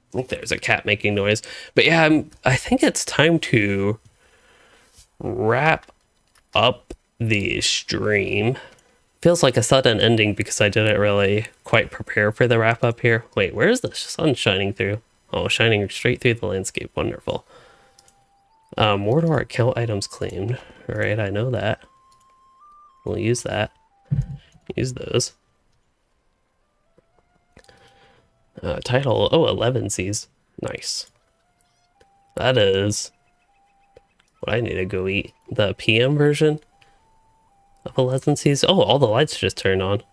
I think there's a cat making noise. But yeah, I think it's time to wrap up the stream. Feels like a sudden ending because I didn't really quite prepare for the wrap up here. Wait, where is the sun shining through? Oh, shining straight through the landscape. Wonderful. Mordor account items claimed. Alright, I know that. We'll use that. Use those. Title, 11 C's. Nice. That is what I need to go eat. The PM version of 11 C's. Oh, all the lights just turned on.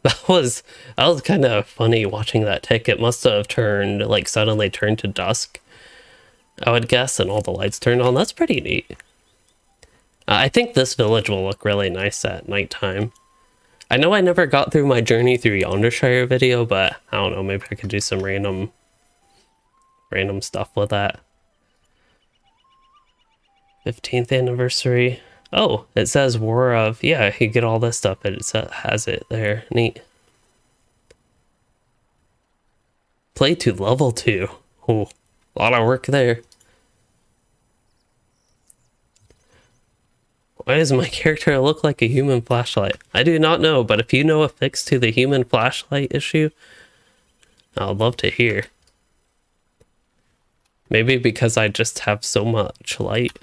That was kind of funny watching that tick. It must have turned, like suddenly turned to dusk, I would guess, and all the lights turned on. That's pretty neat. I think this village will look really nice at nighttime. I know I never got through my journey through Yondershire video, but I don't know, maybe I could do some random stuff with that. 15th anniversary. Oh, it says War of... Yeah, you get all this stuff. It has it there. Neat. Play to level 2. Oh, a lot of work there. Why does my character look like a human flashlight? I do not know, but if you know a fix to the human flashlight issue, I'd love to hear. Maybe because I just have so much light.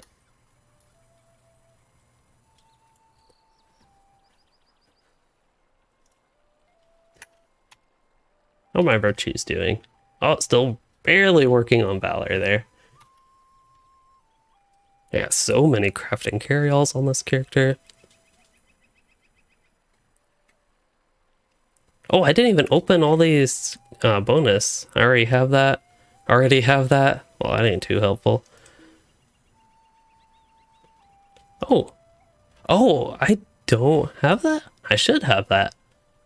How are my virtues doing? Oh, still barely working on Valor there. I got so many crafting carryalls on this character. Oh, I didn't even open all these bonus. I already have that. Well, that ain't too helpful. Oh, I don't have that? I should have that.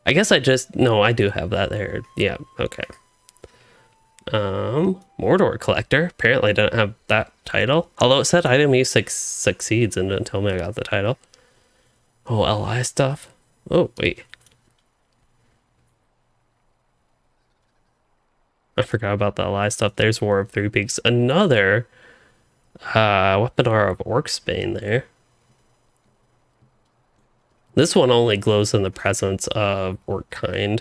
I guess no, I do have that there. Yeah, okay. Mordor Collector. Apparently I didn't have that title. Although it said item use succeeds and didn't tell me I got the title. Oh, LI stuff. Oh, wait. I forgot about the LI stuff. There's War of Three Peaks. Another Weaponar of Orcsbane there. This one only glows in the presence of Orckind.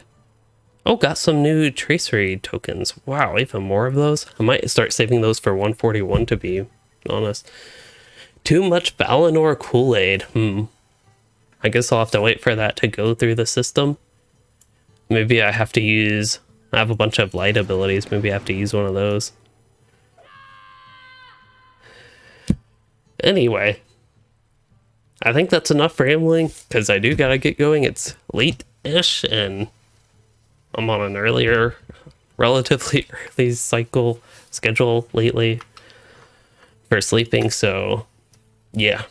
Oh, got some new tracery tokens. Wow, even more of those? I might start saving those for 141 to be honest. Too much Valinor Kool-Aid. I guess I'll have to wait for that to go through the system. Maybe I have a bunch of light abilities. Maybe I have to use one of those. Anyway, I think that's enough rambling, because I do gotta get going. It's late-ish, and I'm on an relatively early schedule lately for sleeping, so yeah.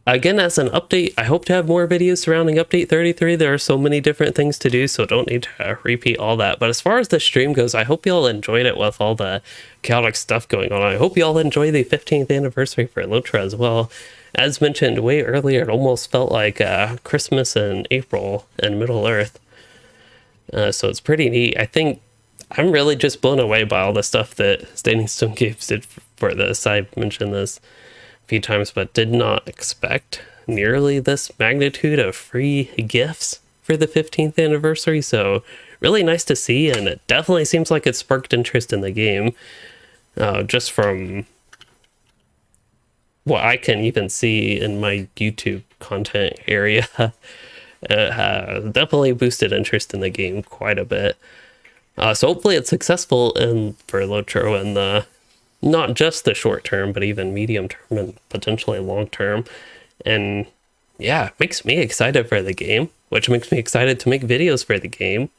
Again, as an update, I hope to have more videos surrounding Update 33. There are so many different things to do, so don't need to repeat all that. But as far as the stream goes, I hope y'all enjoyed it with all the chaotic stuff going on. I hope y'all enjoy the 15th anniversary for LOTRO as well. As mentioned way earlier, it almost felt like Christmas in April in Middle-earth. So it's pretty neat. I think I'm really just blown away by all the stuff that Standing Stone Games did for this. I mentioned this a few times, but did not expect nearly this magnitude of free gifts for the 15th anniversary. So really nice to see, and it definitely seems like it sparked interest in the game. Just from what I can even see in my YouTube content area. Definitely boosted interest in the game quite a bit. So hopefully it's successful for LOTRO in the not just the short term, but even medium term and potentially long term. And yeah, it makes me excited for the game, which makes me excited to make videos for the game,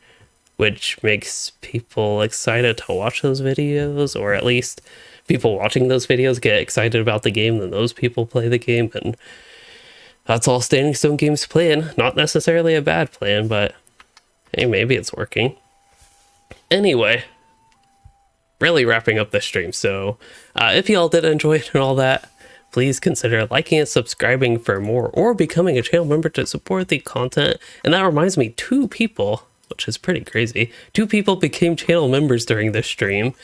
which makes people excited to watch those videos, or at least people watching those videos get excited about the game, then those people play the game, and that's all Standing Stone Games' plan. Not necessarily a bad plan, but hey, maybe it's working. Anyway, really wrapping up this stream. So if y'all did enjoy it and all that, please consider liking and subscribing for more, or becoming a channel member to support the content. And that reminds me, 2 people, which is pretty crazy, 2 people became channel members during this stream.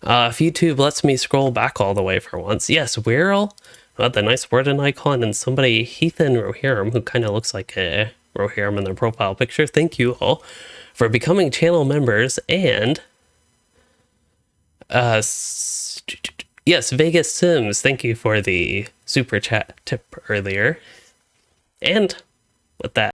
If YouTube lets me scroll back all the way for once. Yes, Wirral, the nice warden icon, and somebody, Heathen Rohirrim, who kind of looks like a Rohirrim in their profile picture. Thank you all for becoming channel members. And yes, Vegas Sims, thank you for the super chat tip earlier. And with that,